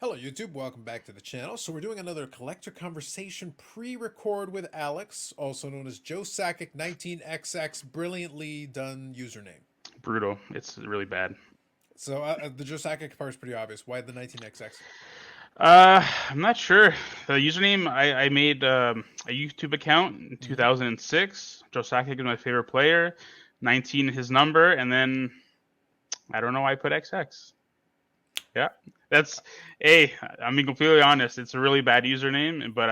Hello, YouTube. Welcome back to the channel. So we're doing another collector conversation pre-record with Alex, also known as Joe Sakic 19XX, brilliantly done username. Brutal. It's really bad. So the Joe Sakic part is pretty obvious. Why the 19XX? I'm not sure. The username I made a YouTube account in Mm-hmm. 2006. Joe Sakic is my favorite player. 19 his number, and then I don't know why I put XX. Yeah, that's hey. I'm being completely honest. It's a really bad username, but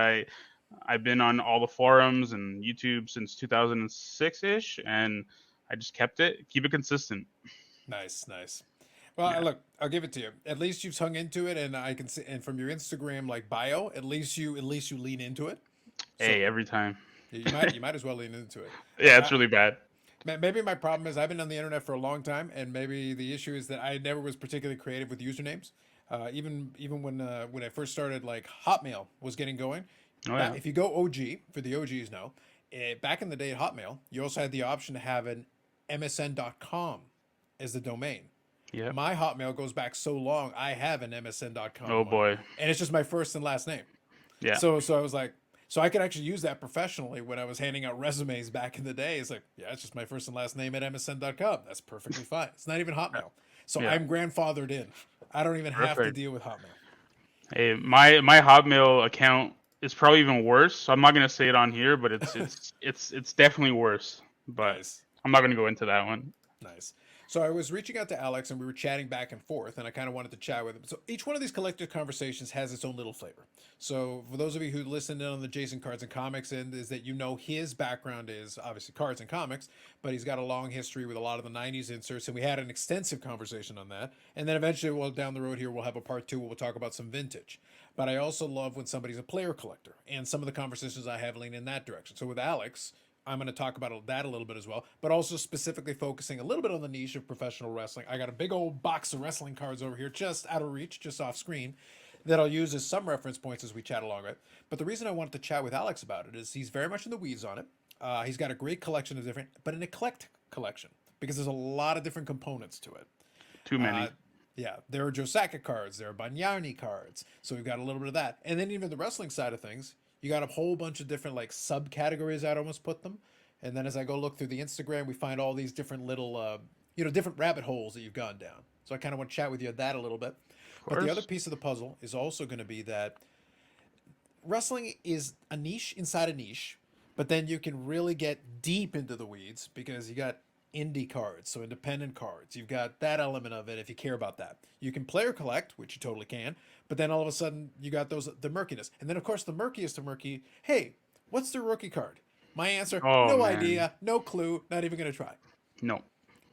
I've been on all the forums and YouTube since 2006 ish, and I just kept it. Keep it consistent. Nice, nice. Well, Yeah. look, I'll give it to you. At least you've hung into it, and I can see, and from your Instagram like bio, at least you lean into it. Hey, So every time. you might as well lean into it. Yeah, it's really bad. Maybe my problem is I've been on the internet for a long time, and maybe the issue is that I never was particularly creative with usernames. Even when I first started, like Hotmail was getting going. Oh yeah. If you go OG for the OGs now, back in the day at Hotmail, you also had the option to have an MSN.com as the domain. Yep. My Hotmail goes back so long, I have an Oh MSN.com one, boy. and it's just my first and last name. Yeah. So I was like, so I could actually use that professionally when I was handing out resumes back in the day. It's like, yeah, it's just my first and last name at MSN.com. That's perfectly fine. It's not even Hotmail. So Yeah. I'm grandfathered in. I don't even have to Perfect. deal with Hotmail. Hey, my Hotmail account is probably even worse. So I'm not gonna say it on here, but it's definitely worse. But Nice. I'm not gonna go into that one. Nice. So I was reaching out to Alex and we were chatting back and forth, and I kind of wanted to chat with him. So each one of these collective conversations has its own little flavor. So for those of you who listened in on the Jason Cards and Comics end, is that you know his background is obviously cards and comics, but he's got a long history with a lot of the 90s inserts, and we had an extensive conversation on that. And then eventually, well, down the road here, we'll have a part two where we'll talk about some vintage. But I also love when somebody's a player collector, and some of the conversations I have lean in that direction. So with Alex, I'm going to talk about that a little bit as well, but also specifically focusing a little bit on the niche of professional wrestling. I got a big old box of wrestling cards over here, just out of reach, just off screen, that I'll use as some reference points as we chat along it. But the reason I wanted to chat with Alex about it is he's very much in the weeds on it. He's got a great collection of different, but an eclectic collection because there's a lot of different components to it. Too Uh, many. yeah, there are Josaka cards, there are Banyarni cards, so we've got a little bit of that, and then even the wrestling side of things, you got a whole bunch of different like subcategories. I'd almost put them, and then as I go look through the Instagram, we find all these different little, different rabbit holes that you've gone down. So I kind of want to chat with you on that a little bit. Of But the other course. piece of the puzzle is also going to be that wrestling is a niche inside a niche, but then you can really get deep into the weeds because you got indie cards, so independent cards. You've got that element of it if you care about that. You can player collect, which you totally can, but then all of a sudden you got the murkiness. And then of course the murkiest of murky, hey, what's the rookie card? My answer, Oh no man. idea, no clue, not even gonna try. No.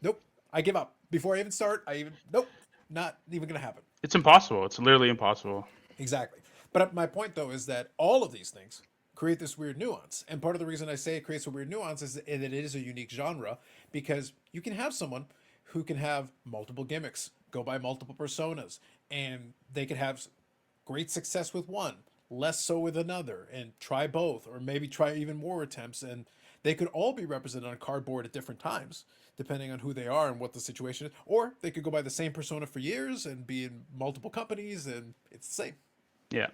Nope. I give up. Before I even start, nope, not even gonna happen. It's impossible. It's literally impossible. Exactly. But my point, though, is that all of these things create this weird nuance. And part of the reason I say it creates a weird nuance is that it is a unique genre because you can have someone who can have multiple gimmicks, go by multiple personas, and they can have great success with one, less so with another, and try both, or maybe try even more attempts. And they could all be represented on cardboard at different times, depending on who they are and what the situation is. Or they could go by the same persona for years and be in multiple companies, and it's the same. Yeah.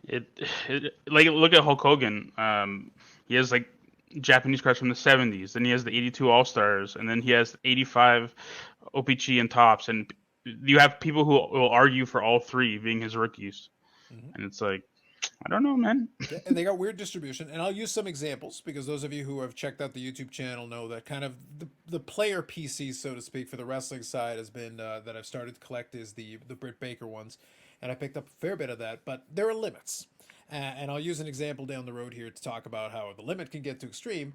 It, like look at Hulk Hogan. He has like Japanese cards from the 70s. Then he has the 82 All Stars, and then he has 85 OPC and tops. And you have people who will argue for all three being his rookies. Mm-hmm. And it's like, I don't know, man. Yeah, and they got weird distribution. And I'll use some examples because those of you who have checked out the YouTube channel know that kind of the player PC, so to speak, for the wrestling side has been that I've started to collect is the Britt Baker ones, and I picked up a fair bit of that. But there are limits, and I'll use an example down the road here to talk about how the limit can get too extreme.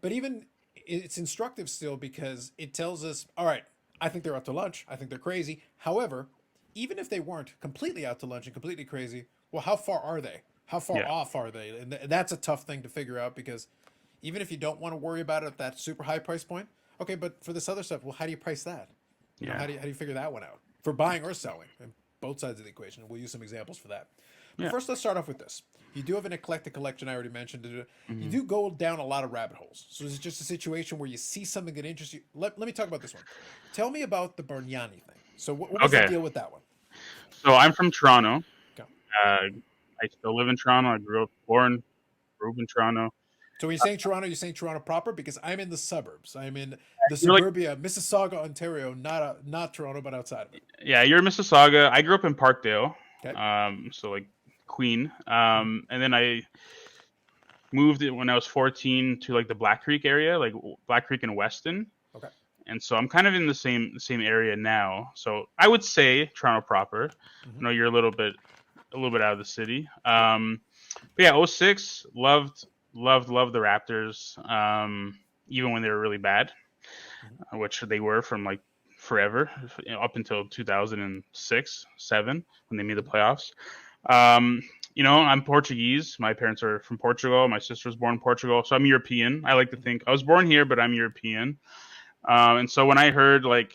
But even it's instructive still because it tells us, all right, I think they're up to lunch. I think they're crazy. However, even if they weren't completely out to lunch and completely crazy, well, how far are they? How far Yeah. off are they? And that's a tough thing to figure out because even if you don't want to worry about it at that super high price point, okay, but for this other stuff, well, how do you price that? Yeah. How do you figure that one out for buying or selling? And both sides of the equation. We'll use some examples for that. But Yeah. first, let's start off with this. You do have an eclectic collection. I already mentioned it. You Hmm. do go down a lot of rabbit holes. So is it just a situation where you see something that interests you? Let me talk about this one. Tell me about the Bargnani thing. So what was the Okay. deal with that one? So I'm from Toronto. Okay. I still live in Toronto. I grew up in Toronto. So when you're saying Toronto, you're saying Toronto proper because I'm in the suburbs. I'm in the You're like, suburbia, Mississauga, Ontario, not Toronto, but outside of it. yeah, you're in Mississauga. I grew up in Parkdale, Okay. so like Queen. Mhm. And then I moved it when I was 14 to like the Black Creek area, like Black Creek and Weston. Okay. And so I'm kind of in the same area now. So I would say Toronto proper. I Hmm. know you're a little bit out of the city. Yeah. But yeah, '06 loved the Raptors. Even when they were really bad, Hmm. which they were from like forever, up until 2006, 7 when they made the Hmm. playoffs. I'm Portuguese. My parents are from Portugal. My sister was born in Portugal, so I'm European. I like to Hmm. think I was born here, but I'm European. And so when I heard like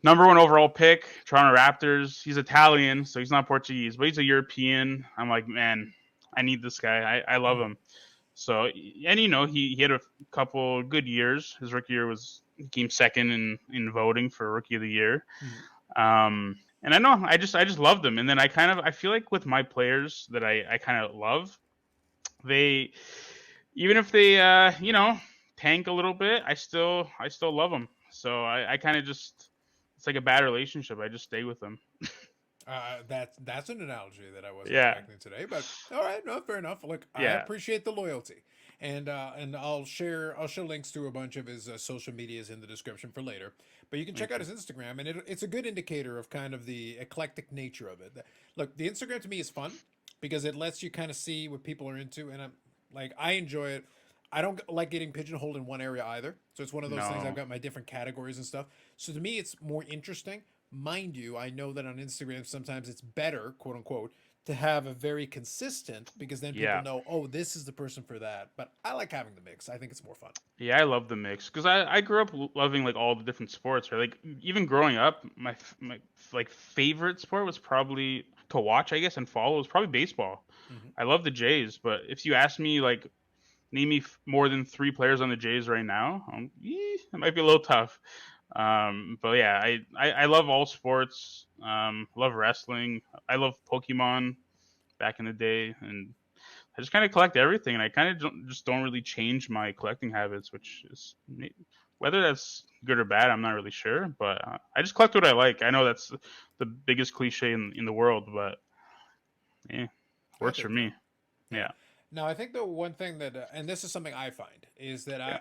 number one overall pick, Toronto Raptors, he's Italian, so he's not Portuguese, but he's a European. I'm like, man, I need this guy. I love Hmm. him. So and he had a couple good years. His rookie year he came second in voting for rookie of the year. Hmm. And I know I just loved him. And then I feel like with my players that I kind of love, they even if they tank a little bit, I still love them. So I kind of just it's like a bad relationship. I just stay with them. That's an analogy that I wasn't Yeah, expecting today, but all right, no, fair enough. Look, I yeah. appreciate the loyalty, and I'll share links to a bunch of his social medias in the description for later. But you can check out Okay. his Instagram, and it's a good indicator of kind of the eclectic nature of it. Look, the Instagram to me is fun because it lets you kind of see what people are into, and I enjoy it. I don't like getting pigeonholed in one area either. So it's one of those things. I've No. got my different categories and stuff. So to me, it's more interesting. Mind you, I know that on Instagram sometimes it's better, quote unquote, to have a very consistent because then people Yeah. know, oh, this is the person for that. But I like having the mix. I think it's more fun. Yeah, I love the mix because I grew up loving like all the different sports. Right, like even growing up, my like favorite sport was probably to watch, I guess, and follow was probably baseball. Hmm. I love the Jays, but if you ask me like name me more than three players on the Jays right now, it might be a little tough. But yeah, I love all sports. Love wrestling. I love Pokemon back in the day, and I just kind of collect everything, and I kind of just don't really change my collecting habits, which is whether that's good or bad, I'm not really sure. But I just collect what I like. I know that's the biggest cliche in the world, but yeah, I works for think so. me. Yeah. Yeah, Now, I think the one thing that, and this is something I find, is that yeah,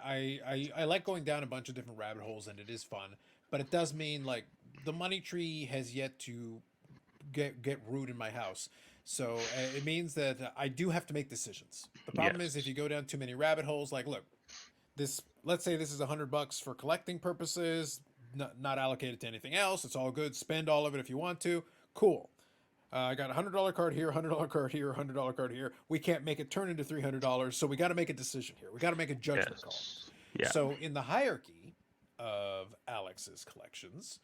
I like going down a bunch of different rabbit holes, and it is fun. But it does mean like the money tree has yet to get root in my house. So it means that I do have to make decisions. The problem is if yes, you go down too many rabbit holes, like look, this let's say this is $100 for collecting purposes, not allocated to anything else. It's all good. Spend all of it if you want to. Cool. I got $100 card here, $100 card here, $100 card here. We can't make it turn into $300, so we got to make a decision here. We got to make a judgment call. yes, yeah. So in the hierarchy of Alex's collections,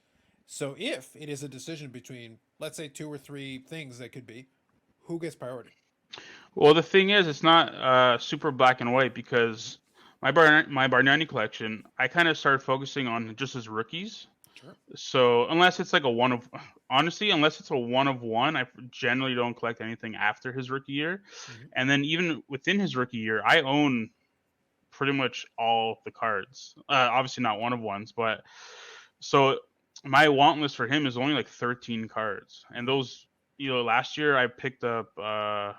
so if it is a decision between, let's say, two or three things that could be, who gets priority? Well, the thing is, it's not super black and white because my Bargnani collection, I kind of started focusing on just his rookies. Sure. So unless it's like a one of, honestly, unless it's a one of one, I generally don't collect anything after his rookie year. Mm-hmm. And then even within his rookie year, I own pretty much all the cards. Obviously not one of ones, but so my want list for him is only like 13 cards, and Mm-hmm. those last year I picked up. I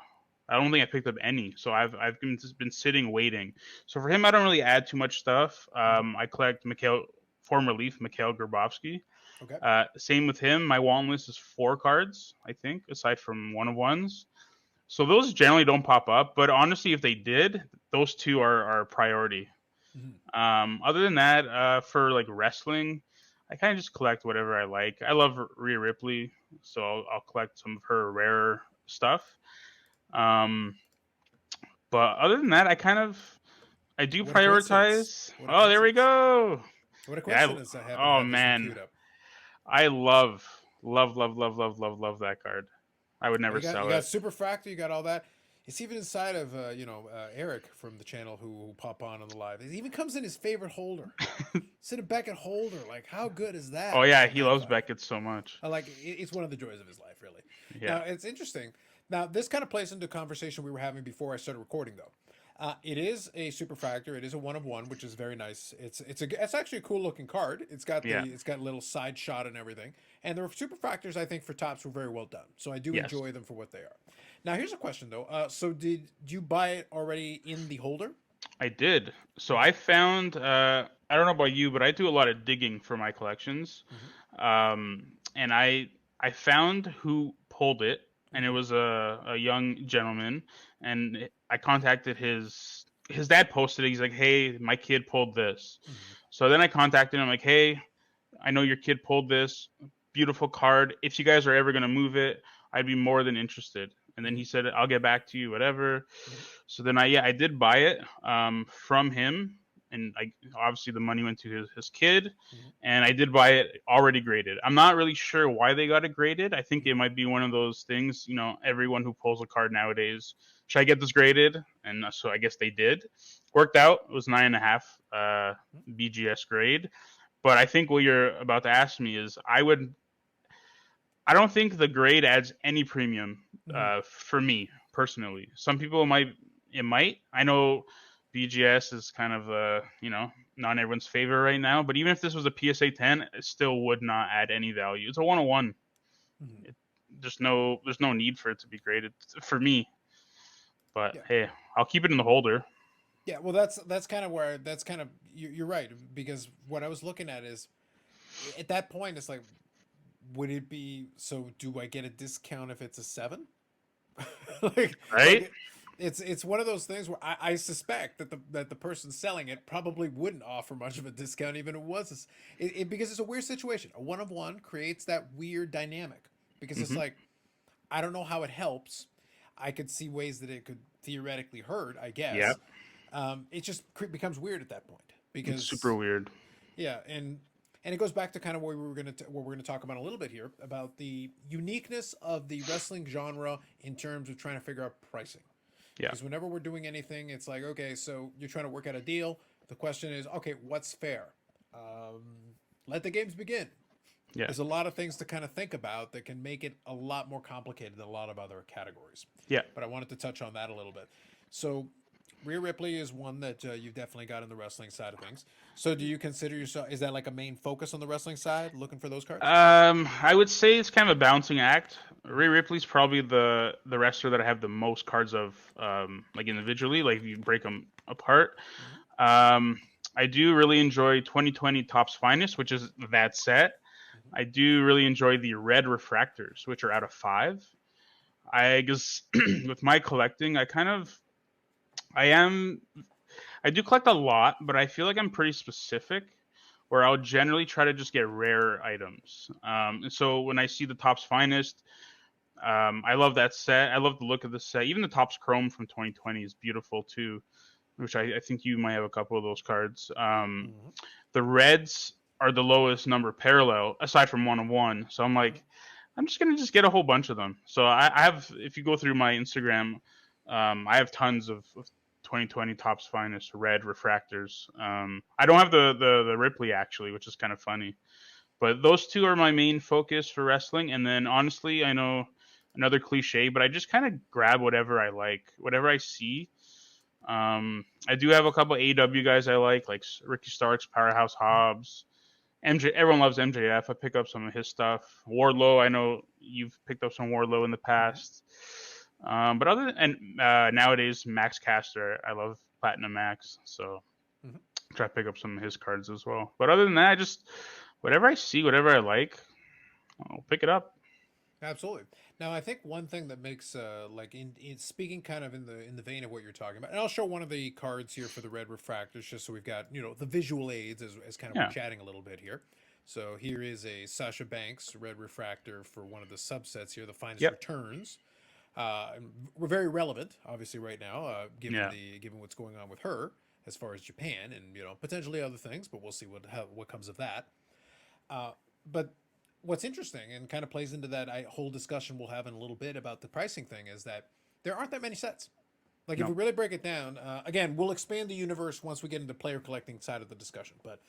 don't think I picked up any, so I've been sitting waiting. So for him, I don't really add too much stuff. Mm-hmm. I collect Mikhail, former Leaf Mikhail Grabovski. Okay. Same with him. My want list is 4 cards, I think, aside from one of ones. So those generally don't pop up, but honestly, if they did, those two are priority. Mm-hmm. Other than that, for like wrestling, I kind of just collect whatever I like. I love Rhea Ripley, so I'll collect some of her rare stuff. Um, but other than that, I do What a coincidence. prioritize. What a Oh, there we coincidence. go. What a Yeah. coincidence I happen to Oh have this one man, queued up. I love that card. I would Oh, never you sell got it. Super Factor, you got all that. It's even inside of Eric from the channel who pop on the live. It even comes in his favorite holder. It's in a Beckett holder. Like, how good is Oh that as yeah, a he loves hi-fi? Beckett so much. It's one of the joys of his life, really. Yeah. Now it's interesting. Now this kind of plays into a conversation we were having before I started recording, though. It is a superfractor. It is a one of one, which is very nice. It's actually a cool looking card. Yeah. It's got a little side shot and everything. And the superfractors, I think, for tops were very well done. So I do Yes. enjoy them for what they are. Now here's a question though. So did you buy it already in the holder? I did. So Okay. I found. I don't know about you, but I do a lot of digging for my collections. Mm-hmm. And I found who pulled it, and it Mm-hmm. was a young gentleman, and I contacted his dad. Posted it. He's like, "Hey, my kid pulled this." Mm-hmm. So then I contacted him like, "Hey, I know your kid pulled this beautiful card. If you guys are ever gonna move it, I'd be more than interested." And then Mm-hmm. he said, "I'll get back to you, whatever." Mm-hmm. So then I did buy it from him, and I obviously the money went to his kid, Mm-hmm. and I did buy it already graded. I'm not really sure why they got it graded. I think it Mm-hmm. might be one of those things, everyone who pulls a card nowadays, should I get this graded? And so I guess they did. Worked out. It was 9.5 BGS grade. But I think what you're about to ask me is I don't think the grade adds any premium Mm-hmm. for me personally. Some people might. I know BGS is kind of not everyone's favorite right now. But even if this was a PSA 10, it still would not add any value. It's a 101. Mm-hmm. It, there's no need for it to be graded for me. But Yeah. hey, I'll keep it in the holder. Yeah, well, that's kind of where that's kind of you're right, because what I was looking at is at that point it's like, would it be so? Do I get a discount if it's a seven? like like Right? it's one of those things where I suspect that the person selling it probably wouldn't offer much of a discount even if it was because it's a weird situation. A one of one creates that weird dynamic because it's Mm-hmm. like I don't know how it helps. I could see ways that it could theoretically hurt, I Yeah, guess. It just becomes weird at that point it's super because weird. yeah, and it goes back to kind of what we're gonna talk about a little bit here about the uniqueness of the wrestling genre in terms of trying to figure out pricing. Yeah, Because whenever we're doing anything, it's like, okay, so you're trying to work out a deal. The question is, okay, what's fair? Um, Let the games begin. yeah, There's a lot of things to kind of think about that can make it a lot more complicated than a lot of other categories. yeah. But I wanted to touch on that a little bit. So, Rhea Ripley is one that you've definitely got in the wrestling side of things. So, do you consider yourself, is that like a main focus on the wrestling side, looking for those cards? I would say it's kind of a balancing act. Ray Ripley's probably the wrestler that I have the most cards of, like individually, like if you break them apart. Mm-hmm. Um, I do really enjoy 2020 Topps Finest, which is that set. Mm-hmm. I do really enjoy the red refractors, which are out of 5. I guess with my collecting, I am I do collect a lot, but I feel like I'm pretty specific where I'll generally try to just get rare items. And so when I see the Topps Finest, I love that set. I love the look of the set. Even the Topps Chrome from 2020 is beautiful too, which I think you might have a couple of those cards. Mm-hmm. The Reds are the lowest number parallel aside from 101. So I'm Mm-hmm. like, I'm just gonna just get a whole bunch of them. So I have, if you go through my Instagram, I have tons of 2020 Topps Finest red refractors. I don't have the Ripley actually, which is kind of funny. But those two are my main focus for wrestling. And then honestly, I know another cliche, but I just kind of grab whatever I like, whatever I see. I do have a couple AW guys I like Ricky Starks, Powerhouse Hobbs. MJ, everyone loves MJF. I pick up some of his stuff. Wardlow, I know you've picked up some Wardlow in the Mm-hmm. past. But nowadays Max Caster, I love Platinum Max, so Mm-hmm. try to pick up some of his cards as well. But other than that, I just whatever I see, whatever I like, I'll pick it up. Absolutely. Now, I think one thing that makes like in speaking kind of in the vein of what you're talking about, and I'll show one of the cards here for the red refractors, just so we've got the visual aids as kind of we're Yeah. chatting a little bit here. So here is a Sasha Banks red refractor for one of the subsets here, the finest Yep. returns. And we're very relevant, obviously, right now, Yeah. given what's going on with her as far as Japan and potentially other things, but we'll see what comes of that. But what's interesting and kind of plays into that whole discussion we'll have in a little bit about the pricing thing is that there aren't that many sets. Like if No. we really break it down, again, we'll expand the universe once we get into player collecting side of the discussion. But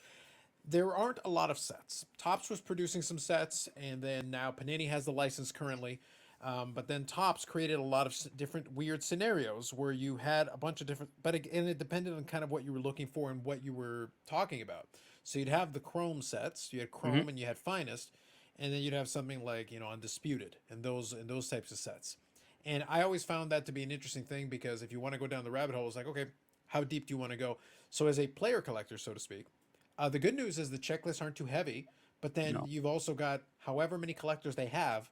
there aren't a lot of sets. Topps was producing some sets, and then now Panini has the license currently. But then Topps created a lot of different weird scenarios where you had a bunch of different, but again, it depended on kind of what you were looking for and what you were talking about. So you'd have the Chrome sets, you had Hmm. Chrome and you had Finest, and then you'd have something like Undisputed and those types of sets. And I always found that to be an interesting thing because if you want to go down the rabbit hole, it's like, okay, how deep do you want to go? So as a player collector, so to speak, the good news is the checklists aren't too heavy, but then No. you've also got however many collectors they have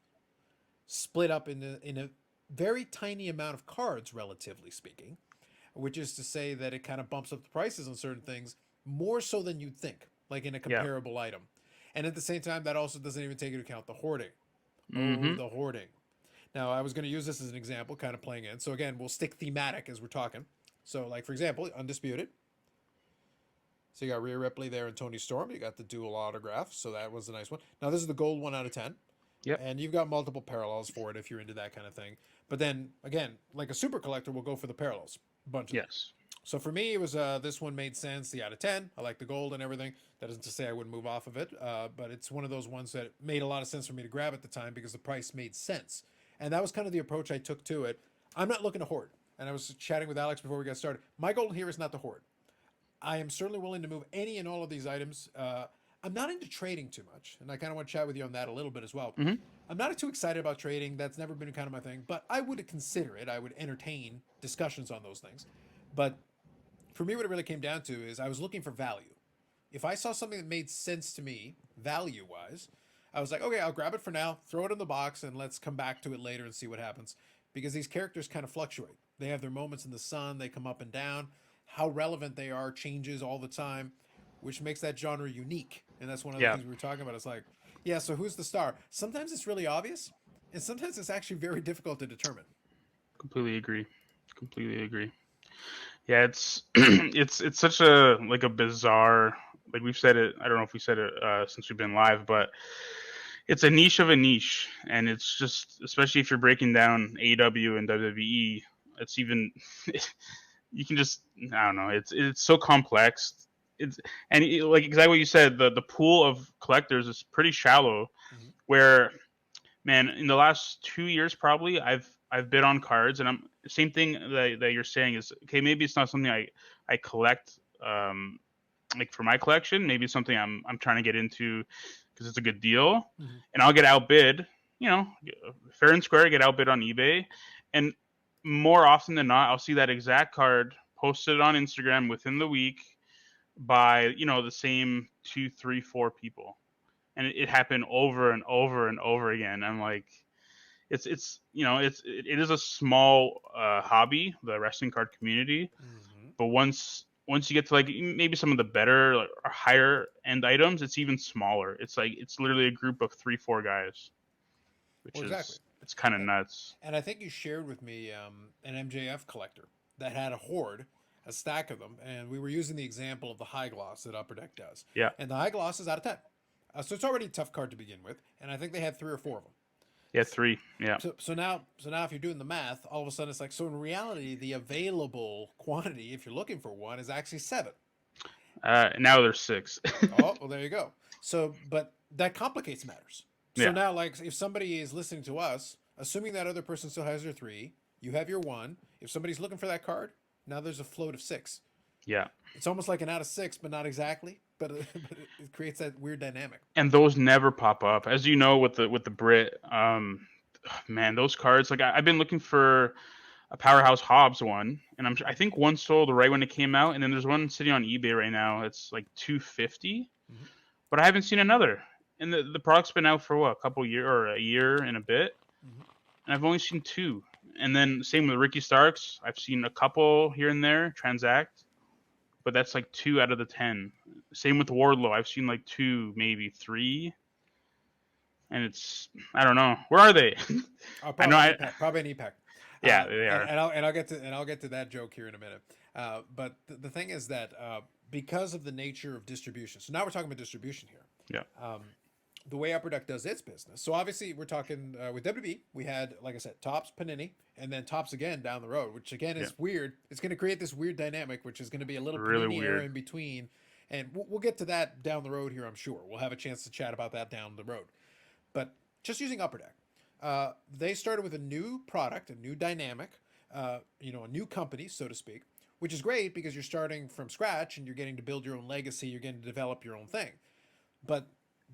split up in a very tiny amount of cards, relatively speaking, which is to say that it kind of bumps up the prices on certain things more so than you'd think, like in a Yeah. comparable item. And at the same time, that also doesn't even take into account the hoarding. Oh, Hmm. the hoarding. Now, I was going to use this as an example, kind of playing in. So again, we'll stick thematic as we're talking. So, like for example, Undisputed. So you got Rhea Ripley there and Tony Storm. You got the dual autograph, so that was a nice one. Now this is the gold 1 out of 10, Yep. and you've got multiple parallels for it if you're into that kind of thing. But then again, like a super collector will go for the parallels, a bunch of them. Yes. So for me, it was this one made sense. The out of 10, I like the gold and everything. That isn't to say I wouldn't move off of it, but it's one of those ones that made a lot of sense for me to grab at the time because the price made sense, and that was kind of the approach I took to it. I'm not looking to hoard, and I was chatting with Alex before we got started. My goal here is not to hoard. I am certainly willing to move any and all of these items. I'm not into trading too much, and I kind of want to chat with you on that a little bit as well. Hmm. I'm not too excited about trading. That's never been kind of my thing, but I would consider it. I would entertain discussions on those things. But for me, what it really came down to is I was looking for value. If I saw something that made sense to me, value wise, I was like, okay, I'll grab it for now, throw it in the box, and let's come back to it later and see what happens. Because these characters kind of fluctuate. They have their moments in the sun, they come up and down. How relevant they are changes all the time, which makes that genre unique. And that's one of the Yeah. things we were talking about. It's like, yeah, so who's the star? Sometimes it's really obvious, and sometimes it's actually very difficult to determine. Completely agree. Completely agree. Yeah, it's it's such a like a bizarre, like we've said it. I don't know if we said it since we've been live, but it's a niche of a niche, and it's just, especially if you're breaking down AEW and WWE, it's even you can just, I don't know. It's so complex. It's like exactly what you said. The pool of collectors is pretty shallow. Mm-hmm. Where, man, in the last 2 years probably I've bid on cards, and I'm same thing that you're saying is okay. Maybe it's not something I collect like for my collection. Maybe it's something I'm trying to get into because it's a good deal, Mm-hmm. and I'll get outbid. You know, fair and square, get outbid on eBay, and more often than not, I'll see that exact card posted on Instagram within the week by the same two, three, four people, and it happened over and over and over again. I'm like, it is a small hobby, the wrestling card community, Mm-hmm. but once you get to like maybe some of the better like, or higher end items, it's even smaller. It's like it's literally a group of 3, 4 guys, which Well, exactly. is it's kind of nuts. And I think you shared with me an MJF collector that had a hoard, a stack of them, and we were using the example of the high gloss that Upper Deck does. Yeah, And the high gloss is out of 10. So it's already a tough card to begin with, and I think they had 3 or 4 of them. yeah, 3, yeah. So now if you're doing the math, all of a sudden it's like, so in reality, the available quantity, if you're looking for one, is actually 7. Now there's 6. Oh, well, there you go. So, but that complicates matters. So Yeah, now, like, if somebody is listening to us, assuming that other person still has their 3, you have your 1. If somebody's looking for that card, now there's a float of 6. yeah. It's almost like an out of 6, but not exactly. But it creates that weird dynamic. And those never pop up, as you know, with the Brit. Man, those cards, like I've been looking for a Powerhouse Hobbs one, and I think one sold right when it came out, and then there's one sitting on eBay right now. It's like 250, Mm-hmm. but I haven't seen another. And the product's been out for what, a couple year or a year and a bit, Mm-hmm. and I've only seen 2. And then same with Ricky Starks, I've seen a couple here and there transact, but that's like 2 out of the 10. Same with Wardlow, I've seen like 2, maybe 3, and it's, I don't know, where are they? I know Probably an EPAC. Probably an EPAC. Yeah, they and, are. I'll get to that joke here in a minute. But the thing is that because of the nature of distribution, so now we're talking about distribution here. Yeah. the way Upper Deck does its business. So obviously, we're talking with WB. We had, like I said, Tops, Panini, and then Tops again down the road, which again Yeah, is weird. It's going to create this weird dynamic, which is going to be a little really Panini era weird. in between, and we'll get to that down the road here. I'm sure we'll have a chance to chat about that down the road. But just using Upper Deck, they started with a new product, a new dynamic, a new company, so to speak, which is great because you're starting from scratch and you're getting to build your own legacy. You're getting to develop your own thing. But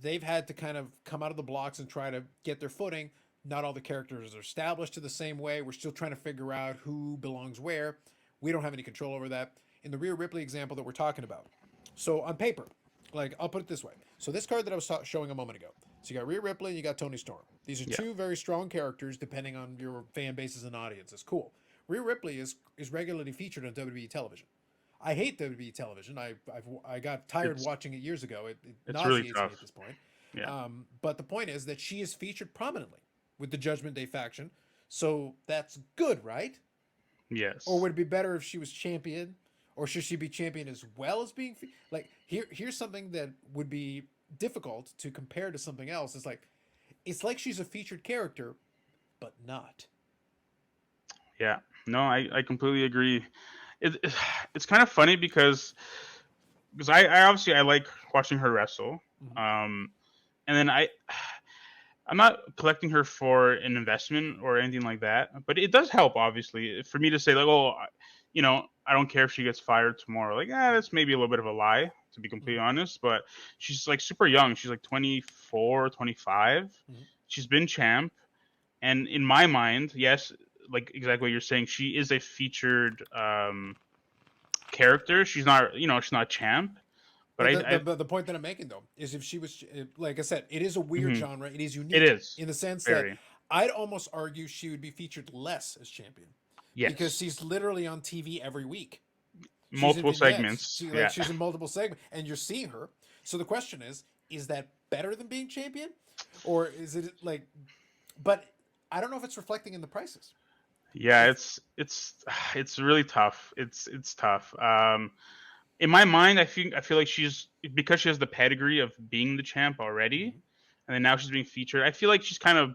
they've had to kind of come out of the blocks and try to get their footing. Not all the characters are established in the same way. We're still trying to figure out who belongs where. We don't have any control over that. In the Rhea Ripley example that we're talking about, so on paper, like I'll put it this way. So this card that I was showing a moment ago. So you got Rhea Ripley and you got Tony Storm. These are Yeah, two very strong characters depending on your fan bases and audiences. Cool. Rhea Ripley is regularly featured on WWE television. I hate WWE television. I got tired it's watching it years ago. It it's really nauseates me at tough. this point. Yeah. But the point is that she is featured prominently with the Judgment Day faction. So that's good, right? Or Yes. would it be better if she was champion? Or should she be champion as well as being like here's something that would be difficult to compare to something else. It's like she's a featured character, but not. Yeah. No, I completely agree. It it's kind of funny because I obviously I like watching her wrestle. Mm-hmm. Um, and then I'm not collecting her for an investment or anything like that, but it does help obviously for me to say like, oh, I don't care if she gets fired tomorrow. Like, that's maybe a little bit of a lie to be completely Mm-hmm. honest, but she's like super young. She's like 24, 25. Mm-hmm. She's been champ, and in my mind, yes, like exactly what you're saying, she is a featured character. She's not champ, but But I the point that I'm making though is if she was like I said, it is a weird mhm, genre. It is it unique is in the sense that very I'd almost argue she would be featured less as champion because yes, she's literally on TV every week. She's in multiple vignettes. segments. Yeah, She's in multiple segments, and you're seeing her. So the question is that better than being champion, or is it like? But I don't know if it's reflecting in the prices. yeah, If it's really tough. It's tough. In my mind, I feel like she's because she has the pedigree of being the champ already, Mhm. and then now she's being featured. I feel like she's kind of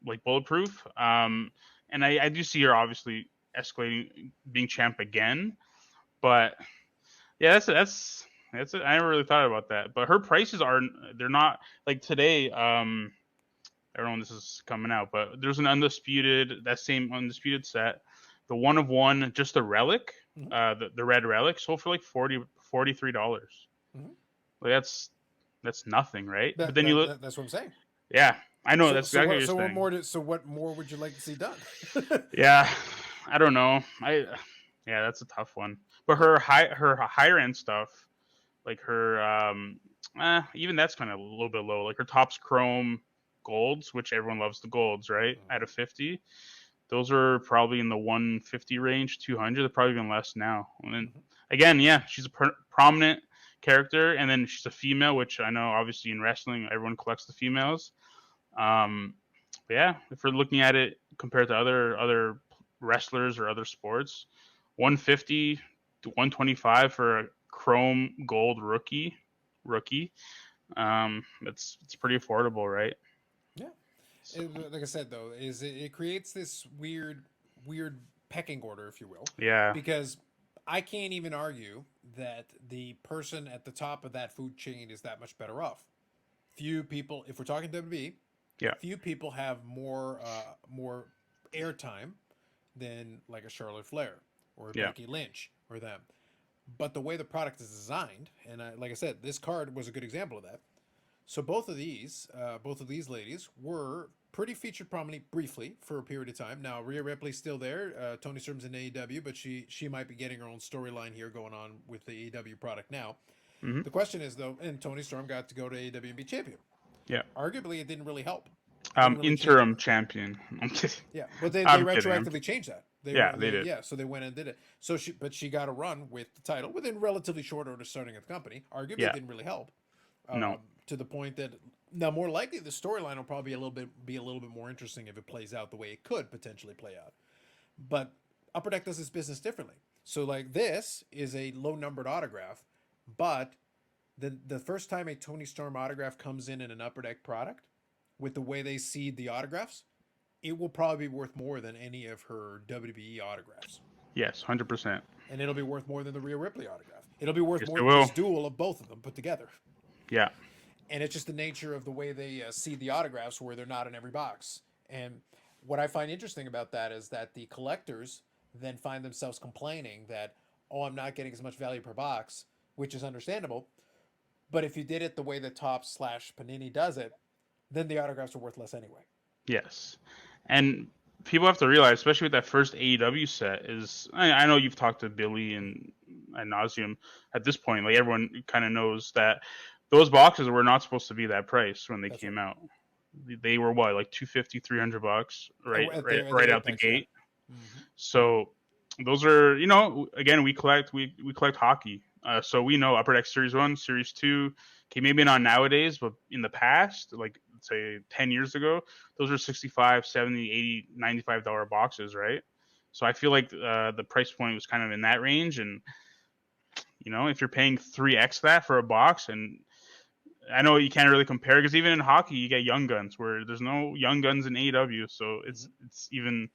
like bulletproof. And I do see her obviously escalating, being champ again. But yeah, that's it. I never really thought about that. But her prices are they're not like today. I don't know when this is coming out, but there's an that same undisputed set, the one of one, just the relic, Mhm. the red relic, sold for like $43. Mhm. Like that's nothing, right? But that, then you that look, that that's what I'm saying. yeah, I know that's exactly what you're saying. So what more would you like to see done? Yeah, I don't know. Yeah, that's a tough one. But Yeah. her higher end stuff, like her even that's kind of a little bit low. Like her tops chrome golds, which everyone loves the golds, right? Out Mhm. of 50, those are probably in the 150 range, 200. They're probably even less now. And then Mhm. again, yeah, she's a prominent character, and then she's a female, which I know obviously in wrestling everyone collects the females. Um, but yeah, if we're looking at it compared to other wrestlers or other sports, 150 to 125 for a chrome gold rookie. It's pretty affordable, right? Yeah. So, Like I said though, it creates this weird pecking order, if you will, yeah, because I can't even argue that the person at the top of that food chain is that much better off. Few people, if we're talking WWE, yeah, few people have more airtime than like a Charlotte Flair or a yeah, Becky Lynch or them. But the way the product is designed, and like I said, this card was a good example of that. So both of these ladies were pretty featured prominently briefly for a period of time. Now Rhea Ripley's still there. Tony Storm's in AEW, but she might be getting her own storyline here going on with the AEW product now. hmm The question is though, and Tony Storm got to go to AEW and be champion. yeah. Arguably, it didn't really help. It didn't really change Interim anything. champion. I'm kidding. Yeah, but they I'm kidding. retroactively changed that. Yeah, they did. Yeah, so they went and did it. So she got a run with the title within relatively short order starting at the company. Arguably, it Yeah, didn't really help. no, To the point that now more likely the storyline will probably be a little bit more interesting if it plays out the way it could potentially play out. But Upper Deck does its business differently. So like this is a low numbered autograph, but the first time a Tony Storm autograph comes in an Upper Deck product, with the way they seed the autographs, it will probably be worth more than any of her WWE autographs. Yes, 100%. And it'll be worth more than the Rhea Ripley autograph. It'll be worth Yes, more it than will. this duel of both of them put together. Yeah. And it's just the nature of the way they seed the autographs, where they're not in every box. And what I find interesting about that is that the collectors then find themselves complaining that, oh, I'm not getting as much value per box, which is understandable. But if you did it the way that Topps slash Panini does it, then the autographs are worth less anyway. Yes. And people have to realize, especially with that first AEW set, is I know you've talked to Billy and ad nauseum at this point. Like everyone kind of knows that those boxes were not supposed to be that price when they That's right. came out. They were what, like 250, $300, right, At right, their right out the apex, yeah. gate. So those are, again, we collect hockey. So we know Upper Deck Series 1, Series 2. Okay, maybe not nowadays, but in the past, like say 10 years ago, those were 65, 70, 80, $95 boxes, right? So I feel like the price point was kind of in that range. And, if you're paying 3x that for a box, and I know you can't really compare because even in hockey, you get Young Guns where there's no Young Guns in AEW. So it's even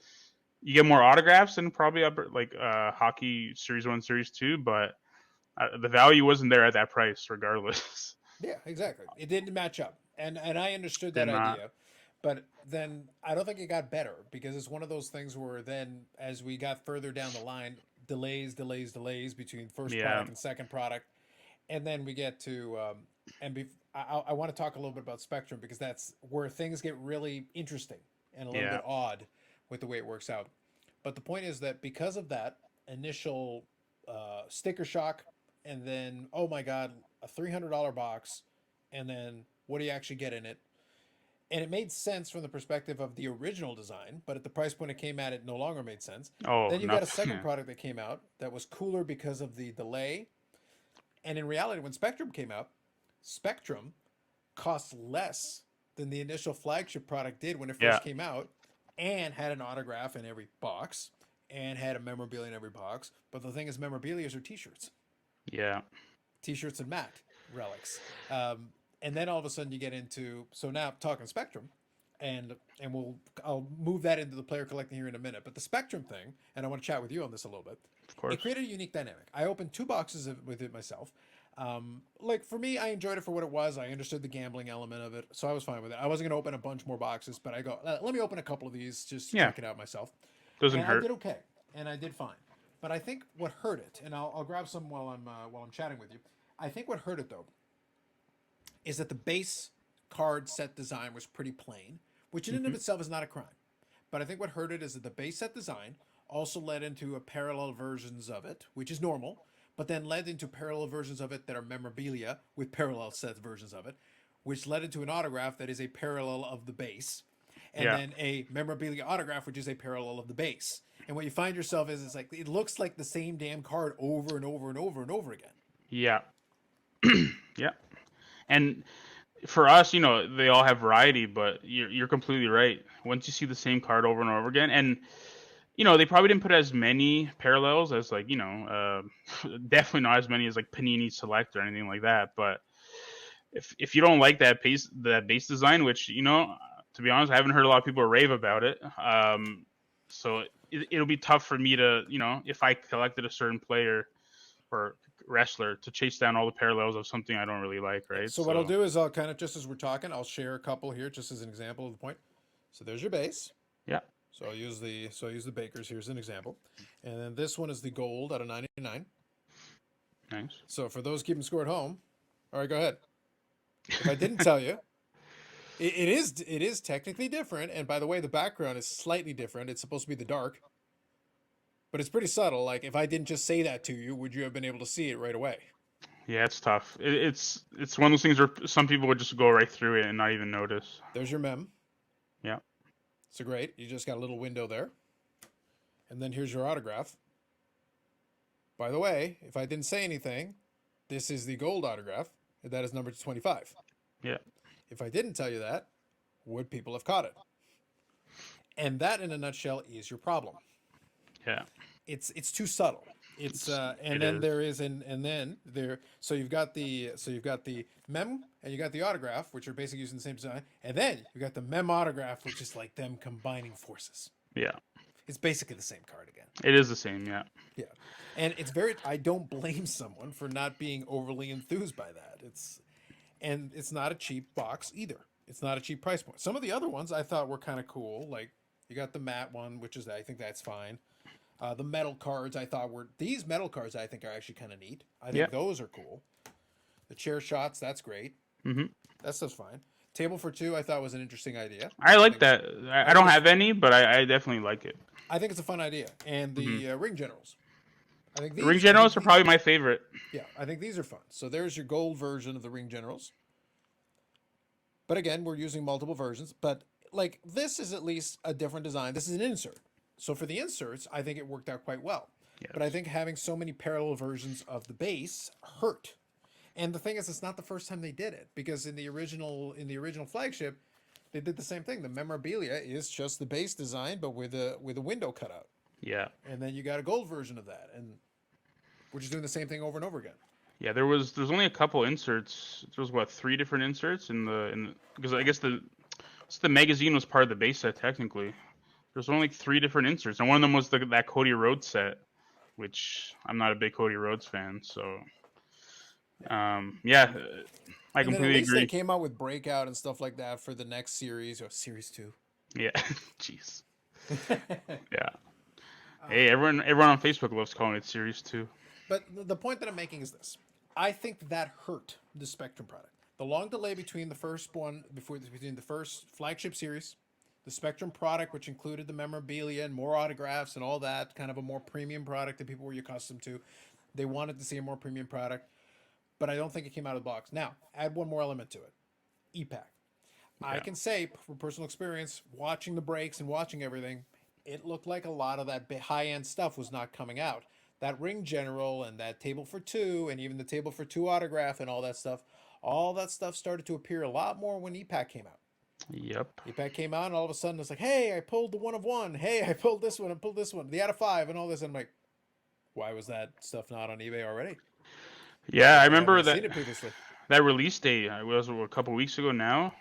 you get more autographs than probably like hockey Series 1, Series 2, but the value wasn't there at that price regardless. Yeah, exactly. It didn't match up, and I understood Did that not. idea, but then I don't think it got better, because it's one of those things where then as we got further down the line, delays between first Yeah. product and second product, and then we get to I want to talk a little bit about Spectrum, because that's where things get really interesting and a little Yeah. bit odd with the way it works out. But the point is that because of that initial sticker shock, and then, oh my god, a $300 box, and then what do you actually get in it? And it made sense from the perspective of the original design, but at the price point it came at, it no longer made sense. Oh, Then you got a nothing. second Yeah. product that came out that was cooler because of the delay. And in reality, when Spectrum came out, Spectrum cost less than the initial flagship product did when it Yeah. first came out, and had an autograph in every box, and had a memorabilia in every box. But the thing is, memorabilia are t-shirts, Yeah. t-shirts and mat relics. And then all of a sudden you get into, so now talking Spectrum, and I'll move that into the player collecting here in a minute. But the Spectrum thing, and I want to chat with you on this a little bit. Of It course. created a unique dynamic. I opened two boxes with it myself. Like for me, I enjoyed it for what it was. I understood the gambling element of it, so I was fine with it. I wasn't going to open a bunch more boxes, but I go, let me open a couple of these just to Yeah. check it out myself, Doesn't and I hurt. did okay, and I did fine. But I think what hurt it, and I'll grab some while I'm chatting with you. I think what hurt it though is that the base card set design was pretty plain, which in and of Hmm. itself is not a crime. But I think what hurt it is that the base set design also led into a parallel versions of it, which is normal, but then led into parallel versions of it that are memorabilia with parallel set versions of it, which led into an autograph that is a parallel of the base, and Yeah. then a memorabilia autograph which is a parallel of the base. And what you find yourself is, it's like it looks like the same damn card over and over and over and over again. Yeah. Yeah. And for us, they all have variety, but you're completely right. Once you see the same card over and over again, and they probably didn't put as many parallels as like definitely not as many as like Panini Select or anything like that. But if you don't like that base design, which to be honest, I haven't heard a lot of people rave about it. So it'll be tough for me to if I collected a certain player or wrestler to chase down all the parallels of something I don't really like, Yeah. right? So what I'll So do is, I'll kind of, just as we're talking, I'll share a couple here just as an example of the point. So there's your base. yeah, So I'll use the Bakers here as an example, and then this one is the gold out of 99. nice. So for those keeping score at home, all right, go ahead. If I didn't tell you, it is technically different, and by the way, the background is slightly different. It's supposed to be the dark, but it's pretty subtle. Like if I didn't just say that to you, would you have been able to see it right away? Yeah, it's tough. It's one of those things where some people would just go right through it and not even notice. There's your mem. Yeah, So great. You just got a little window there, and then here's your autograph. By the way, if I didn't say anything, this is the gold autograph. That is number 25. yeah, If I didn't tell you that, would people have caught it? And that, in a nutshell, is your problem. yeah, It's too subtle. It's It and then is. there is and then there you've got the mem and you got the autograph, which are basically using the same design, and then you got the mem autograph, which is like them combining forces. Yeah, It's basically the same card again. it is the same. Yeah, Yeah, and it's very. I don't blame someone for not being overly enthused by that. It's not a cheap box either. It's not a cheap price point. Some of the other ones I thought were kind of cool. Like you got the matte one, which is I think that's fine. The metal cards I thought were these metal cards I think are actually kind of neat. I yeah. think those are cool. The chair shots that's great. Hmm. That stuff's fine. Table for two I thought was an interesting idea. I I like think that. I I think don't it's have any, but I definitely like it. I think it's a fun idea. And Hmm. the ring generals. The ring generals are probably my favorite. Yeah, I think these are fun. So there's your gold version of the ring generals. But again, we're using multiple versions. But like this is at least a different design. This is an insert. So for the inserts, I think it worked out quite well. But I Yes. think having so many parallel versions of the base hurt. And the thing is, it's not the first time they did it because in the original flagship, they did the same thing. The memorabilia is just the base design, but with a window cutout. Yeah. And then you got a gold version of that, and we're just doing the same thing over and over again. Yeah, there's only a couple inserts. There was what, three different inserts because I guess the magazine was part of the base set technically. There's only like three different inserts, and one of them was that Cody Rhodes set, which I'm not a big Cody Rhodes fan. So yeah, I And then at completely least they agree. came out with breakout and stuff like that for the next series or series two. Yeah, jeez. Yeah. Hey, everyone on Facebook loves calling it Series Two. But the point that I'm making is this: I think that hurt the Spectrum product. The long delay between the first one, between the first flagship series, the Spectrum product, which included the memorabilia and more autographs and all that, kind of a more premium product that people were accustomed to. They wanted to see a more premium product, but I don't think it came out of the box. Now, add one more element to it: EPAC. I Yeah. can say from personal experience, watching the breaks and watching everything, it looked like a lot of that high end stuff was not coming out. That ring general and that table for two, and even the table for two autograph and all that stuff started to appear a lot more when EPAC came out. Yep. EPAC came out, and all of a sudden it's like, hey, I pulled the one of one. Hey, I pulled this one. I pulled this one. The out of five, and all this. And I'm like, why was that stuff not on eBay already? Why, Yeah, I why haven't I remember seen it previously? that release date. It was a couple weeks ago now.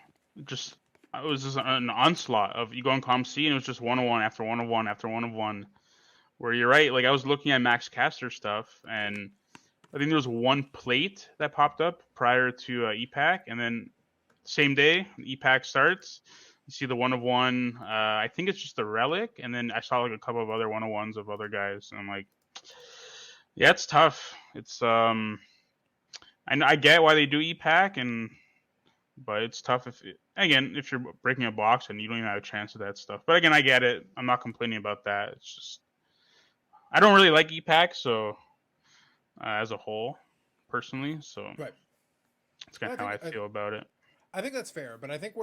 Just it was just an onslaught of you go on ComC and it was just one of one after one of one after one of one. Where you're right, like I was looking at Max Caster stuff, and I think there was one plate that popped up prior to EPAC, and then same day EPAC starts. You see the one of one. I think it's just the relic, and then I saw like a couple of other one of ones of other guys, and I'm like, yeah, it's tough. It's I get why they do EPAC, but it's tough if you're breaking a box and you don't even have a chance of that stuff. But again, I get it. I'm not complaining about that. It's just I don't really like EPAC, so as a whole, personally, so Right. that's kind I of how think I feel about it. I think that's fair, but I think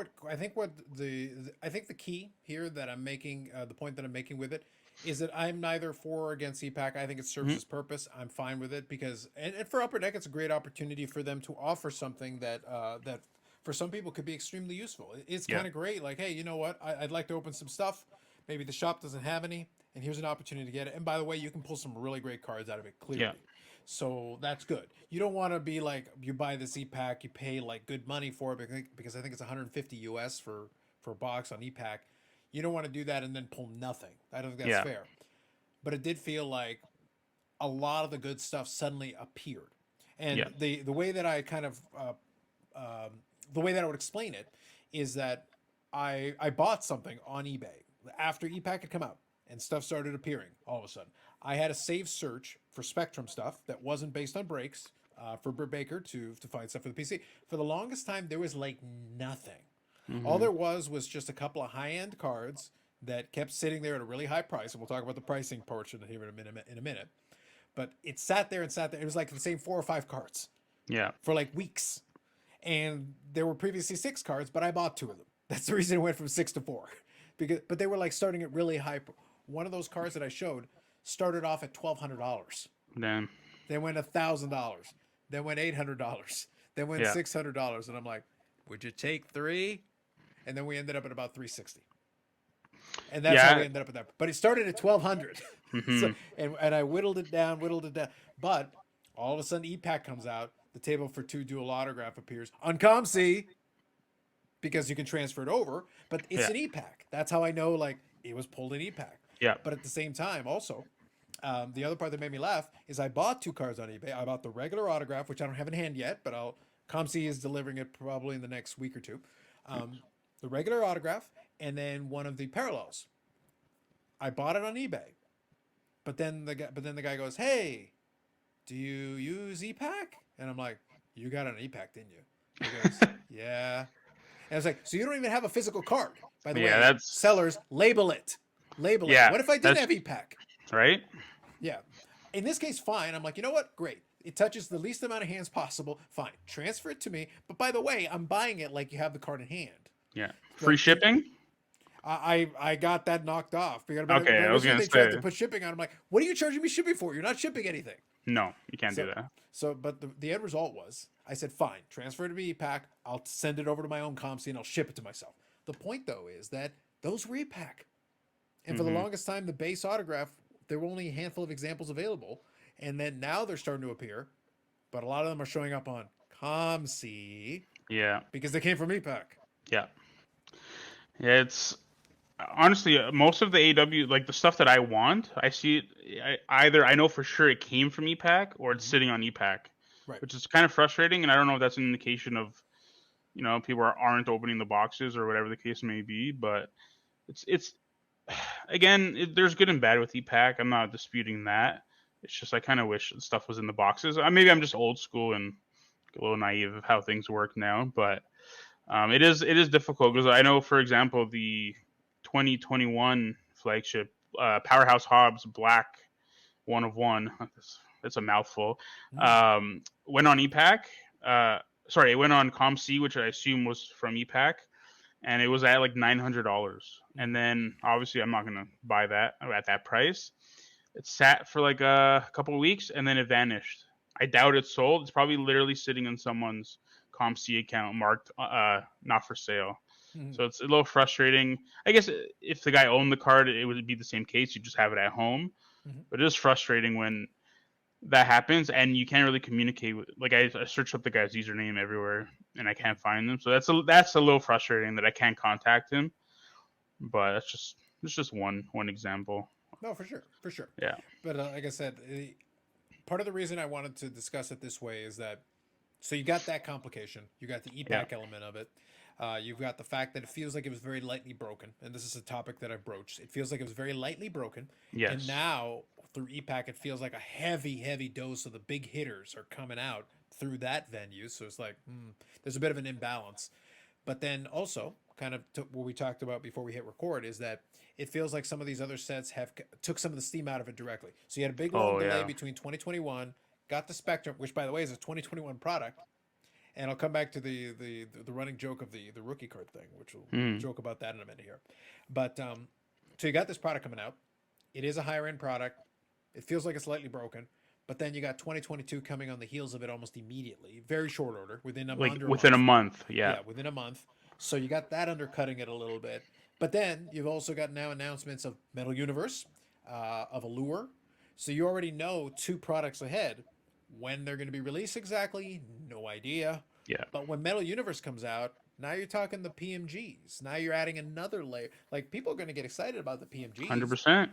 the key here that I'm making the point that I'm making with it is that I'm neither for or against CPAC. I think it serves Hmm. its purpose. I'm fine with it because and for Upper Deck, it's a great opportunity for them to offer something that for some people could be extremely useful. It's Yeah, kind of great. Like, hey, you know what? I'd like to open some stuff. Maybe the shop doesn't have any, and here's an opportunity to get it. And by the way, you can pull some really great cards out of it. yeah, Clearly, so that's good. You don't want to be like you buy this EPAC, you pay like good money for it because I think it's 150 US for a box on EPAC. You don't want to do that and then pull nothing. I don't think that's yeah, fair. But it did feel like a lot of the good stuff suddenly appeared, and yeah, the way that I kind of the way that I would explain it is that I bought something on eBay after EPAC had come out and stuff started appearing all of a sudden. I had a save search for Spectrum stuff that wasn't based on breaks for Britt Baker to find stuff for the PC. For the longest time, there was like nothing. All hmm, there was just a couple of high end cards that kept sitting there at a really high price, and we'll talk about the pricing portion here in a minute. But it sat there and sat there. It was like the same four or five cards yeah, for like weeks, and there were previously six cards, but I bought two of them. That's the reason it went from six to four, because but they were like starting at really high. One of those cards that I showed started off at $1,200, then then went $1,000, then went $800, then went yeah, $600, and I'm like, would you take three? And then we ended up at about 360. and that's how we Yeah. ended up with that. But it started at 1,200, so Hmm. and I whittled it down, But all of a sudden, EPAC comes out. The table for 2 dual autograph appears on ComC because you can transfer it over, but it's Yeah. an EPAC. That's how I know like it was pulled in EPAC. Yeah. But at the same time, also, the other part that made me laugh is I bought 2 cards on eBay. I bought the regular autograph, which I don't have in hand yet, but ComC is delivering it probably in the next week or two. The regular autograph, and then one of the parallels. I bought it on eBay, but then the guy goes, "Hey, do you use EPAC?" And I'm like, "You got an EPAC, didn't you?" He goes, "Yeah." And I was like, "So you don't even have a physical card? By the Yeah. way, That's sellers, label it. Label it. yeah. What if I didn't That's have EPAC?" right. Yeah. In this case, fine. I'm like, you know what? Great. It touches the least amount of hands possible. Fine. Transfer it to me. But by the way, I'm buying it like you have the card in hand. Yeah. Free Like shipping. I got that knocked off. But Okay. I was originally gonna they tried say to put shipping on. I'm like, what are you charging me shipping for? You're not shipping anything. no. You can't do So that. but the end result was I said, fine, transfer it to me EPAC. I'll send it over to my own ComC and I'll ship it to myself. The point though is that those were EPAC. And for the Hmm. longest time, the base autograph, there were only a handful of examples available. And then now they're starting to appear, but a lot of them are showing up on ComC Yeah. because they came from EPAC. Yeah. Yeah. It's honestly most of the AW like the stuff that I want. I see it either I know for sure it came from EPAC or it's Mm-hmm. sitting on EPAC, Right. which is kind of frustrating. And I don't know if that's an indication of people aren't opening the boxes or whatever the case may be. But it's again, there's good and bad with EPAC. I'm not disputing that. It's just I kind of wish stuff was in the boxes. Maybe I'm just old school and a little naive of how things work now. But it is difficult because I know, for example, the 2021 flagship Powerhouse Hobbs Black 1 of 1. That's a mouthful. Mm. Went on EPAC. Sorry, it went on ComC, which I assume was from EPAC, and it was at like $900. And then obviously I'm not gonna buy that at that price. It sat for like a couple of weeks and then it vanished. I doubt it's sold. It's probably literally sitting in someone's ComC account marked not for sale. Mm. So it's a little frustrating. I guess if the guy owned the card, it would be the same case. You just have it at home. Mm-hmm. But it is frustrating when that happens and you can't really communicate with. Like I searched up the guy's username everywhere and I can't find them. So that's a little frustrating that I can't contact him. But it's just one example. No, for sure, for sure. Yeah. But like I said, part of the reason I wanted to discuss it this way is that so you got that complication, you got the Yeah. EPAC element of it, you've got the fact that it feels like it was very lightly broken, and this is a topic that I broached. It feels like it was very lightly broken, and Yes. now through EPAC, it feels like a heavy dose of the big hitters are coming out through that venue. So it's like there's a bit of an imbalance. But then also, kind of what we talked about before we hit record is that it feels like some of these other sets have took some of the steam out of it directly. So you had a big long Oh delay yeah. between 2021, got the Spectrum, which by the way is a 2021 product, and I'll come back to the running joke of the rookie card thing, which we'll joke about that in a minute here. But so you got this product coming out. It is a higher end product. It feels like it's slightly broken. But then you got 2022 coming on the heels of it almost immediately, very short order, within Like under a within a month. month. Yeah. Yeah, within a month. So you got that undercutting it a little bit. But then you've also got now announcements of Metal Universe, of Allure. So you already know 2 products ahead. When they're going to be released exactly, no idea. Yeah. But when Metal Universe comes out, now you're talking the PMGs. Now you're adding another layer. Like people are going to get excited about the PMGs, 100%.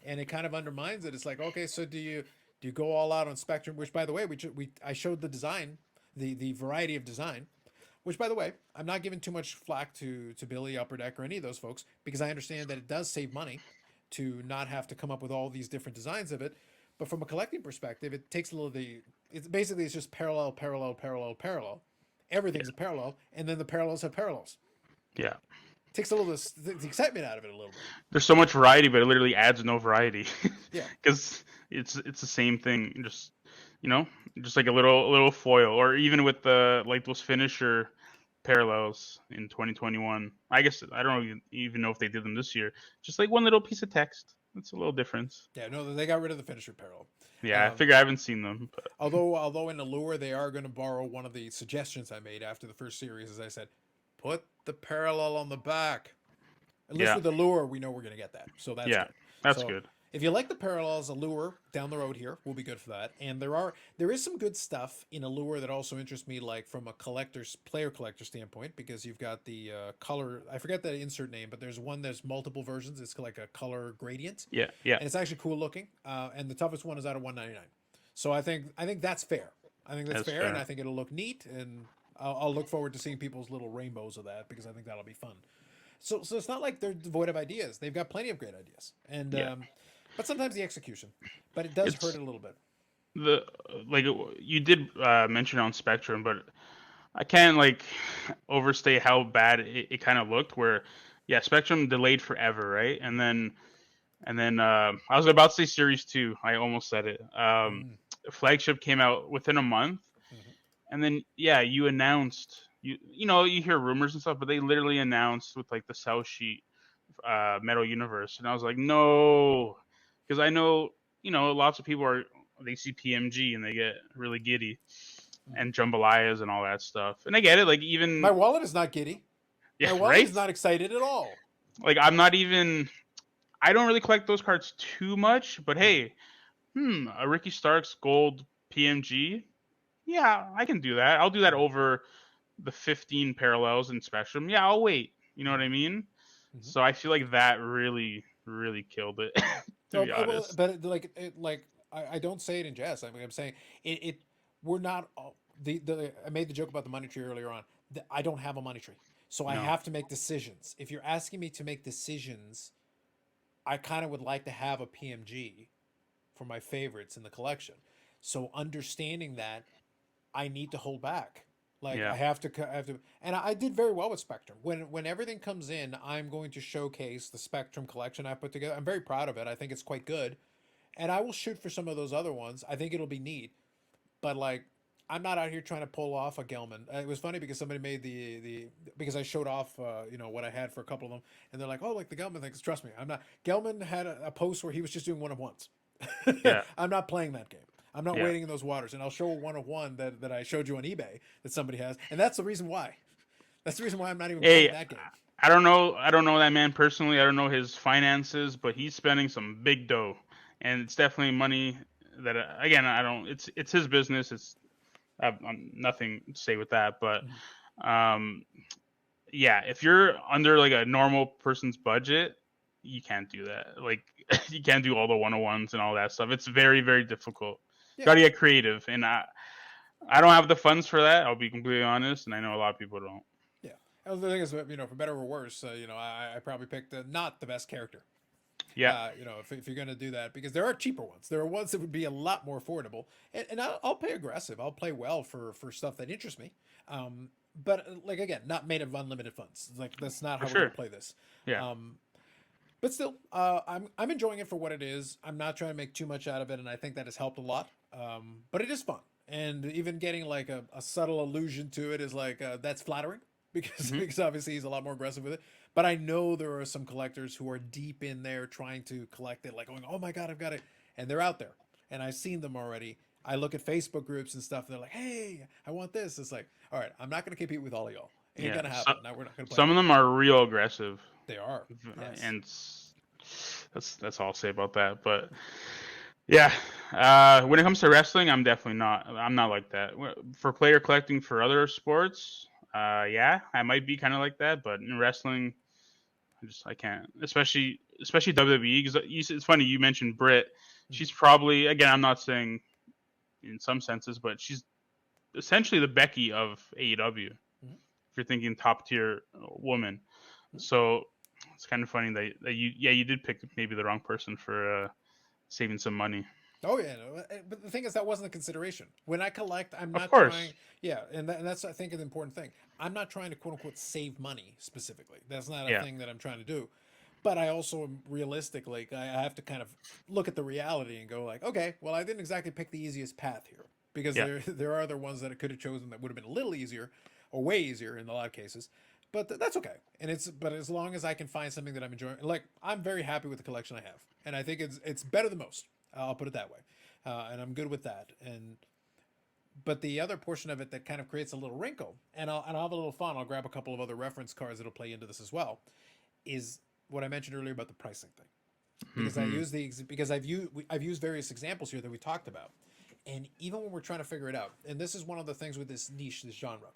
and it kind of undermines it. It's like, okay, so do you go all out on Spectrum? Which, by the way, I showed the design, the variety of design. Which, by the way, I'm not giving too much flack to Billy, Upper Deck, or any of those folks because I understand that it does save money to not have to come up with all these different designs of it. But from a collecting perspective, it takes a little it's just parallel. Everything's a parallel, and then the parallels have parallels. Yeah. Takes a little the excitement out of it a little bit. There's so much variety, but it literally adds no variety. Yeah. Because it's the same thing, just you know, just like a little foil, or even with the like those finisher parallels in 2021. I guess I don't even know if they did them this year. Just like one little piece of text. That's a little difference. Yeah, no, they got rid of the finisher parallel. Yeah, I figure I haven't seen them. But Although in Allure they are going to borrow one of the suggestions I made after the first series, as I said, put the parallel on the back. At least Yeah. with Allure, we know we're going to get that, so that's Yeah. good. That's So good. if you like the parallels, Allure down the road here will be good for that. And there is some good stuff in Allure that also interests me, like from a player collector standpoint, because you've got the color. I forget the insert name, but there's one there's multiple versions. It's like a color gradient, Yeah. Yeah. and it's actually cool looking. And the toughest one is out of 199. So I think that's fair. I think that's That's fair, and I fair. think it'll look neat, and I'll look forward to seeing people's little rainbows of that because I think that'll be fun. So it's not like they're devoid of ideas. They've got plenty of great ideas, and Yeah. but sometimes the execution, but it does hurt It's it a little bit. the like you did mention on Spectrum, but I can't like overstate how bad it kind of looked. Where yeah, Spectrum delayed forever, right? And then I was about to say Series Two. I almost said it. Mm, Flagship came out within a month, mhm, and then yeah, you announced you hear rumors and stuff, but they literally announced with like the South Sheet Metal Universe, and I was like, no, because I know lots of people they see PMG and they get really giddy mhm. and jambalayas and all that stuff, and I get it. Like My even wallet is not giddy. yeah, My wallet right. is not excited at all. Like I'm not even. I don't really collect those cards too much, but Mhm, hey, a Ricky Starks gold PMG. Yeah, I can do that. I'll do that mhm, over the 15 parallels in Spectrum. Yeah, I'll wait. You know what I mhm, mean? mhm. So I feel like that really, really killed it, to Oh, be well, honest. but I don't say it in jest. I mean, I'm saying it. We're not the. I made the joke about the money tree earlier on. I don't have a money tree, so I No. have to make decisions. If you're asking me to make decisions, I kind of would like to have a PMG for my favorites in the collection. So understanding that, I need to hold back. Like Yeah. I have to, and I did very well with Spectrum. When everything comes in, I'm going to showcase the Spectrum collection I put together. I'm very proud of it. I think it's quite good, and I will shoot for some of those other ones. I think it'll be neat, but like I'm not out here trying to pull off a Gelman. It was funny because somebody made the because I showed off what I had for a couple of them, and they're like, oh, like the Gelman things. Trust me, I'm not. Gelman had a post where he was just doing one of ones. Yeah. I'm not playing that game. I'm not Yeah. wading in those waters, and I'll show a one of one that I showed you on eBay that somebody has, and that's the reason why. That's the reason why I'm not even playing Hey, that game. I don't know. I don't know that man personally. I don't know his finances, but he's spending some big dough, and it's definitely money that again I don't. It's his business. I'm nothing to say with that, but Mhm. um, yeah, if you're under like a normal person's budget, you can't do that. Like you can't do all the 101s and all that stuff. It's very, very difficult. Yeah, Got to get creative, and I don't have the funds for that. I'll be completely honest, and I know a lot of people don't. yeah. And the thing is, for better or worse, I probably picked not the best character. Yeah, If you're going to do that, because there are cheaper ones. There are ones that would be a lot more affordable, and I'll play aggressive. I'll play well for stuff that interests me. But like again, not made of unlimited funds. Like that's not for how we're going sure. to play this. Yeah, Um, but still, I'm enjoying it for what it is. I'm not trying to make too much out of it, and I think that has helped a lot. But it is fun, and even getting like a subtle allusion to it is like that's flattering because hmm because obviously he's a lot more aggressive with it. But I know there are some collectors who are deep in there trying to collect it, like going, "Oh my god, I've got it," and they're out there, and I've seen them already. I look at Facebook groups and stuff, and they're like, "Hey, I want this." It's like, all right, I'm not going to compete with all of y'all. Ain't yeah. gonna So, happen. Now we're not going to play some of that them game. are real aggressive, They are, yes. and that's all I'll say about that. But yeah, when it comes to wrestling, I'm definitely not. I'm not like that. For player collecting for other sports, yeah, I might be kind of like that. But in wrestling, I can't. Especially WWE. Because it's funny you mentioned Britt. Mhm. She's probably again. I'm not saying in some senses, but she's essentially the Becky of AEW. Mhm. If you're thinking top tier woman, Mhm. so it's kind of funny that you did pick maybe the wrong person for saving some money. Oh yeah, no, but the thing is that wasn't a consideration. When I collect, I'm Of not trying. course. Yeah, and that's I think an important thing. I'm not trying to quote unquote save money specifically. That's not a Yeah. thing that I'm trying to do. But I also am realistic. Like I have to kind of look at the reality and go like, okay, well I didn't exactly pick the easiest path here because Yeah. there are other ones that I could have chosen that would have been a little easier or way easier in a lot of cases. But that's okay. And but as long as I can find something that I'm enjoying, like I'm very happy with the collection I have, and I think it's better than most. I'll put it that way, and I'm good with that. And but the other portion of it that kind of creates a little wrinkle, and I'll have a little fun. I'll grab a couple of other reference cards that'll play into this as well. Is what I mentioned earlier about the pricing thing, because Hmm. I've used various examples here that we talked about, and even when we're trying to figure it out, and this is one of the things with this niche, this genre.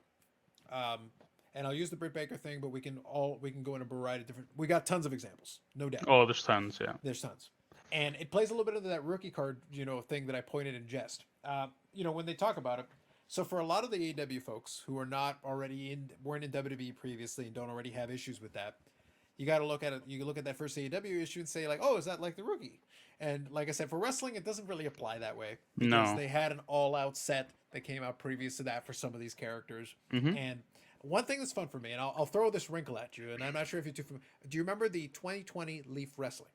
Um, and I'll use the Britt Baker thing, but we can go in a variety of different. We got tons of examples, no doubt. Oh, there's tons. Yeah. There's tons, and it plays a little bit of that rookie card, thing that I pointed in jest. When they talk about it. So for a lot of the AEW folks who are not already weren't in WWE previously and don't already have issues with that, you got to look at it. You look at that first AEW issue and say like, oh, is that like the rookie? And like I said, for wrestling, it doesn't really apply that way because No. they had an all-out set that came out previous to that for some of these characters. Hmm. And one thing that's fun for me, and I'll throw this wrinkle at you, and I'm not sure if you're too familiar. Do you remember the 2020 Leaf Wrestling?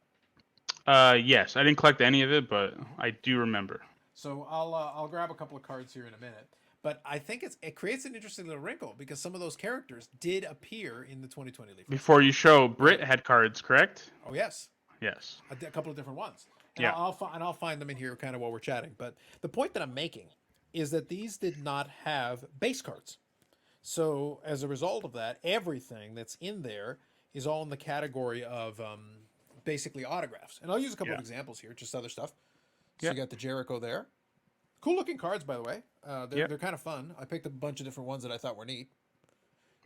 Yes, I didn't collect any of it, but I do remember. So I'll grab a couple of cards here in a minute. But I think it creates an interesting little wrinkle because some of those characters did appear in the 2020 Leaf Wrestling. Before you show, Brit Right. had cards, correct? Oh yes, Yes. a couple of different ones. And Yeah. I'll find them in here kind of while we're chatting. But the point that I'm making is that these did not have base cards. So as a result of that, everything that's in there is all in the category of basically autographs. And I'll use a couple Yeah. of examples here, just other stuff. So Yeah. you got the Jericho there. Cool looking cards, by the way. Yeah. They're kind of fun. I picked up a bunch of different ones that I thought were neat.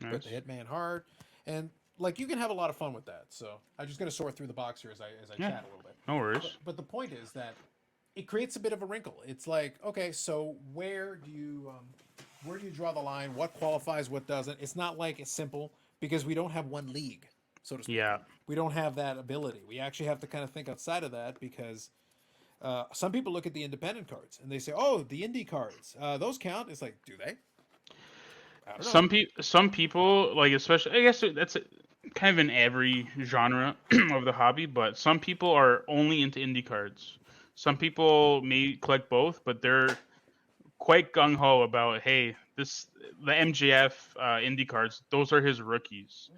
But Nice. the Hitman Hard, and like you can have a lot of fun with that. So I'm just gonna sort through the box here as I Yeah. chat a little bit. No worries. But the point is that it creates a bit of a wrinkle. It's like, okay, so where do you draw the line? What qualifies? What doesn't? It's not like it's simple because we don't have one league, so to speak. Yeah. We don't have that ability. We actually have to kind of think outside of that because some people look at the independent cards and they say, "Oh, the indie cards, those count." It's like, do they? I don't know. Some people like, especially, I guess that's kind of in every genre of the hobby, but some people are only into indie cards. Some people may collect both, but they're quite gung ho about, hey, the MJF indie cards, those are his rookies,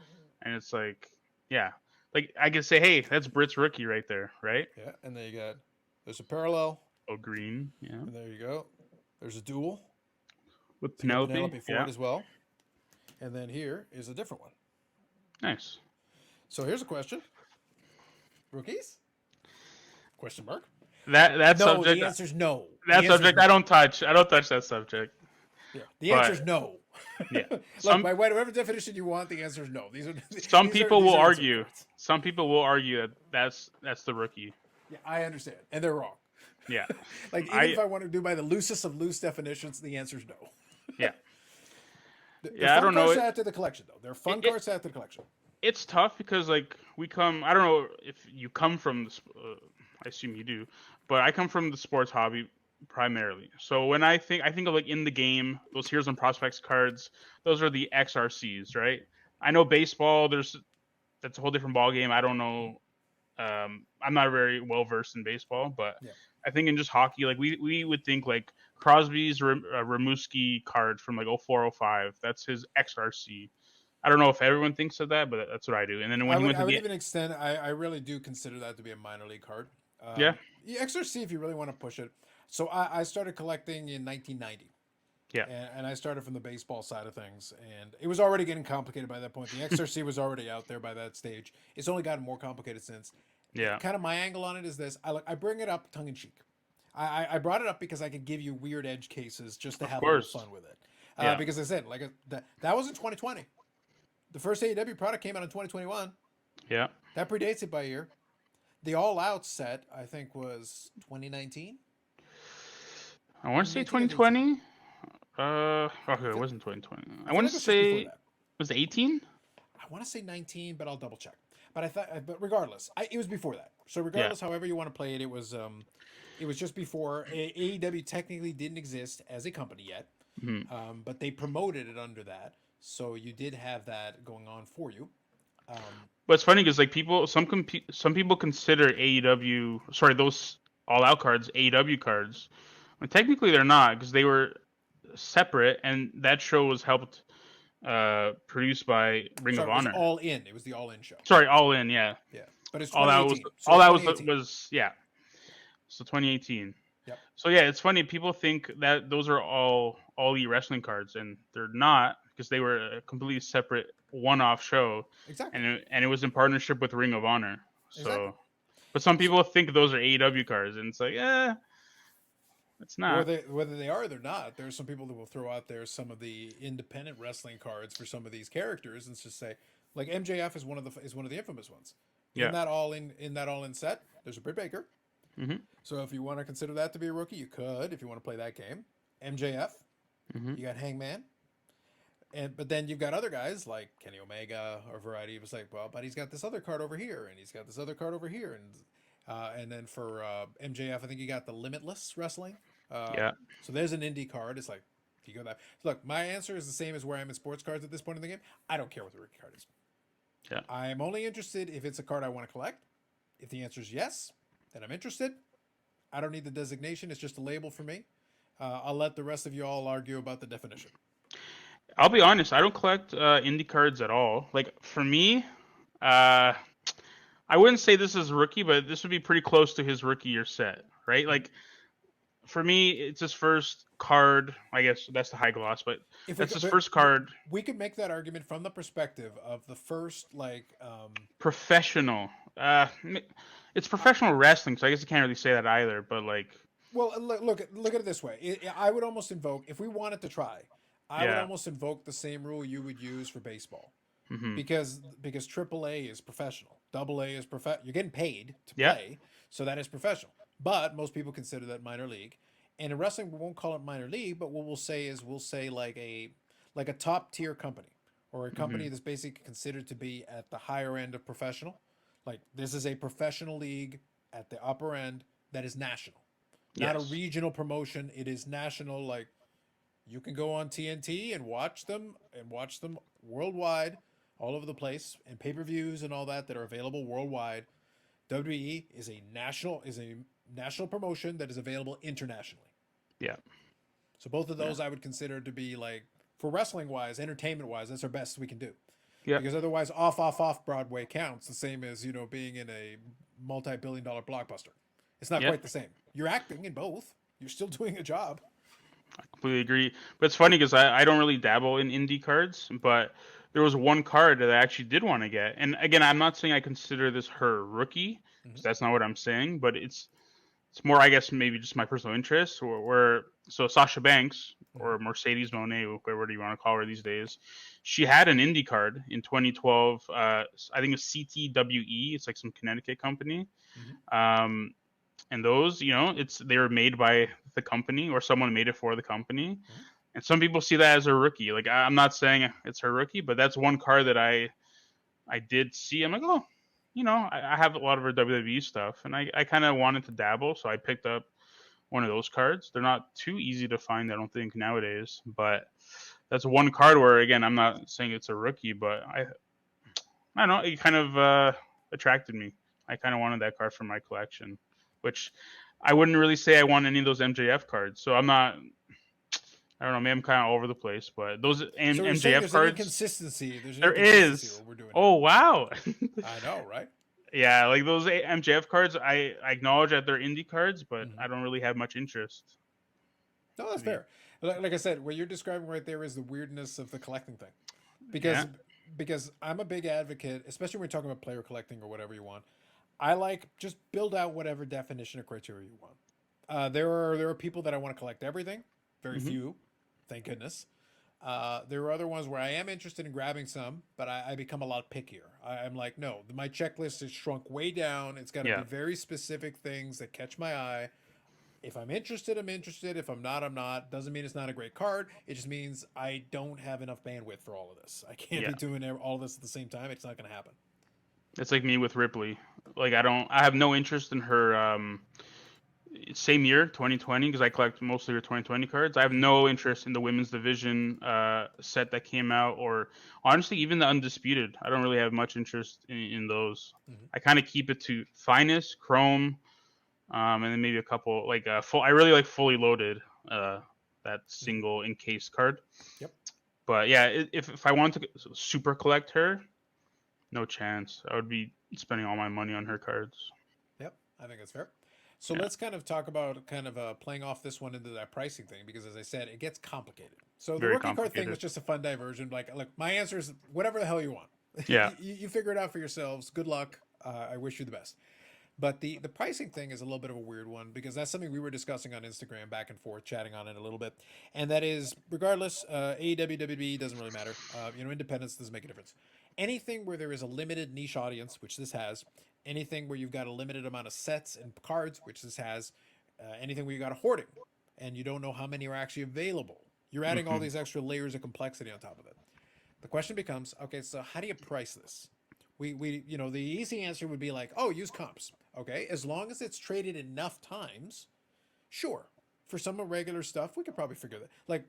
and it's like, yeah, like I could say, hey, that's Brit's rookie right there, right? Yeah, and then there's a parallel, Oh, green, yeah, and there you go. There's a duel. with So you got Penelope, Penelope Ford yeah, as well, and then here is a different one. nice. So here's a question: rookies? Question mark. That No, subject, the answer's no. The that answer's subject, no. I don't touch. I don't touch that subject. Yeah, the But answer's no. yeah, Look, some by whatever definition you want, the answer is no. some these are people these will are insert argue. cards. Some people will argue that that's the rookie. Yeah, I understand, and they're wrong. Yeah, Like even if I want to do by the loosest of loose definitions, the answer is no. yeah, They're yeah. I fun don't know. cards to add to the collection, though. They're fun It, cards to add to the collection. it's tough because like we come. I don't know if you come from this. I assume you do, but I come from the sports hobby primarily. So when I think of like in the game, those heroes and prospects cards, those are the XRCs, right? I know baseball. That's a whole different ball game. I don't know. I'm not very well versed in baseball, but Yeah. I think in just hockey, like we would think like Crosby's Rimouski card from like 0405. That's his XRC. I don't know if everyone thinks of that, but that's what I do. And then when he went I to would the even extend. I really do consider that to be a minor league card. yeah, XRC if you really want to push it. So I started collecting in 1990. yeah, And I started from the baseball side of things, and it was already getting complicated by that point. The XRC was already out there by that stage. It's only gotten more complicated since. yeah, Kind of my angle on it is this: I bring it up tongue in cheek. I brought it up because I could give you weird edge cases just to of have a little course, fun with it. yeah, Because I said that was in 2020. The first AEW product came out in 2021. yeah. That predates it by a year. The All Out set I think was 2019. I want to say 2019 2020. Okay, it feel- wasn't 2020. I feel want like to it was just before say that. was it 18. I want to say 19, but I'll double check. But but regardless, it was before that. So regardless, however you want to play it, it was just before AEW technically didn't exist as a company yet, Mhm. but they promoted it under that. So you did have that going on for you. Um, But it's funny because like some people consider AEW, sorry, those All Out cards AEW cards. When technically they're not because they were separate, and that show was helped produced by Ring of sorry, it was Honor. All In. It was the All In show. Sorry, All In, yeah. Yeah, but it's All Out was 2018. So All it's Out was 2018. yeah. So 2018. Yep. So yeah, it's funny. People think that those are all elite wrestling cards, and they're not because because they were a completely separate one-off show, Exactly. and it was in partnership with Ring of Honor. Exactly. So, but some So people think those are AEW cards, and it's like, it's not. whether they are or they're not, there's some people that will throw out there some of the independent wrestling cards for some of these characters, and just say, like MJF is one of the infamous ones. Yeah. In that all in set, there's a Britt Baker. Hmm. So if you want to consider that to be a rookie, you could. If you want to play that game, MJF, Hmm. you got Hangman, and but then you've got other guys like Kenny Omega or Variety. It was like, well, but he's got this other card over here, and he's got this other card over here, and then for MJF, I think you got the Limitless Wrestling. Yeah. So there's an indie card. It's like, you go that. Look, my answer is the same as where I'm in sports cards at this point in the game. I don't care what the rookie card is. Yeah. I'm only interested if it's a card I want to collect. If the answer is yes, then I'm interested. I don't need the designation. It's just a label for me. I'll let the rest of you all argue about the definition. I'll be honest. I don't collect indie cards at all. Like for me, I wouldn't say this is rookie, but this would be pretty close to his rookie year set, right? Like for me, it's his first card. I guess that's the high gloss, but If we that's could, his first card. we could make that argument from the perspective of the first, like, Professional. It's professional wrestling, so I guess you can't really say that either. But like, well, look at it this way. I would almost invoke, if we wanted to try, I would yeah. almost invoke the same rule you would use for baseball, Hmm. because AAA is professional, AA is you're getting paid to Yeah. play, so that is professional. But most people consider that minor league, and in wrestling we won't call it minor league, but what we'll say like a top tier company, or a company Hmm. that's basically considered to be at the higher end of professional. Like, this is a professional league at the upper end that is national, not a Yes. regional promotion. It is national. Like, you can go on TNT and watch them worldwide, all over the place, and pay-per-views and all that are available worldwide. WWE is a national promotion that is available internationally. Yeah. So both of Yeah. those I would consider to be, like, for wrestling wise, entertainment wise, that's our best we can do. Yeah. Because otherwise, off Broadway counts the same as, being in a multi-billion-dollar blockbuster. It's not Yeah. quite the same. You're acting in both. You're still doing a job. I completely agree. But it's funny because I don't really dabble in indie cards, but there was one card that I actually did want to get. And again, I'm not saying I consider this her rookie, because Mm-hmm. that's not what I'm saying, but it's more, I guess, maybe just my personal interest. So Sasha Banks, or Mm-hmm. Mercedes Moné, whatever you want to call her these days, she had an indie card in 2012. I think it's CTWE. It's like some Connecticut company. Mm-hmm. Um, and those, they were made by the company, or someone made it for the company. Mm-hmm. And some people see that as a rookie. Like, I'm not saying it's her rookie, but that's one card that I did see. I'm like, oh, I have a lot of her WWE stuff, and I kind of wanted to dabble, so I picked up one of those cards. They're not too easy to find, I don't think, nowadays. But that's one card where, again, I'm not saying it's a rookie, but I don't know, it kind of attracted me. I kind of wanted that card for my collection, which I wouldn't really say I want any of those MJF cards. So I'm not. I don't know. Maybe I'm kind of all over the place, but those So you're saying MJF there's an cards, inconsistency. There's an there inconsistency is. what we're doing here. Oh wow. I know, right? Yeah, like those MJF cards, I acknowledge that they're indie cards, but Mm-hmm. I don't really have much interest. No, that's I mean, fair. Like I said, what you're describing right there is the weirdness of the collecting thing, yeah. because I'm a big advocate, especially when we're talking about player collecting or whatever you want. I like, just build out whatever definition or criteria you want. There are people that I want to collect everything. Very Hmm. few, thank goodness. There are other ones where I am interested in grabbing some, but I become a lot pickier. I'm like, no, my checklist is shrunk way down. It's got to be Yeah. very specific things that catch my eye. If I'm interested, I'm interested. If I'm not, I'm not. Doesn't mean it's not a great card. It just means I don't have enough bandwidth for all of this. I can't Yeah. be doing all of this at the same time. It's not going to happen. It's like me with Ripley. Like I have no interest in her same year, 2020, because I collect mostly her 2020 cards. I have Mm-hmm. no interest in the women's division set that came out, or honestly, even the undisputed. I don't really have much interest in those. Mm-hmm. I kind of keep it to finest, chrome, and then maybe a couple like full. I really like fully loaded, that single encased card. Yep. But yeah, if I wanted to super collect her, no chance. I would be spending all my money on her cards. Yep. I think that's fair. So Yeah, let's kind of talk about kind of playing off this one into that pricing thing because, as I said, it gets complicated. So the very rookie card thing was complicated. just a fun diversion. Like, look, my answer is whatever the hell you want. Yeah. You figure it out for yourselves. Good luck. I wish you the best. But the pricing thing is a little bit of a weird one because that's something we were discussing on Instagram back and forth, chatting on it a little bit. And that is, regardless, AEW, WWE doesn't really matter. Independence doesn't make a difference. Anything where there is a limited niche audience, which this has, anything where you've got a limited amount of sets and cards, which this has, anything where you got a hoarding and you don't know how many are actually available, you're adding all Hmm. these extra layers of complexity on top of it. The question becomes, okay, so how do you price this? The easy answer would be like, oh, use comps. Okay, as long as it's traded enough times, sure. For some regular stuff, we could probably figure that. Like,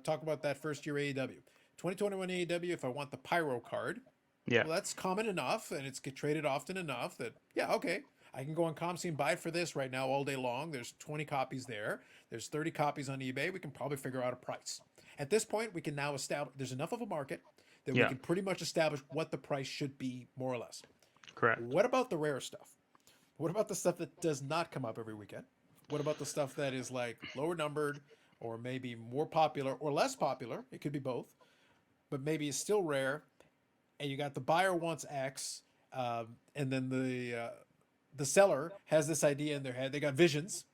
talk about that first year AEW. 2021 AEW, if I want the Pyro card, Yeah. well, that's common enough and it's get traded often enough that, yeah, okay, I can go on ComC and buy it for this right now all day long. There's 20 copies there. There's 30 copies on eBay. We can probably figure out a price. At this point, we can now establish there's enough of a market that we Yeah. can pretty much establish what the price should be, more or less. Correct. What about the rare stuff? What about the stuff that does not come up every weekend? What about the stuff that is like lower numbered or maybe more popular or less popular? It could be both, but maybe it's still rare. And you got the buyer wants X, and then the seller has this idea in their head. They got visions,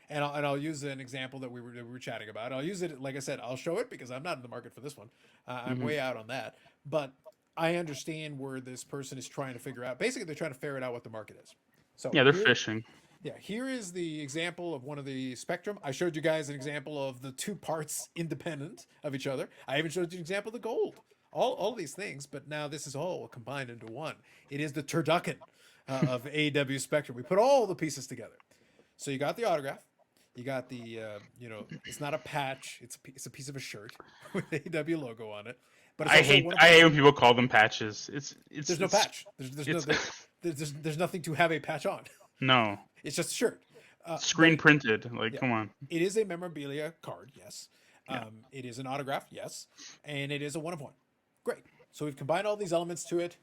and I'll use an example that we were chatting about. I'll use it, like I said, I'll show it because I'm not in the market for this one. I'm Hmm. way out on that, but I understand where this person is trying to figure out. Basically, they're trying to ferret out what the market is. So Yeah, they're here, fishing. yeah, here is the example of one of the spectrum. I showed you guys an example of the two parts independent of each other. I even showed you an example of the gold. All these things, but now this is all combined into one. It is the turducken of AEW spectrum. We put all the pieces together. So you got the autograph. You got the, it's not a patch. It's a piece of a shirt with the AEW logo on it. But it's I also hate one of I one. hate when people call them patches. There's no patch. There's no It's there's nothing to have a patch on. no It's just a shirt. But screen printed. Like, yeah, come on. it is a memorabilia card. Yes. Yeah. It is an autograph. Yes, and it is a one of one. Great. So we've combined all these elements to it.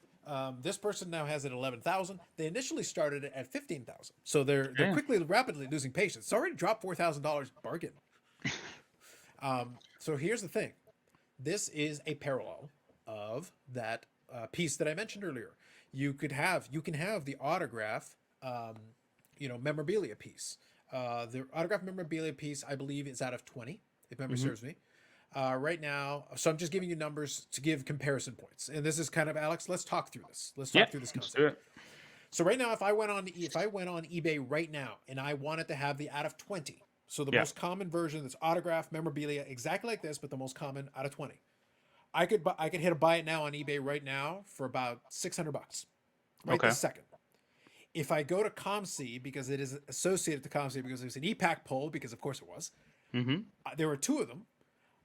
This person now has it at 11,000. They initially started it at 15,000. So they're Okay. quickly, rapidly losing patience. It's already dropped $4,000 bargain. So here's the thing. This is a parallel of that piece that I mentioned earlier. You can have the autograph, memorabilia piece. The autograph memorabilia piece, I believe, is out of 20, if memory Hmm. serves me. Right now, so I'm just giving you numbers to give comparison points. And this is kind of Alex. Let's talk through this. Let's Yeah. talk through this Let's do concept. it. So right now, if I went on eBay right now and I wanted to have the out of 20, so the Yeah. most common version that's autograph memorabilia, exactly like this, but the most common out of 20, I could hit a buy it now on eBay right now for about $600, right Okay. this second. If I go to ComC because it is associated to ComC because it was an EPAC poll because of course it was. Hmm. There were two of them.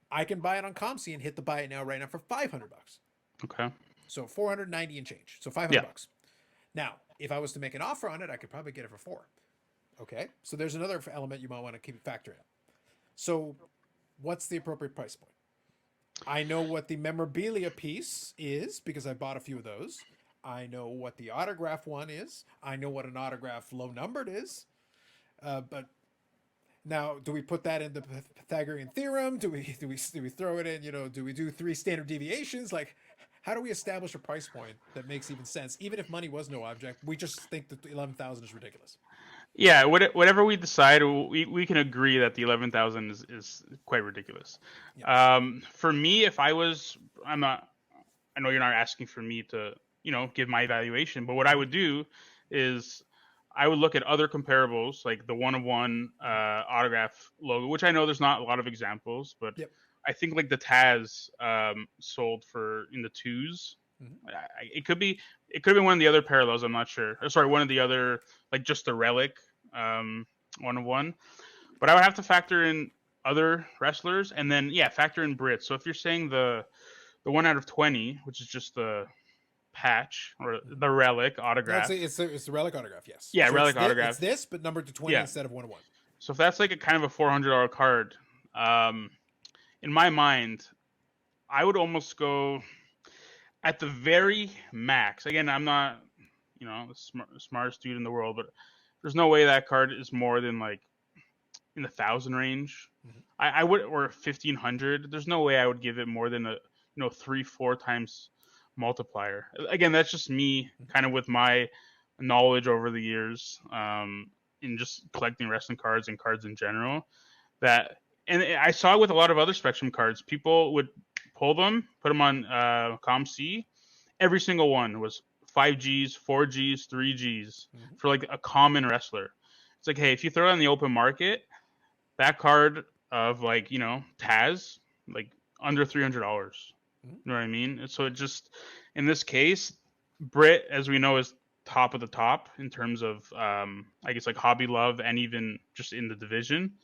I can buy it on ComC and hit the buy it now right now for $500. Okay. So 490 and change. So 500 Yeah. bucks. Now, if I was to make an offer on it, I could probably get it for 4. Okay? So there's another element you might want to keep factor in. So what's the appropriate price point? I know what the memorabilia piece is because I bought a few of those. I know what the autograph one is. I know what an autograph low numbered is. But now, do we put that in the Pythagorean theorem? Do we throw it in? Do we do 3 standard deviations? Like, how do we establish a price point that makes even sense? Even if money was no object, we just think that 11,000 is ridiculous. Yeah. Whatever we decide, we can agree that the 11,000 is quite ridiculous. Yeah. For me, if I was, I'm not. I know you're not asking for me to, give my evaluation, but what I would do is I would look at other comparables, like the one-of-one autograph logo, which I know there's not a lot of examples, but Yep. I think like the Taz sold for in the twos. Mm-hmm. It could be one of the other parallels. I'm not sure. Or, sorry, one of the other, like just the relic one-of-one. But I would have to factor in other wrestlers and then factor in Brits. So if you're saying the 1 out of 20, which is just the patch or the relic No, autograph. it's the relic autograph. Yes. Yeah, So relic it's autograph. this, but numbered to 20 Yeah. instead of 101. So if that's like a kind of a $400 card, um, in my mind, I would almost go at the very max. Again, I'm not, the smartest dude in the world, but there's no way that card is more than like in the 1,000 range. Mhm. I would, or 1,500. There's no way I would give it more than a 3-4 times multiplier. Again, that's just me, kind of with my knowledge over the years, in just collecting wrestling cards and cards in general. That, and I saw it with a lot of other Spectrum cards. People would pull them, put them on ComC. Every single one was 5Gs, 4Gs, 3Gs Mhm. for like a common wrestler. It's like, hey, if you throw it on the open market, that card of like, Taz, like under $300. Mhm. You know what I mean? So it just, in this case, Brit, as we know, is top of the top in terms of, I guess, like hobby love and even just in the division.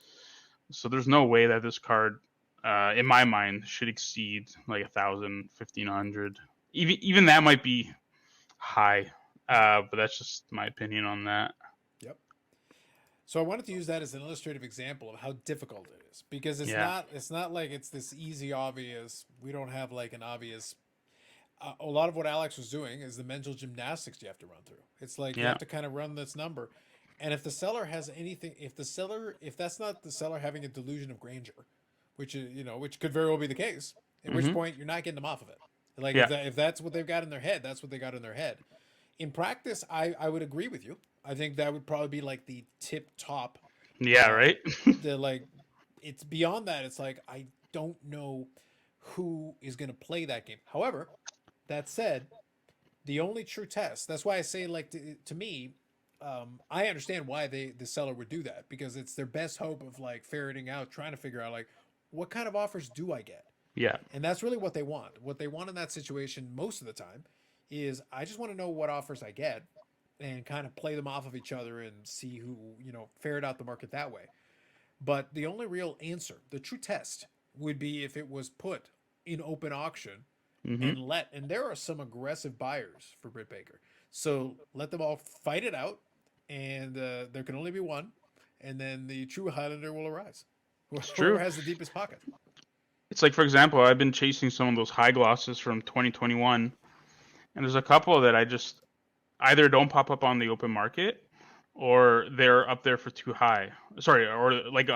So there's no way that this card, in my mind, should exceed like 1,000, 1,500. Even that might be high, but that's just my opinion on that. Yep. So I wanted to use that as an illustrative example of how difficult it is, because Yeah, it's not like it's this easy obvious. We don't have like an obvious. A lot of what Alex was doing is the mental gymnastics you have to run through. It's like you yeah, have to kind of run this number, and if the seller has anything, if that's not the seller having a delusion of grandeur, which is which could very well be the case, at which hmm, point you're not getting them off of it. Like yeah, if that's what they've got in their head, that's what they got in their head. In practice, I would agree with you. I think that would probably be like the tip top. yeah, Um, right. the like, it's beyond that. It's like I don't know who is going to play that game. However, that said, the only true test. That's why I say, like, to me, I understand why the seller would do that, because it's their best hope of like ferreting out, trying to figure out like what kind of offers do I get, Yeah, and that's really what they want. What they want in that situation most of the time is I just want to know what offers I get and kind of play them off of each other and see who ferret out the market that way. But the only real answer, the true test, would be if it was put in open auction hmm, and there are some aggressive buyers for Britt Baker. So let them all fight it out, and there can only be one, and then the true Highlander will arise. it's Whoever true. has the deepest pocket. It's like, for example, I've been chasing some of those high glosses from 2021, and there's a couple that I just either don't pop up on the open market, or they're up there for too high. Sorry, or like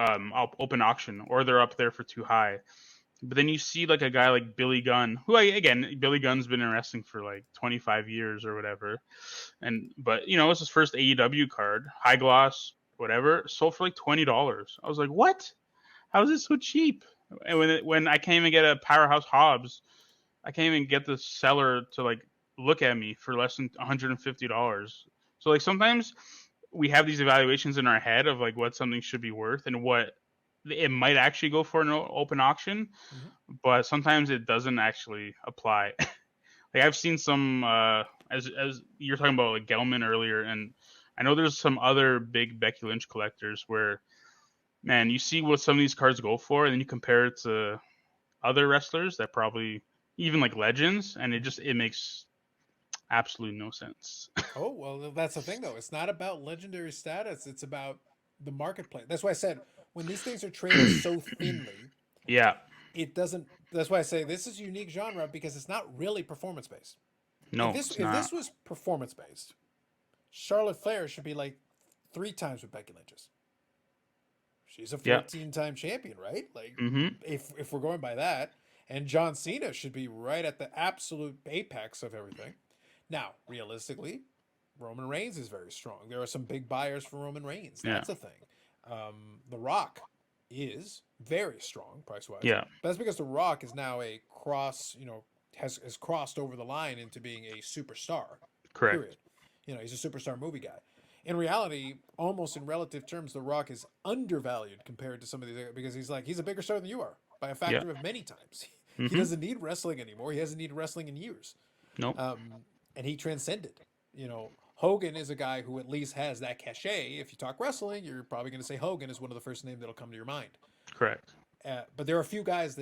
open auction, or they're up there for too high. But then you see like a guy like Billy Gunn, who Billy Gunn's been in wrestling for like 25 years or whatever, and but it's his first AEW card, high gloss, whatever, sold for like $20. I was like, what? How is this so cheap? And when I can't even get a Powerhouse Hobbs, I can't even get the seller to like look at me for less than $150. So like sometimes we have these evaluations in our head of like what something should be worth and what it might actually go for an open auction, Mm-hmm. but sometimes it doesn't actually apply. Like I've seen some, as you're talking about like Gelman earlier, and I know there's some other big Becky Lynch collectors where, man, you see what some of these cards go for, and then you compare it to other wrestlers that probably even like legends, and Mm-hmm. it makes absolutely no sense. Oh, well, that's the thing, though. It's not about legendary status. It's about the marketplace. That's why I said when these things are traded so thinly, Yeah, it doesn't. That's why I say this is a unique genre because it's not really performance based. If no, this it's if not. this was performance based, Charlotte Flair should be like 3 times what Becky Lynch is. She's a Yeah. 14-time champion, right? Like, Mm-hmm. if we're going by that, and John Cena should be right at the absolute apex of everything. Now, realistically, Roman Reigns is very strong. There are some big buyers for Roman Reigns. Yeah. That's a thing. The Rock is very strong price wise. Yeah. But that's because The Rock is now a cross, has crossed over the line into being a superstar. Correct. Period. He's a superstar movie guy. In reality, almost in relative terms, The Rock is undervalued compared to some of these because he's a bigger star than you are by a Yeah. factor of many times. He Mm-hmm. doesn't need wrestling anymore. He hasn't needed wrestling in years, Nope. and he transcended. Hogan is a guy who at least has that cachet. If you talk wrestling, you're probably going to say Hogan is one of the first names that'll come to your mind. Correct. But there are a few guys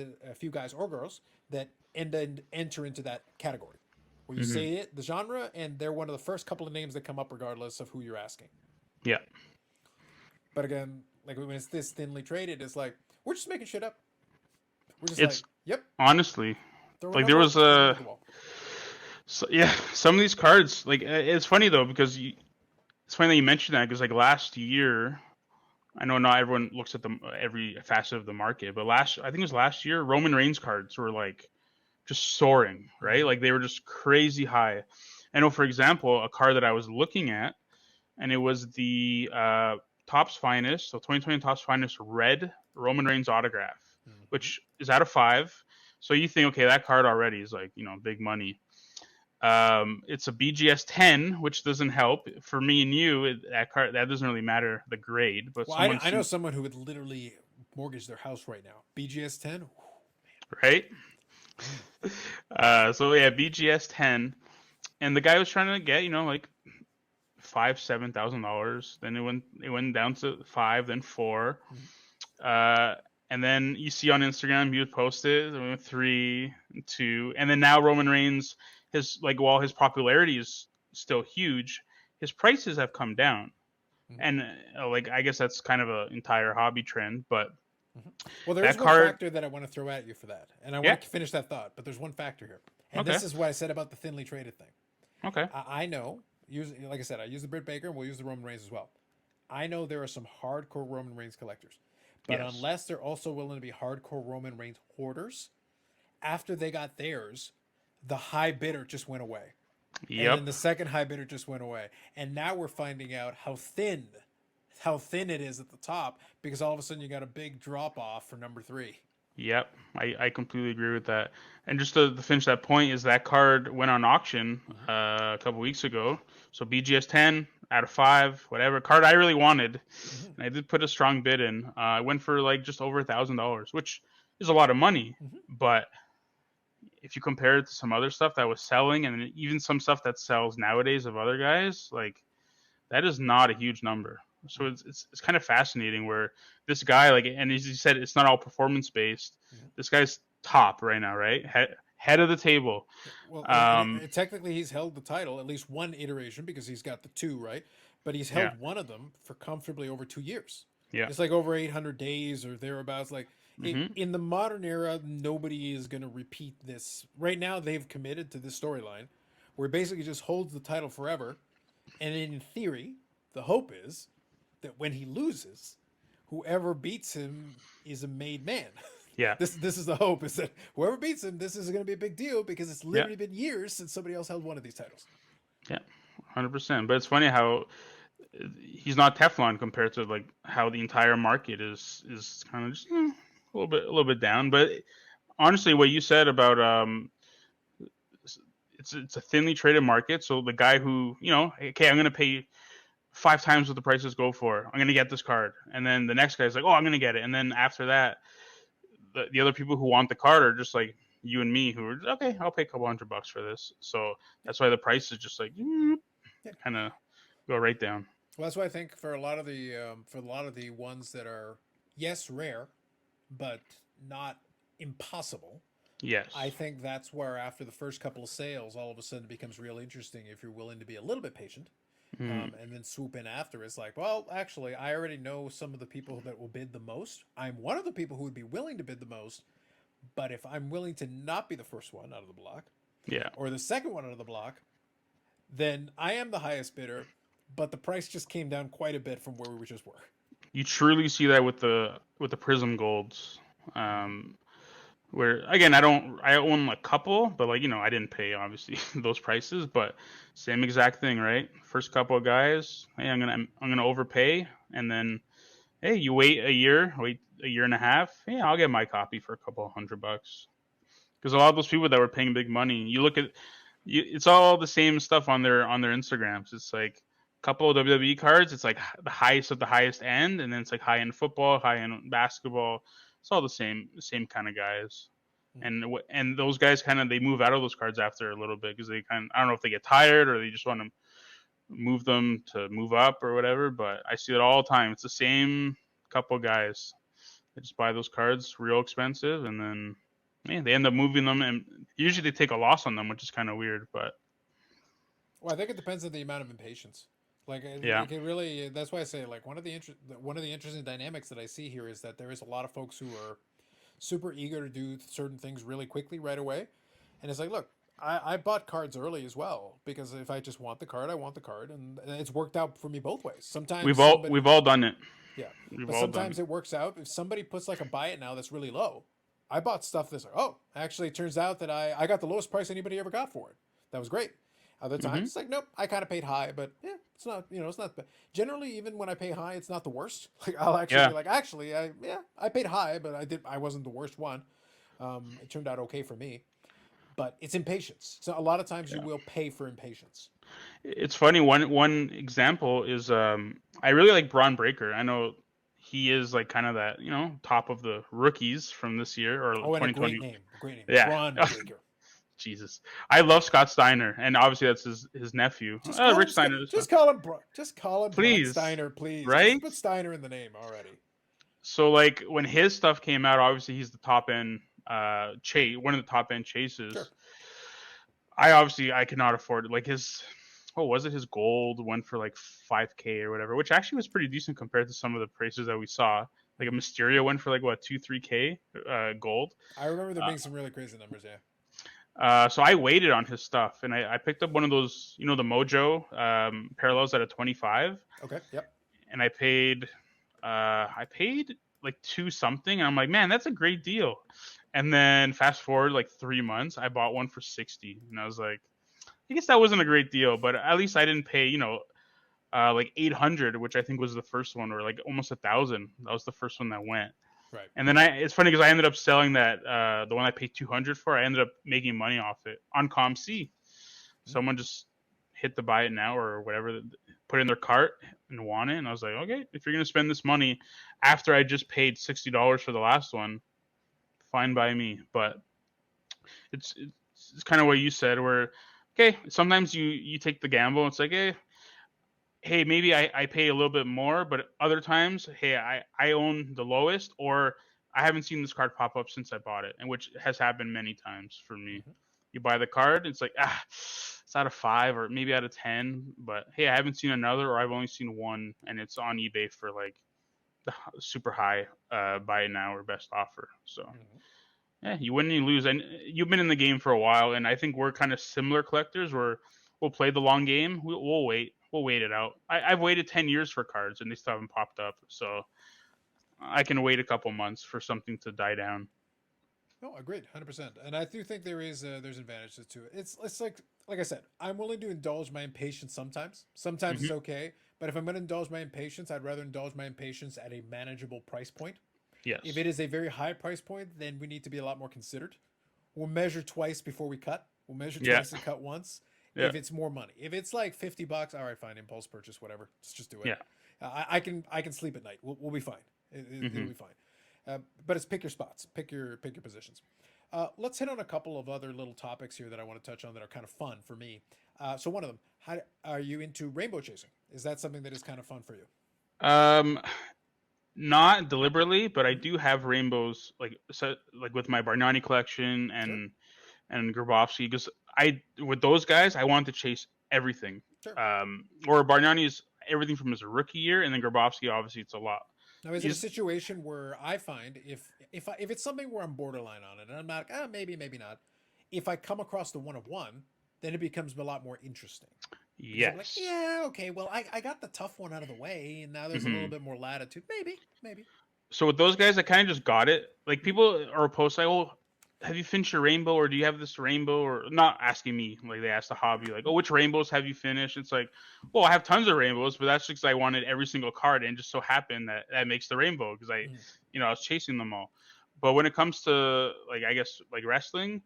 or girls that enter into that category, where you Mm-hmm. say it, the genre, and they're one of the first couple of names that come up, regardless of who you're asking. Yeah. But again, like when it's this thinly traded, it's like we're just making shit up. We're just like, It's yep, honestly throw a like there number, was throw it a at the wall. so, yeah, some of these cards like it's funny though because it's funny that you mentioned that because like last year, I know not everyone looks at the every facet of the market, but I think it was last year, Roman Reigns cards were like just soaring, right? Mm-hmm. Like they were just crazy high. I know, for example, a card that I was looking at, and it was the Topps Finest, so 2020 Topps Finest red Roman Reigns autograph, Mm-hmm. which is out of 5. So you think, okay, that card already is like, big money. It's a BGS 10, which doesn't help for me and you. That card that doesn't really matter the grade, but Well, someone I know seems someone who would literally mortgage their house right now. BGS 10. right. Mm. So yeah, BGS 10, and the guy was trying to get like $7,000. Then it went down to 5, then 4. Mhm. Uh, and then you see on Instagram he would post it, and we went 3, 2, and then now Roman Reigns, while his popularity is still huge, his prices have come down, Mhm. and like I guess that's kind of an entire hobby trend, but Mhm. Well, there is that one card, factor that I want to throw at you for that, and I yeah, want to finish that thought. But there's one factor here, and okay, this is what I said about the thinly traded thing. okay, I know, like I said, I use the Britt Baker, and we'll use the Roman Reigns as well. I know there are some hardcore Roman Reigns collectors, but yes, unless they're also willing to be hardcore Roman Reigns hoarders, after they got theirs, the high bidder just went away, and then yep. the second high bidder just went away, and now we're finding out how thin it is at the top because all of a sudden you got a big drop off for number three. Yep, I completely agree with that. And just to finish that point, is that card went on auction Mm-hmm. a couple weeks ago. So BGS 10 out of 5, whatever card I really wanted, Mm-hmm. and I did put a strong bid in. I went for like just over $1,000, which is a lot of money. Mm-hmm. But if you compare it to some other stuff that was selling, and even some stuff that sells nowadays of other guys, like that is not a huge number. So it's kind of fascinating where this guy, like, and as you said, it's not all performance based. Mm-hmm. This guy's top right now, right? Head of the table. Yeah, well, Um, technically he's held the title at least one iteration because he's got the two right, but he's yeah, held one of them for comfortably over 2 years. yeah, It's like over 800 days or thereabouts. Like hmm, in the modern era, nobody is going to repeat this. Right now, they've committed to this storyline where he basically just holds the title forever. And in theory, the hope is that when he loses, whoever beats him is a made man. yeah, This is the hope is that whoever beats him, this is going to be a big deal because it's yeah, literally been years since somebody else held one of these titles. yeah, 100%. But it's funny how he's not Teflon compared to like how the entire market is kind of just a little bit down. But honestly, what you said about it's a thinly traded market. So the guy who okay, I'm gonna pay 5 times what the prices go for. I'm gonna get this card, and then the next guy's like, oh, I'm gonna get it, and then after that, the other people who want the card are just like you and me, who are okay, I'll pay a couple $100 for this. So that's why the price is just like Yeah. kind of go right down. Well, that's why I think for a lot of the ones that are yes rare, but not impossible. I Yes. think that's where after the first couple of sales, all of a sudden it becomes real interesting if you're willing to be a little bit patient, Mm, and then swoop in after. It's like, well, actually, I already know some of the people that will bid the most. I'm one of the people who would be willing to bid the most, but if I'm willing to not be the first one out of the block yeah. or the second one out of the block, then I am the highest bidder, but the price just came down quite a bit from where we just were. You truly see that with the Prism Golds. Um, where again, I own a couple, but like I didn't pay obviously those prices, but same exact thing, right? First couple of guys, hey, I'm gonna overpay, and then hey, you wait a year and a half, hey, I'll get my copy for a couple of $100. Because a lot of those people that were paying big money, you look at, it's all the same stuff on their Instagrams. It's like a couple of WWE cards. It's like the highest of the highest end, and then it's like high end football, high end basketball. It's all the same kind of guys. Mm-hmm. And those guys kind of they move out of those cards after a little bit because they kind of, I don't know if they get tired or they just want to move them to move up or whatever. But I see it all the time. It's the same couple guys. They just buy those cards real expensive, and then they end up moving them, and usually they take a loss on them, which is kind of weird. But Well, I think it depends on the amount of impatience. Like yeah, it can really. That's why I say like one of the interesting dynamics that I see here is that there is a lot of folks who are super eager to do certain things really quickly right away, and it's like, look, I bought cards early as well because if I just want the card, I want the card, and it's worked out for me both ways. Sometimes somebody, We've all done it. yeah, We've but all done sometimes it. it works out. If somebody puts like a buy it now that's really low, I bought stuff that's like, oh, actually, it turns out that I got the lowest price anybody ever got for it. That was great. Other times, Hmm. it's like, nope, I kind of paid high, but yeah, it's not, it's not. Generally, even when I pay high, it's not the worst. Like I'll actually be Yeah. like, actually, I paid high, but I wasn't the worst one. It turned out okay for me, but it's impatience. So a lot of times you Yeah. will pay for impatience. It's funny. One example is I really like Braun Breaker. I know he is like kind of that top of the rookies from this year or Oh, and 2020. a great name, Yeah. Braun Breaker. Jesus. I love Scott Steiner, and obviously that's his nephew. Just call him Rich Scott. Steiner is fine. Just call him Just call him Braun Please. Steiner, please. Just Right? put Steiner in the name already. So like when his stuff came out, obviously he's the top end chase, one of the top end Sure. chases. I cannot afford it. Like his what was it? His gold went for like 5K or whatever, which actually was pretty decent compared to some of the prices that we saw. Like a Mysterio went for like what 2-3K gold. I remember there Uh, being some really crazy numbers. Yeah. so I waited on his stuff, and I picked up one of those, the Mojo parallels at a 25, Okay. Yep. and I paid like two something, and I'm like, man, that's a great deal. And then fast forward like 3 months, I bought one for 60, and I was like, I guess that wasn't a great deal, but at least I didn't pay, like 800, which I think was the first one, or like almost 1,000. That was the first one that went. Right. And then it's funny because I ended up selling that the one I paid 200 for. I ended up making money off it on ComC. Mm. Someone just hit the buy it now or whatever, put it in their cart and won it. And I was like, okay, if you're gonna spend this money after I just paid $60 for the last one, fine by me. But it's kind of what you said, where okay, sometimes you take the gamble. It's like, hey, maybe I pay a little bit more, but other times, hey, I own the lowest, or I haven't seen this card pop up since I bought it, and which has happened many times for me. Hmm. You buy the card, it's like, it's out of 5 or maybe out of 10, but hey, I haven't seen another, or I've only seen one, and it's on eBay for like the super high buy now or best offer. So Hmm. yeah, you win and you lose, and you've been in the game for a while, and I think we're kind of similar collectors where we'll play the long game. We'll wait. We'll wait it out. I've waited 10 years for cards, and they still haven't popped up. So I can wait a couple months for something to die down. No, agreed, 100%. And I do think there's advantages to it. It's like I said, I'm willing to indulge my impatience sometimes. Sometimes it's Hmm. okay, but if I'm going to indulge my impatience, I'd rather indulge my impatience at a manageable price point. If Yes. it is a very high price point, then we need to be a lot more considered. We'll measure twice before we cut. We'll measure Yeah. twice and cut once. Yeah. If it's more money, if it's like $50, all right, fine, impulse purchase, whatever. Let's just do it. Yeah. I can sleep at night. We'll be fine. It'll Hmm. be fine. But it's pick your spots, pick your positions. Let's hit on a couple of other little topics here that I want to touch on that are kind of fun for me. So one of them, how are you into rainbow chasing? Is that something that is kind of fun for you? Um, Not deliberately, but I do have rainbows like with my Bargnani collection Sure, and Grabowski, because I with those guys I wanted to chase everything. sure. Or Bargnani is everything from his rookie year, and then Grabowski obviously it's a lot. Now, is it a He's situation where I find if it's something where I'm borderline on it, and I'm not like, maybe, maybe not. If I come across the one of one, then it becomes a lot more interesting because I'm like, yes. yeah, okay, well, I got the tough one out of the way, and now there's a little Hmm. bit more latitude. Maybe, maybe. So with those guys, I kind of just got it. Like people are post like, "Oh, have you finished your rainbow, or do you have this rainbow?" Or not asking me, like they asked the hobby, like, "Oh, which rainbows have you finished?" It's like, well, I have tons of rainbows, but that's just 'cause I wanted every single card, and it just so happened that that makes the rainbow because Mm-hmm. I was chasing them all. But when it comes to like, I guess like wrestling,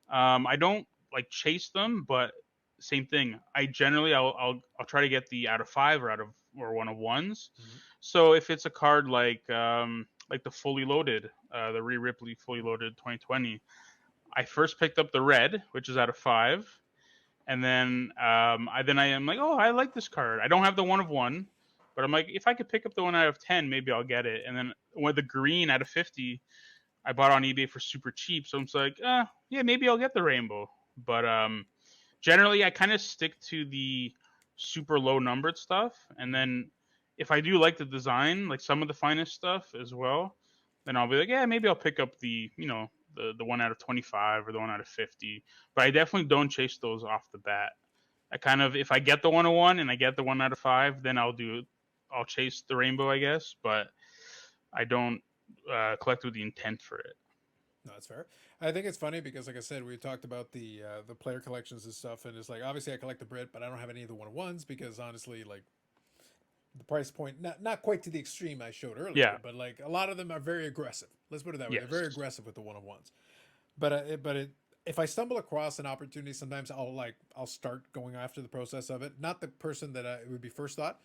I don't like chase them, but same thing. I generally I'll try to get the out of 5 or one of ones. Mm-hmm. So if it's a card like the fully loaded, the Rhea Ripley fully loaded 2020, I first picked up the red, which is out of 5, and then I am like, oh, I like this card. I don't have the one of one, but I'm like, if I could pick up the one out of 10, maybe I'll get it. And then with the green out of 50, I bought on eBay for super cheap, so I'm like, yeah, maybe I'll get the rainbow. But generally, I kind of stick to the super low numbered stuff, and Mm-hmm. then if I do like the design, like some of the finest stuff as well, then I'll be like, yeah, maybe I'll pick up the the one out of 25 or the one out of 50. But I definitely don't chase those off the bat. I kind of, if I get the 101 and I get the 1 out of 5, then I'll chase the rainbow, I guess. But I don't collect with the intent for it. No, that's fair. I think it's funny because, like I said, we talked about the player collections and stuff, and it's like obviously I collect the Brit, but I don't have any of the 101s because honestly, like the price point not quite to the extreme I showed earlier, Yeah. but like a lot of them are very aggressive. Let's put it that way. They're very Yes. aggressive with the 101s. But if I stumble across an opportunity, sometimes I'll start going after the process of it. Not the person that it would be first thought,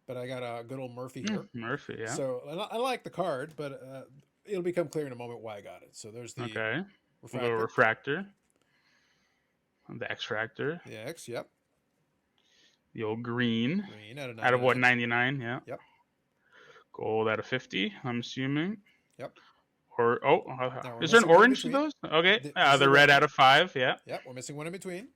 but I got a good old Murphy here. Murphy, yeah. So I like the card, but it'll become clear in a moment why I got it. So there's the Okay. A little refractor, refractor. The X-Fractor. the X, yep, The old green. green out of Out of what, 99, 99? Yeah. yep, Gold out of 50, I'm assuming. yep. Or, Now we're is there an missing one in orange to between. those? Okay. This is The a red red. out of 5, yeah. Yep, we're missing one in between.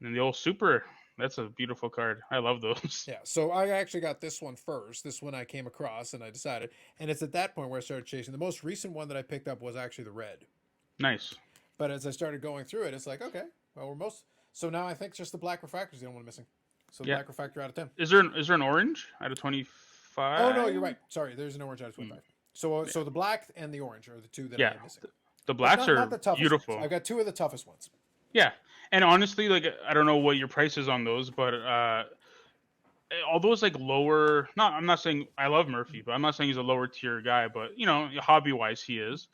And the old super. That's a beautiful card. I love those. Yeah, so I actually got this one first. This one I came across and I decided, and it's at that point where I started chasing. The most recent one that I picked up was actually the red. Nice. But as I started going through it, it's like, okay, well, we're most. So now I think just the black refractor is the only one missing. So the Yeah. black refractor out of 10. Is there an orange out of 25? Oh, no, you're right. Sorry, there's an orange out of 25. So the black and the orange are the two that Yeah. I'm missing. The But blacks not are the toughest beautiful. ones. I've got two of the toughest ones. Yeah. And honestly, like, I don't know what your price is on those, but all those like lower, not, I'm not saying I love Murphy, but I'm not saying he's a lower tier guy, but hobby wise he is.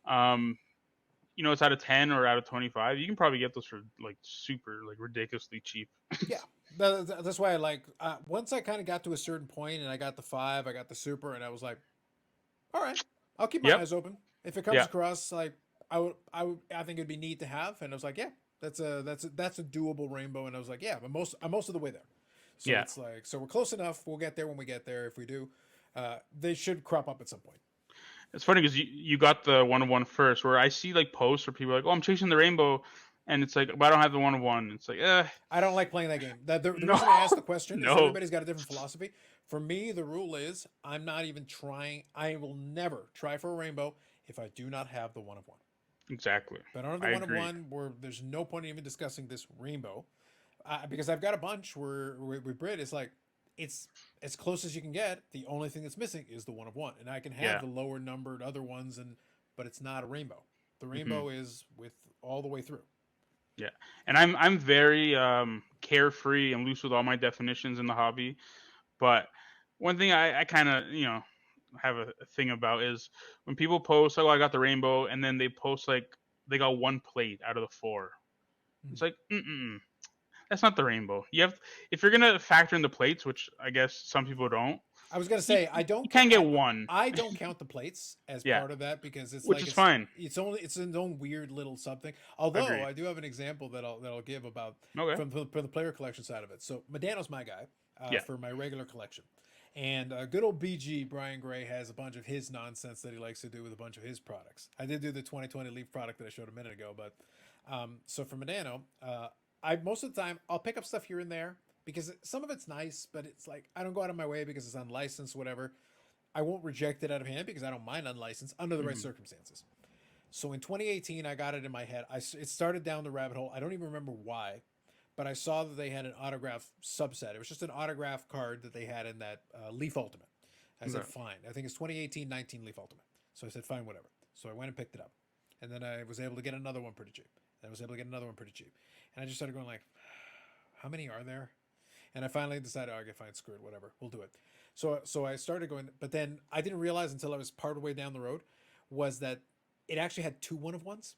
It's out of 10 or out of 25. You can probably get those for like super, like ridiculously cheap. Yeah, that's why I like. Once I kind of got to a certain point, and I got the 5, I got the super, and I was like, all right, I'll keep my Yep. eyes open. If it comes Yeah. across, like I think it'd be neat to have. And I was like, yeah, that's a doable rainbow. And I was like, yeah, I'm most of the way there. So Yeah. it's like, so we're close enough. We'll get there when we get there. If we do, they should crop up at some point. It's funny because you got the 101 first, where I see like posts where people are like, oh, I'm chasing the rainbow. And it's like, but I don't have the 101. It's like, I don't like playing that game. The No. reason I asked the question is No. everybody's got a different philosophy. For me, the rule is I'm not even trying. I will never try for a rainbow if I do not have the 1 of 1. Exactly. If I don't have the I 1 agree. of 1, where there's no point in even discussing this rainbow, because I've got a bunch where with Brit, it's like it's as close as you can get. The only thing that's missing is the 1 of 1, and I can have Yeah. the lower numbered other ones, but it's not a rainbow. The Mm-hmm. rainbow is with all the way through. Yeah, and I'm very carefree and loose with all my definitions in the hobby. But one thing I kind of have a thing about is when people post, oh, I got the rainbow, and then they post like they got one plate out of the 4. It's like, that's not the rainbow. If you're gonna factor in the plates, which I guess some people don't. I was gonna say I don't. You can't get one. I don't count the plates as Yeah. part of that because it's Which like is fine. It's its own weird little something. Although Agreed. I do have an example that I'll give about Okay. from the player collection side of it. So Medano's my guy Yeah. for my regular collection, and good old BG Brian Gray has a bunch of his nonsense that he likes to do with a bunch of his products. I did do the 2020 Leaf product that I showed a minute ago, but so for Medano, I most of the time I'll pick up stuff here and there because some of it's nice, but it's like I don't go out of my way because it's unlicensed, whatever. I won't reject it out of hand because I don't mind unlicensed under the right circumstances. So in 2018, I got it in my head. It started down the rabbit hole. I don't even remember why, but I saw that they had an autograph subset. It was just an autograph card that they had in that Leaf Ultimate. I said, fine. I think it's 2018-19 Leaf Ultimate. So I said, fine, whatever. So I went and picked it up. And then I was able to get another one pretty cheap. And I was able to get another one pretty cheap. And I just started going like, how many are there? And I finally decided, okay, fine, screw it, whatever, we'll do it. So I started going, but then I didn't realize until I was part of the way down the road was that it actually had 2 1 of 1s.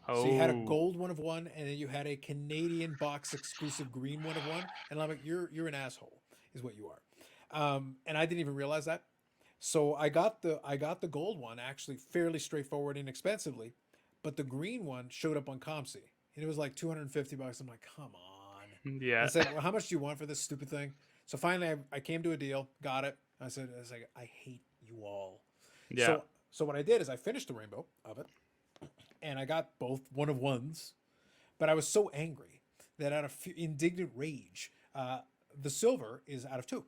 Oh. So you had a gold 1 of 1, and then you had a Canadian box exclusive green 1 of 1. And I'm like, you're an asshole, is what you are. And I didn't even realize that. So I got the gold one actually fairly straightforward, inexpensively, but the green one showed up on ComC, and it was like $250. I'm like, come on. Yeah. I said, well, how much do you want for this stupid thing? So finally, I came to a deal, got it. I was like, I hate you all. Yeah. So what I did is I finished the rainbow of it, and I got both 1 of 1s. But I was so angry that out of indignant rage, the silver is out of 2.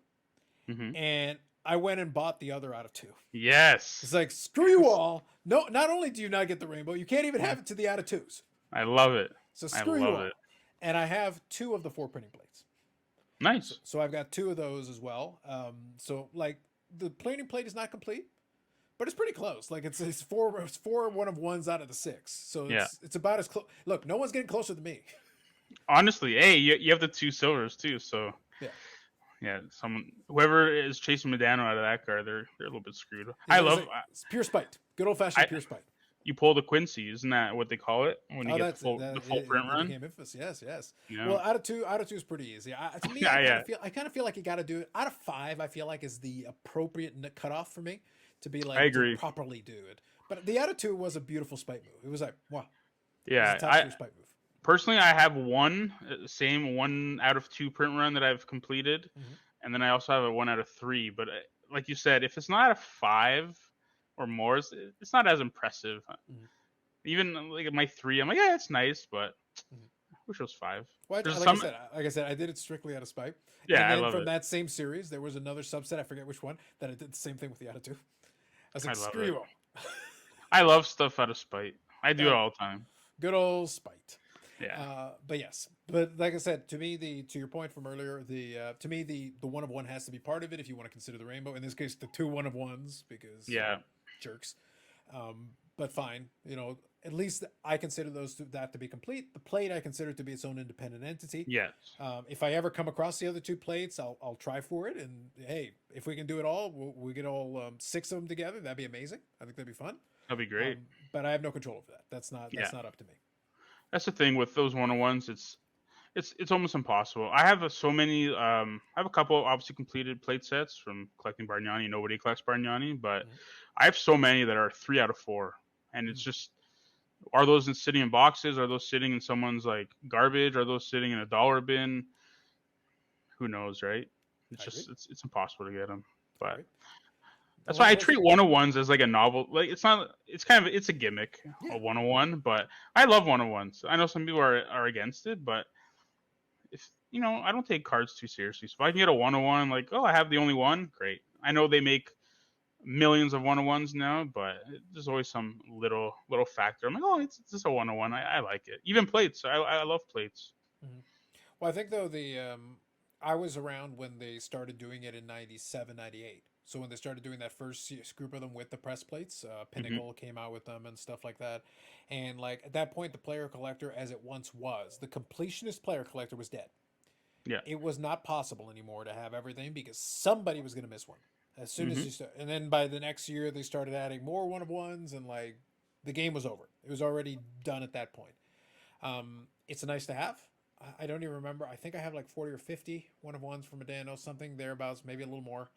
Mm-hmm. And I went and bought the other out of 2. It's Yes. like, screw you all. No, not only do you not get the rainbow, you can't even have it to the out of 2s. I love it. So I screw you love it. all. And I have 2 of the 4 printing plates. So, Nice. so I've got 2 of those as well. So like the printing plate is not complete, but it's pretty close. Like it's 4 one of ones out of the 6. So Yeah. it's about as close. Look, no one's getting closer than me. Honestly, hey, you have the 2 silvers too, so Yeah. yeah, whoever is chasing Medano out of that card, they're a little bit screwed. It's pure spite. Good old fashioned I pure spite. you pull the Quincy, isn't that what they call it when you Oh, get that's it. the full print It run? became infamous. Yes, yes. Yeah. Well, out of two is pretty easy. To me, Yeah. I kind of feel like you got to do it. Out of 5, I feel like is the appropriate cutoff for me to be I like to agree. properly do it. But the out of 2 was a beautiful spite move. It was like, wow, it's a Yeah, top tier spite move. personally, I have same 1 out of 2 print run that I've completed, Mm-hmm. and then I also have a 1 out of 3. But like you said, if it's not out of 5 or more, it's not as impressive. Mm-hmm. Even like my 3, I'm like, yeah, it's nice, but Mm-hmm. I wish it was 5. Well, There's like I said, I did it strictly out of spite. Yeah, And I then love from it. that same series, there was another subset. I forget which one that I did the same thing with the out of 2. I was I like, love screw it. you all. I love stuff out of spite. I do it Yeah. all the time. Good old spite. Yeah. But yes, but like I said, to me, to your point from earlier, to me the 1 of 1 has to be part of it if you want to consider the rainbow. In this case, the 2 1 of 1s because Yeah. jerks. But fine, at least I consider that to be complete. The plate I consider to be its own independent entity. Yes. If I ever come across the other 2 plates, I'll try for it. And hey, if we can do it all, we get all 6 of them together. That'd be amazing. I think that'd be fun. That'd be great. But I have no control over that. That's not up to me. That's the thing with those 101s. It's almost impossible. I have so many. I have a couple obviously completed plate sets from collecting Bargnani. Nobody collects Bargnani, but I have so many that are 3 out of 4, and it's just, are those sitting in boxes? Are those sitting in someone's like garbage? Are those sitting in a dollar bin? Who knows, right? It's just it's impossible to get them. But that's why I treat 101s as like a novel. Like it's not. It's kind of it's a gimmick, a 101. But I love 101s. I know some people are against it, but if I don't take cards too seriously. So if I can get a 101, like, oh, I have the only one, great. I know they make millions of 101s now, but there's always some little factor. I'm like, oh, it's just a 101. I like it. Even plates. I love plates. Mm-hmm. Well, I think though I was around when they started doing it in 97, 98. So when they started doing that first group of them with the press plates, Pinnacle came out with them and stuff like that. And like at that point, the player collector, as it once was, the completionist player collector was dead. Yeah. It was not possible anymore to have everything because somebody was going to miss one as soon as you start. And then by the next year, they started adding more 1 of 1s, and like the game was over. It was already done at that point. It's nice to have. I don't even remember. I think I have like 40 or 50 1 of 1s from Medano, something thereabouts, maybe a little more.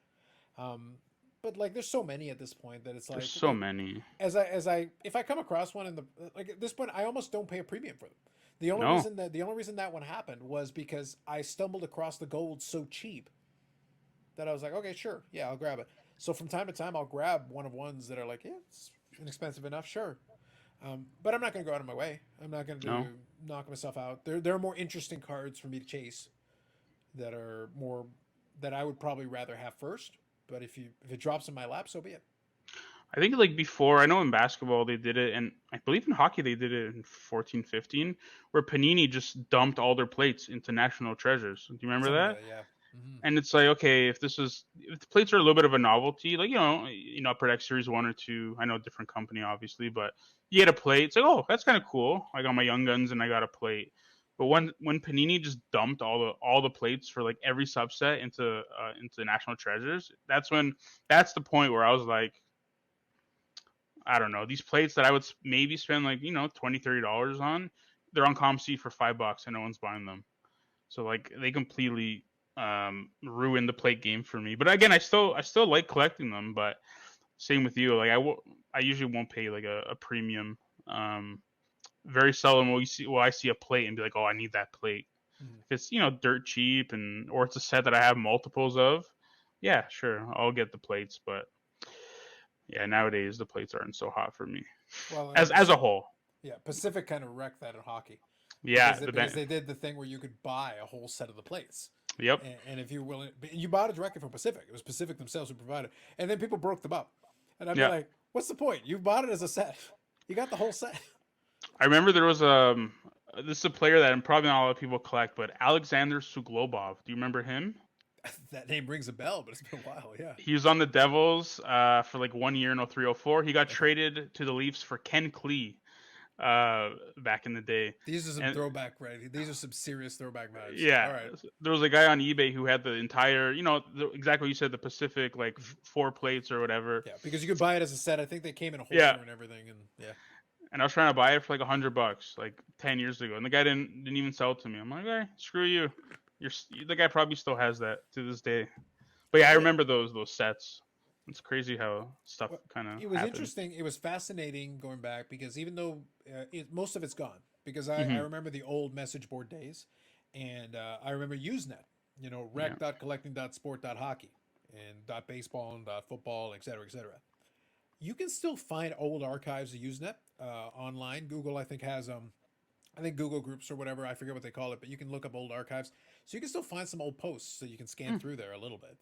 But like, there's so many at this point that it's like There's so many. If I come across one at this point, I almost don't pay a premium for them. The only reason that one happened was because I stumbled across the gold so cheap that I was like, okay, sure, yeah, I'll grab it. So from time to time, I'll grab 1 of 1s that are like, yeah, it's inexpensive enough, sure. But I'm not going to go out of my way. I'm not going to knock myself out. There are more interesting cards for me to chase that I would probably rather have first. But if it drops in my lap, so be it. I think like before, I know in basketball they did it, and I believe in hockey they did it in 14, 15, where Panini just dumped all their plates into National Treasures. Do you remember that? Yeah. Mm-hmm. And it's like, okay, if the plates are a little bit of a novelty, like Upper Deck Series 1 or 2, I know different company obviously, but you get a plate, it's like, oh, that's kind of cool. I got my Young Guns and I got a plate. But when Panini just dumped all the plates for like every subset into National Treasures, that's the point where I was like, I don't know, these plates that I would maybe spend like $20, $30 on, they're on ComC for $5 and no one's buying them. So like they completely ruined the plate game for me. But again, I still like collecting them. But same with you, like I usually won't pay like a premium. Very seldom will I see a plate and be like, oh, I need that plate. If it's dirt cheap or it's a set that I have multiples of, yeah, sure, I'll get the plates. But yeah, nowadays the plates aren't so hot for me. Well, as a whole. Yeah, Pacific kind of wrecked that in hockey. Yeah, because they did the thing where you could buy a whole set of the plates. Yep. And if you're willing, you bought it directly from Pacific. It was Pacific themselves who provided, and then people broke them up, and I'd be Yeah. like, "What's the point? You bought it as a set. You got the whole set." I remember there was this is a player that probably not a lot of people collect, but Alexander Suglobov. Do you remember him? That name rings a bell, but it's been a while. Yeah. He was on the Devils for like 1 year in 0304. He got Okay. traded to the Leafs for Ken Klee back in the day. These are some And throwback, right? These are some serious throwback vibes. All yeah, right. there was a guy on eBay who had the entire, exactly what you said, the Pacific, like four plates or whatever. Yeah, because you could buy it as a set. I think they came in a holder Yeah, and everything, and yeah. and I was trying to buy it for like $100, like 10 years ago, and the guy didn't even sell it to me. I'm like, hey, screw you. The guy probably still has that to this day. But yeah, I Well, remember those sets. It's crazy how stuff well, kind of it was happens. interesting. It was fascinating going back because even though most of it's gone, because I Hmm. remember the old message board days, and I remember Usenet, Yeah. rec.collecting.sport.hockey and .baseball and .football, et cetera, et cetera. You can still find old archives of Usenet online. Google, I think, has I think Google Groups or whatever. I forget what they call it, but you can look up old archives. So you can still find some old posts so you can scan Mm. through there a little bit.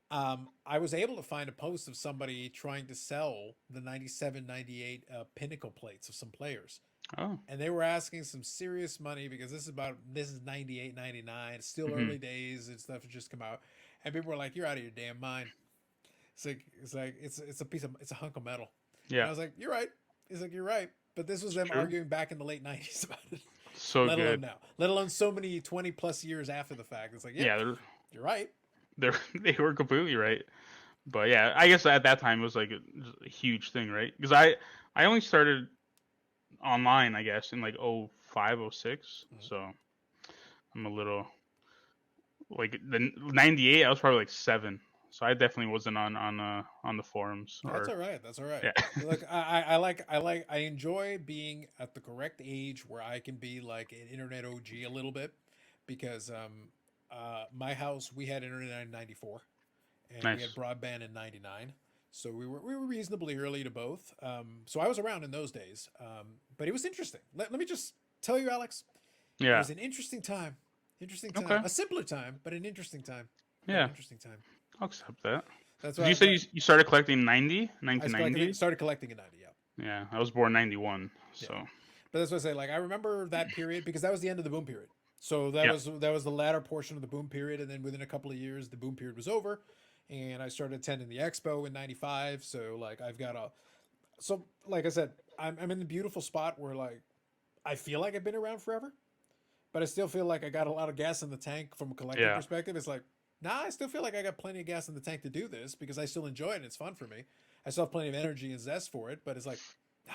I was able to find a post of somebody trying to sell the 97, 98 pinnacle plates of some players. Oh. And they were asking some serious money because this is 98, 99. It's still Hmm. early days and stuff has just come out. And people were like, you're out of your damn mind. It's a hunk of metal. And I Yeah. was like, you're right. He's like, you're right. But this was It's them true. arguing back in the late 90s about it. So Let alone good. now. Let alone so many 20 plus years after the fact. It's like, yep, Yeah, you're right. they were completely right. But yeah, I guess at that time it was like a huge thing, right? Because I only started online, I guess, in like 05, 06. Mhm. So I'm a little like the 98. I was probably like 7. So I definitely wasn't on the forums That's or all right. That's all right. yeah. Look, I enjoy being at the correct age where I can be like an internet OG a little bit because my house we had internet in '94 and we had Nice. broadband in '99, so we were reasonably early to both. So I was around in those days, but it was interesting. Let me just tell you, Alex, it Yeah. was an interesting time, Okay. a simpler time, but an interesting time. Yeah, an Yeah. interesting time. I'll accept that. That's Did you why say you started collecting 90, I 1990? started collecting in '90. Yeah. Yeah, I was born 91. Yeah. So But that's what I say. Like I remember that period because that was the end of the boom period. So that yeah. was the latter portion of the boom period, and then within a couple of years, the boom period was over, and I started attending the expo in '95. So like I've got a so like I said, I'm in the beautiful spot where like I feel like I've been around forever, but I still feel like I got a lot of gas in the tank from a collecting Yeah. perspective. It's like nah, I still feel like I got plenty of gas in the tank to do this because I still enjoy it and it's fun for me. I still have plenty of energy and zest for it, but it's like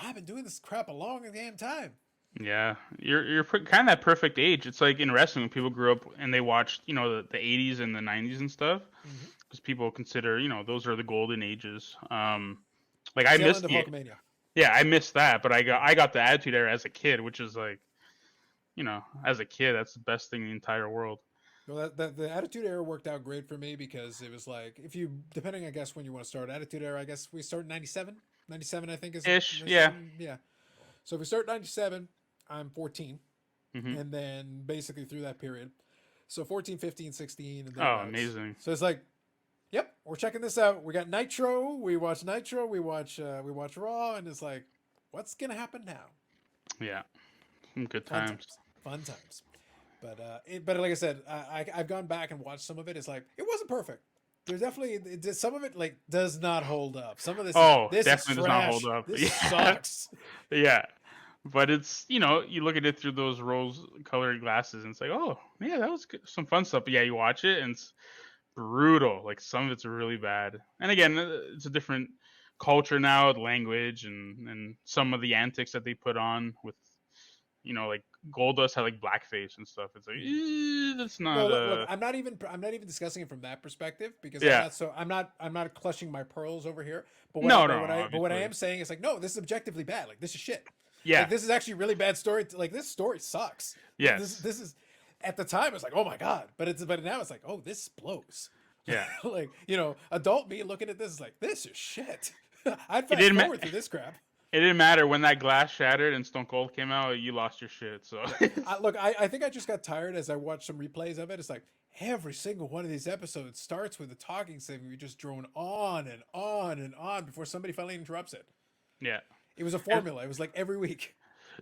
I've been doing this crap a long damn time. Yeah, you're kind of that perfect age. It's like in wrestling when people grew up and they watched, the 80s and the 90s and stuff, Mm-hmm. because people consider, those are the golden ages. Like I Tail end missed of the, Hulkamania. yeah, I missed that, but I got the Attitude Era as a kid, which is like, as a kid, that's the best thing in the entire world. Well, the Attitude Era worked out great for me because it was like if you depending I guess when you want to start Attitude Era, I guess we start in 97. 97 I think is Ish, yeah. 97. Yeah. So if we start 97, I'm 14 Hmm. and then basically through that period. So 14, 15, 16 and Oh, thereabouts. amazing. So it's like yep, we're checking this out. We got Nitro, we watch Raw and it's like what's going to happen now? Yeah, some good Fun times. times. Fun times. But like I said, I've gone back and watched some of it. It's like it wasn't perfect. There's definitely some of it like does not hold up. Some of this is Oh, this is definitely does not hold trash. up. This Yeah, sucks. yeah. But it's, you look at it through those rose-colored glasses, and it's like, oh, yeah, that was good. Some fun stuff. But yeah, you watch it, and it's brutal. Like some of it's really bad. And again, it's a different culture now, the language, and some of the antics that they put on with, like Goldust had like blackface and stuff. It's like, that's Well, not look, I'm not even discussing it from that perspective because yeah. I'm not clutching my pearls over here. No, no, But what I obviously. am saying is like no, this is objectively bad. Like this is shit. Like Yeah. this is actually really bad story. Like this story sucks. Yes. This is at the time it's like oh my god, but now it's like oh this blows. Yeah. Like adult me looking at this is like this is shit. I'd It fast didn't. forward through this crap. It didn't matter when that glass shattered and Stone Cold came out. You lost your shit. So Yeah, I think I just got tired as I watched some replays of it. It's like every single one of these episodes starts with a talking segment. We just drone on and on and on before somebody finally interrupts it. Yeah. It was a And formula. It was like every week.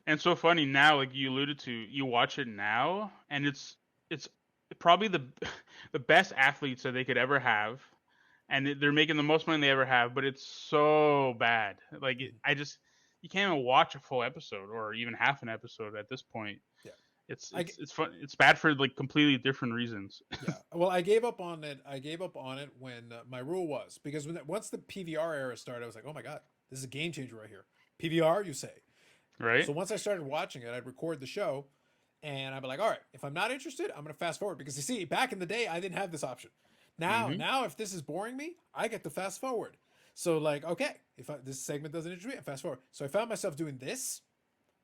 and so funny now, like you alluded to, you watch it now, and it's probably the the best athletes that they could ever have, and they're making the most money they ever have, but it's so bad. Like I just you can't even watch a full episode or even half an episode at this point. Yeah. It's I it's it's fun. It's bad for like completely different reasons. Yeah. Well, I gave up on it. I gave up on it when my rule was because once the PVR era started, I was like, oh my god, this is a game changer right here. PVR, you say? Right? So once I started watching it, I'd record the show, and I'd be like, all right, if I'm not interested, I'm gonna fast forward because you see, back in the day, I didn't have this option. Mm-hmm. Now, if this is boring me, I get to fast forward. So like, okay, if this segment doesn't interest me, I fast forward. So I found myself doing this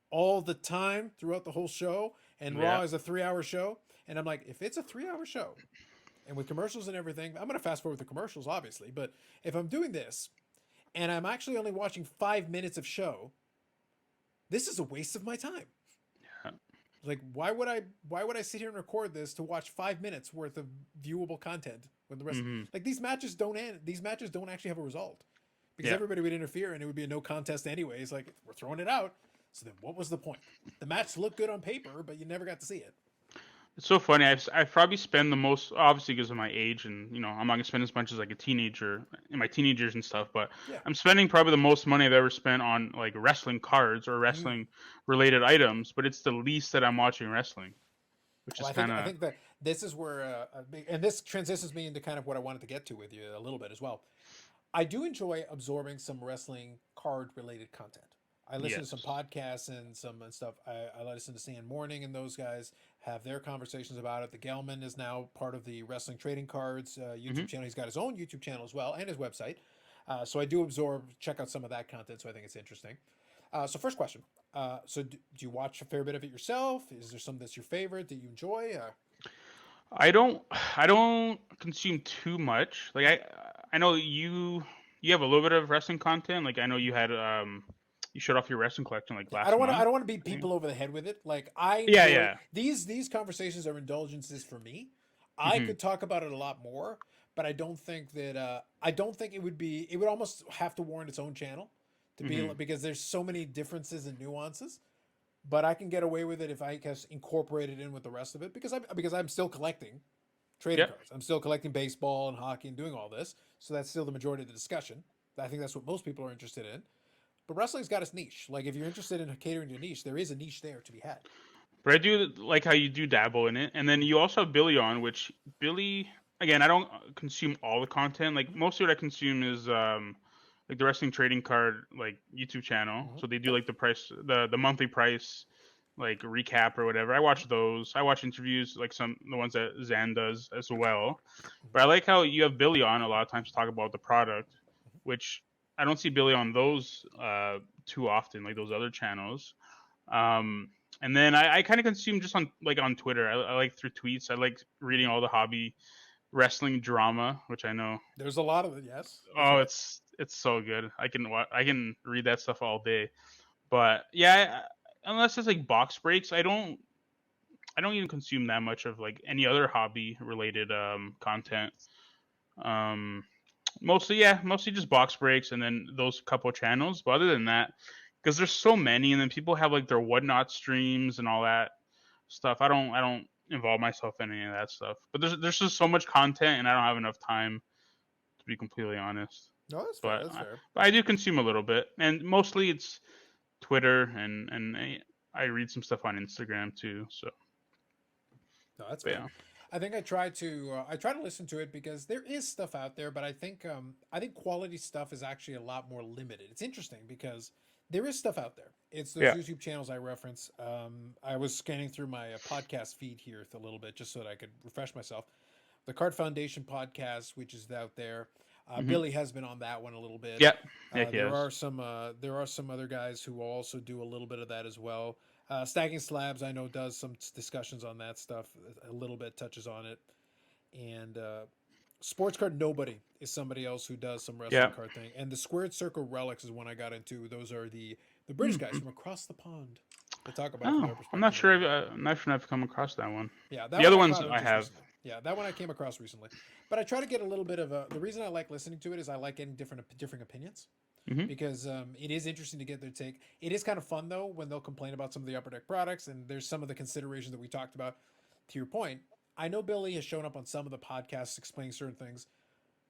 all the time throughout the whole show, and Raw Yeah. is a 3 hour show, and I'm like, if it's a 3 hour show and with commercials and everything, I'm gonna fast forward the commercials, obviously. But if I'm doing this and I'm actually only watching 5 minutes of show, this is a waste of my time. Yeah. Like, why would I sit here and record this to watch 5 minutes worth of viewable content when the rest Mm-hmm. like these matches don't end. These matches don't actually have a result because Yeah. everybody would interfere and it would be a no contest anyways. Like, we're throwing it out. So then, what was the point? The match looked good on paper, but you never got to see it. It's so funny. I've probably spend the most, obviously because of my age, and I'm not gonna spend as much as like a teenager in my teenagers and stuff. But Yeah. I'm spending probably the most money I've ever spent on like wrestling cards or Mm. wrestling related items. But it's the least that I'm watching wrestling, which Well, is I kind of think that this is where, and this transitions me into kind of what I wanted to get to with you a little bit as well. I do enjoy absorbing some wrestling card related content. I listen to some yes. podcasts and some and stuff. I listen to Sand Morning and those guys have their conversations about it. The Gelman is now part of the Wrestling Trading Cards Hmm. YouTube channel. He's got his own YouTube channel as well and his website. So I do absorb, check out some of that content. So I think it's interesting. So first question. Do you watch a fair bit of it yourself? Is there some that's your favorite that you enjoy? I don't I don't consume too much. Like I know you have a little bit of wrestling content. Like I know you had you showed off your wrestling collection like Yeah, I last don't want to. I month. don't want to beat people over the head with it. Like, I Yeah, enjoy yeah. these conversations are indulgences for me. I Hmm. could talk about it a lot more, but I don't think that I don't think it would be. It would almost have to warrant its own channel to be Hmm. because there's so many differences and nuances. But I can get away with it if I just incorporate it in with the rest of it because I'm still collecting trading Yep. cards. I'm still collecting baseball and hockey and doing all this. So that's still the majority of the discussion. I think that's what most people are interested in. But wrestling's got its niche. Like, if you're interested in catering to a niche, there is a niche there to be had. But I do like how you do dabble in it, and then you also have Billy on, which Billy again I don't consume all the content. Like Mm-hmm. most of what I consume is like the wrestling trading card like YouTube channel. Mm-hmm. So they do like the price the monthly price like recap or whatever. I watch those. I watch interviews like some the ones that Zan does as well. But I like how you have Billy on a lot of times to talk about the product, which I don't see Billy on those too often like those other channels. Um, and then I kind of consume just on like on Twitter. I like through tweets. I like reading all the hobby wrestling drama, which I know. There's a lot of it. Yes, that's Oh, right. it's so good. I can read that stuff all day. But yeah, unless it's like box breaks, I don't even consume that much of like any other hobby related content. Um, mostly just box breaks and then those couple channels. But other than that, because there's so many, and then people have like their whatnot streams and all that stuff. I don't involve myself in any of that stuff. But there's just so much content, and I don't have enough time to be completely honest. No, that's fair. But That's fair. but I do consume a little bit, and mostly it's Twitter and I read some stuff on Instagram too. So No, that's but fair. yeah, I think I try to listen to it because there is stuff out there, but I think quality stuff is actually a lot more limited. It's interesting because there is stuff out there. It's those yeah. YouTube channels I reference. I was scanning through my podcast feed here a little bit just so that I could refresh myself. The Card Foundation podcast, which is out there. Hmm. Billy has been on that one a little bit. Yeah, yeah, he has. There are some other guys who also do a little bit of that as well. Stacking Slabs, I know, does some discussions on that stuff. A little bit touches on it, and Sports Card Nobody is somebody else who does some wrestling Yeah. card thing. And the Squared Circle Relics is one I got into. Those are the British guys Hmm. from across the pond. They talk about it from Oh, their perspective a little bit. I'm not sure I've come across that one. Yeah, The that one other I ones caught on I just have. recently. Yeah, that one I came across recently. But I try to get a little bit of a. The reason I like listening to it is I like getting different opinions Hmm. because it is interesting to get their take. It is kind of fun though when they'll complain about some of the upper deck products, and there's some of the considerations that we talked about. To your point, I know Billy has shown up on some of the podcasts explaining certain things,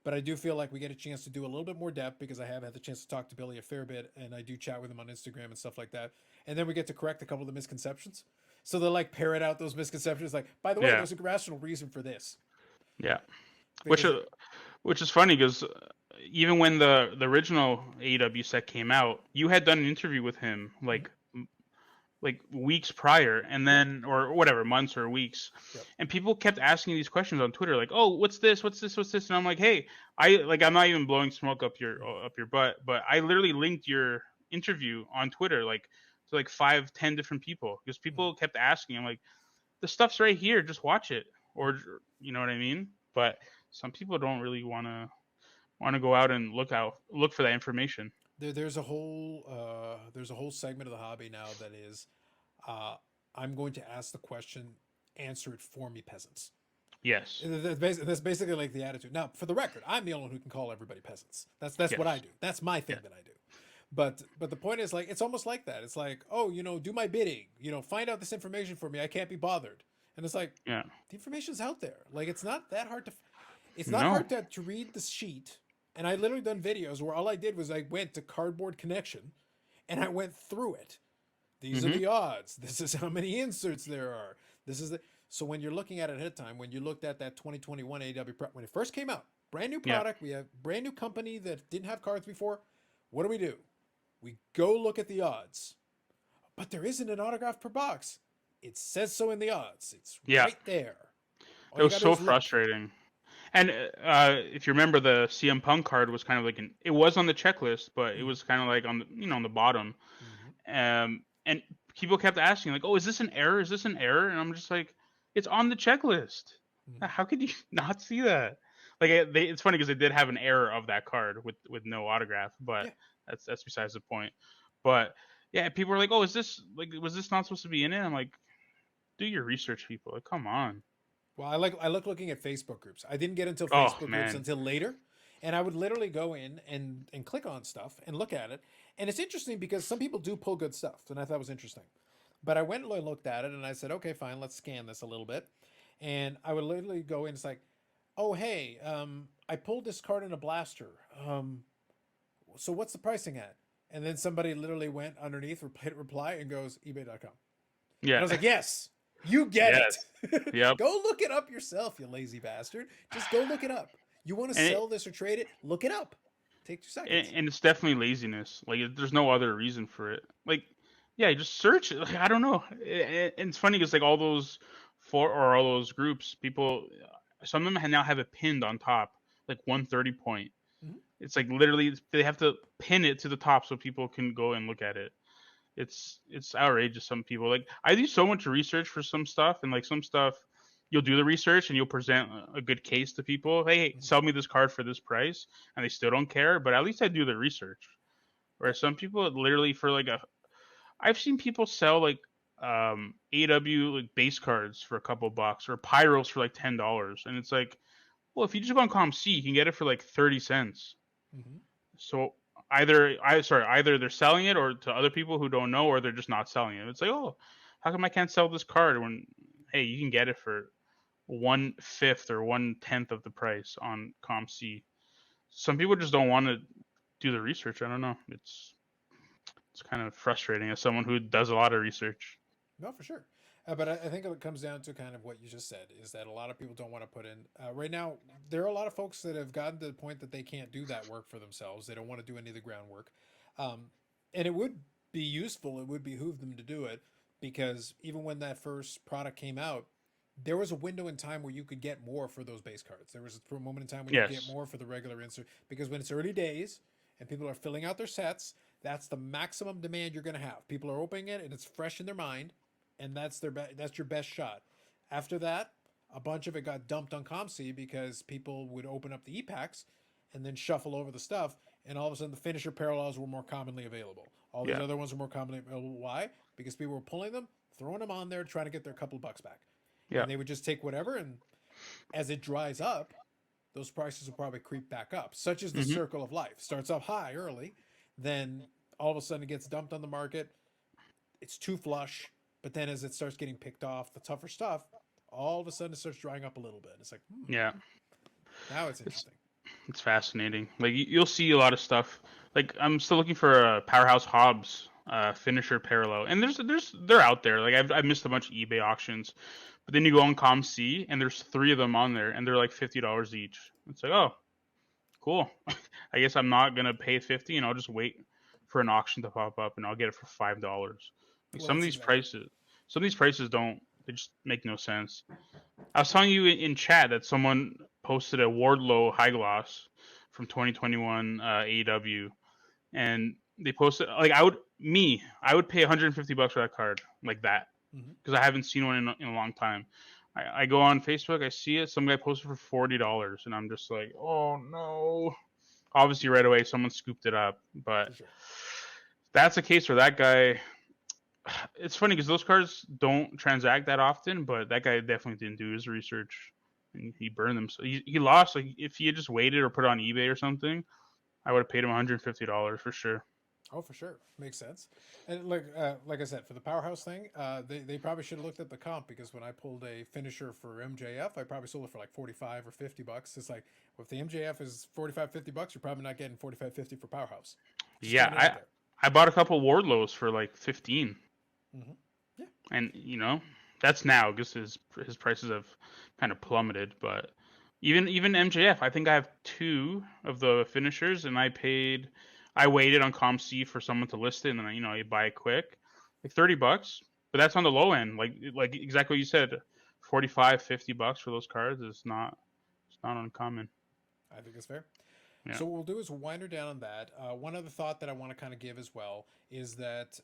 but I do feel like we get a chance to do a little bit more depth because I have had the chance to talk to Billy a fair bit, and I do chat with him on Instagram and stuff like that. And then we get to correct a couple of the misconceptions. So they'll like parrot out those misconceptions, like, by the way, Yeah, there's a rational reason for this. yeah. Which Because, which is funny because even when the original AEW set came out, you had done an interview with him Mhm. like weeks prior, and Yep, then or whatever months or weeks, yep. and people kept asking these questions on Twitter, like, "Oh, what's this? What's this? What's this?" And I'm like, "Hey, I'm not even blowing smoke up your butt, but I literally linked your interview on Twitter like to like 5, 10 different people because Mhm. people kept asking. I'm like, the stuff's right here, just watch it, or you know what I mean? But some people don't really want to go out and look for that information. There's a whole segment of the hobby now that is, uh, I'm going to ask the question, answer it for me, peasants. Yes, That's basically like the attitude. Now, for the record, I'm the only one who can call everybody peasants. That's what I yes, do. That's my yeah, thing that I do. But the point is like it's almost like that. It's like, oh, do my bidding. Find out this information for me. I can't be bothered. And it's like yeah. the information's out there. Like it's not that hard to. It's not No. hard to read the sheet. And I literally done videos where all I did was I went to Cardboard Connection, and I went through it. These are Hmm. the odds. This is how many inserts there are. This is the so when you're looking at it ahead of time, when you looked at that 2021 AW when it first came out, brand new Yeah, product, we have brand new company that didn't have cards before. What do? We go look at the odds, but there isn't an autograph per box. It says so in the odds. It's yeah. right there. All It you was got to do so is look. frustrating. And if you remember, the CM Punk card was kind of like it was on the checklist, but it Mm-hmm. was kind of like on on the bottom. Mm-hmm. And people kept asking like, "Oh, is this an error? Is this an error?" And I'm just like, "It's on the checklist. Mm-hmm. How could you not see that?" Like, it's funny because they did have an error of that card with no autograph, but Yeah. that's besides the point. But yeah, people were like, "Oh, is this like was this not supposed to be in it?" I'm like, "Do your research, people. Like, come on." Well, I look looking at Facebook groups. I didn't get into Oh Facebook groups man. until later, and I would literally go in and click on stuff and look at it. And it's interesting because some people do pull good stuff, and I thought it was interesting. But I went and looked at it, and I said, okay, fine, let's scan this a little bit. And I would literally go in. It's like, oh hey, I pulled this card in a blaster. So what's the pricing at? And then somebody literally went underneath, hit reply, and goes eBay.com. And I Yeah. was like, yes, you get Yes. it. Yep. Go look it up yourself, you lazy bastard. Just go look it up. You want to And sell this or trade it? Look it up. Take 2 seconds. and it's definitely laziness. Like there's no other reason for it. Like yeah, you just search it. Like I don't know. And it's funny because like all those all those groups, people, some of them now have it pinned on top, like 130 point. Mm-hmm. It's like literally they have to pin it to the top so people can go and look at it. It's outrageous. Some people like I do so much research for some stuff, and like some stuff you'll do the research and you'll present a good case to people. Hey, Mm-hmm. sell me this card for this price, and they still don't care. But at least I do the research. Where Yep. some people literally for like I've seen people sell like AW like base cards for a couple bucks or pyros for like $10, and it's like, well, if you just go on ComC, you can get it for like 30 cents. Mm-hmm. So either they're selling it or to other people who don't know, or they're just not selling it. It's like, oh, how come I can't sell this card when, hey, you can get it for 1/5 or 1/10 of the price on ComC. Some people just don't want to do the research. I don't know. It's kind of frustrating as someone who does a lot of research. No, for sure. But I think it comes down to kind of what you just said is that a lot of people don't want to put in. Right now, there are a lot of folks that have gotten to the point that they can't do that work for themselves. They don't want to do any of the groundwork. And it would be useful, it would behoove them to do it because even when that first product came out, there was a window in time where you could get more for those base cards. There was a moment in time when you could get Yes. more for the regular insert because when it's early days and people are filling out their sets, that's the maximum demand you're going to have. People are opening it and it's fresh in their mind, and that's your best shot. After that, a bunch of it got dumped on ComC because people would open up the e-packs and then shuffle over the stuff, and all of a sudden the finisher parallels were more commonly available. All these Yeah. other ones were more commonly available. Why? Because people were pulling them, throwing them on there, trying to get their couple bucks back, Yeah. and they would just take whatever. And As it dries up, those prices will probably creep back up. Such is the Hmm. circle of life. Starts up high early, then all of a sudden it gets dumped on the market. It's too flush, but then as it starts getting picked off, the tougher stuff, all of a sudden it starts drying up a little bit. It's like, Yeah, now it's it's interesting. it's fascinating. Like you'll see a lot of stuff. Like I'm still looking for a Powerhouse Hobbs finisher parallel, and they're out there. Like I've missed a bunch of eBay auctions, but then you go on ComC and there's three of them on there, and they're like $50 each. It's like, oh, cool. I guess I'm not gonna pay 50, and I'll just wait for an auction to pop up, and I'll get it for $5. Like Well, that's exactly. some of these prices don't. They just make no sense. I was telling you in chat that someone posted a Wardlow high gloss from 2021 AEW, and they posted like I would pay 150 bucks for that card like that Mm-hmm. because I haven't seen one in a long time. I go on Facebook, I see it, some guy posted for $40, and I'm just like, oh no. Obviously, right away, someone scooped it up, but For sure. that's a case where that guy. It's funny because those cards don't transact that often, but that guy definitely didn't do his research, and he burned them. So he lost. Like if he had just waited or put it on eBay or something, I would have paid him $150 for sure. Oh, for sure, makes sense. And like I said, for the powerhouse thing, they probably should have looked at the comp because when I pulled a finisher for MJF, I probably sold it for like 45 or 50 bucks. It's like, well, if the MJF is 45, 50 bucks, you're probably not getting 45, 50 for powerhouse. Just Yeah, throwing it out there. I bought a couple Wardlows for like 15, Mm-hmm. Yeah, and that's now because his prices have kind of plummeted. But even MJF, I think I have two of the finishers, and I waited on ComC for someone to list it, and then you buy it quick, like $30. But that's on the low end, like exactly what you said, 45, $50 for those cards is not it's not uncommon. I think it's fair. Yeah. So what we'll do is we'll wind her down on that. One other thought that I want to kind of give as well is that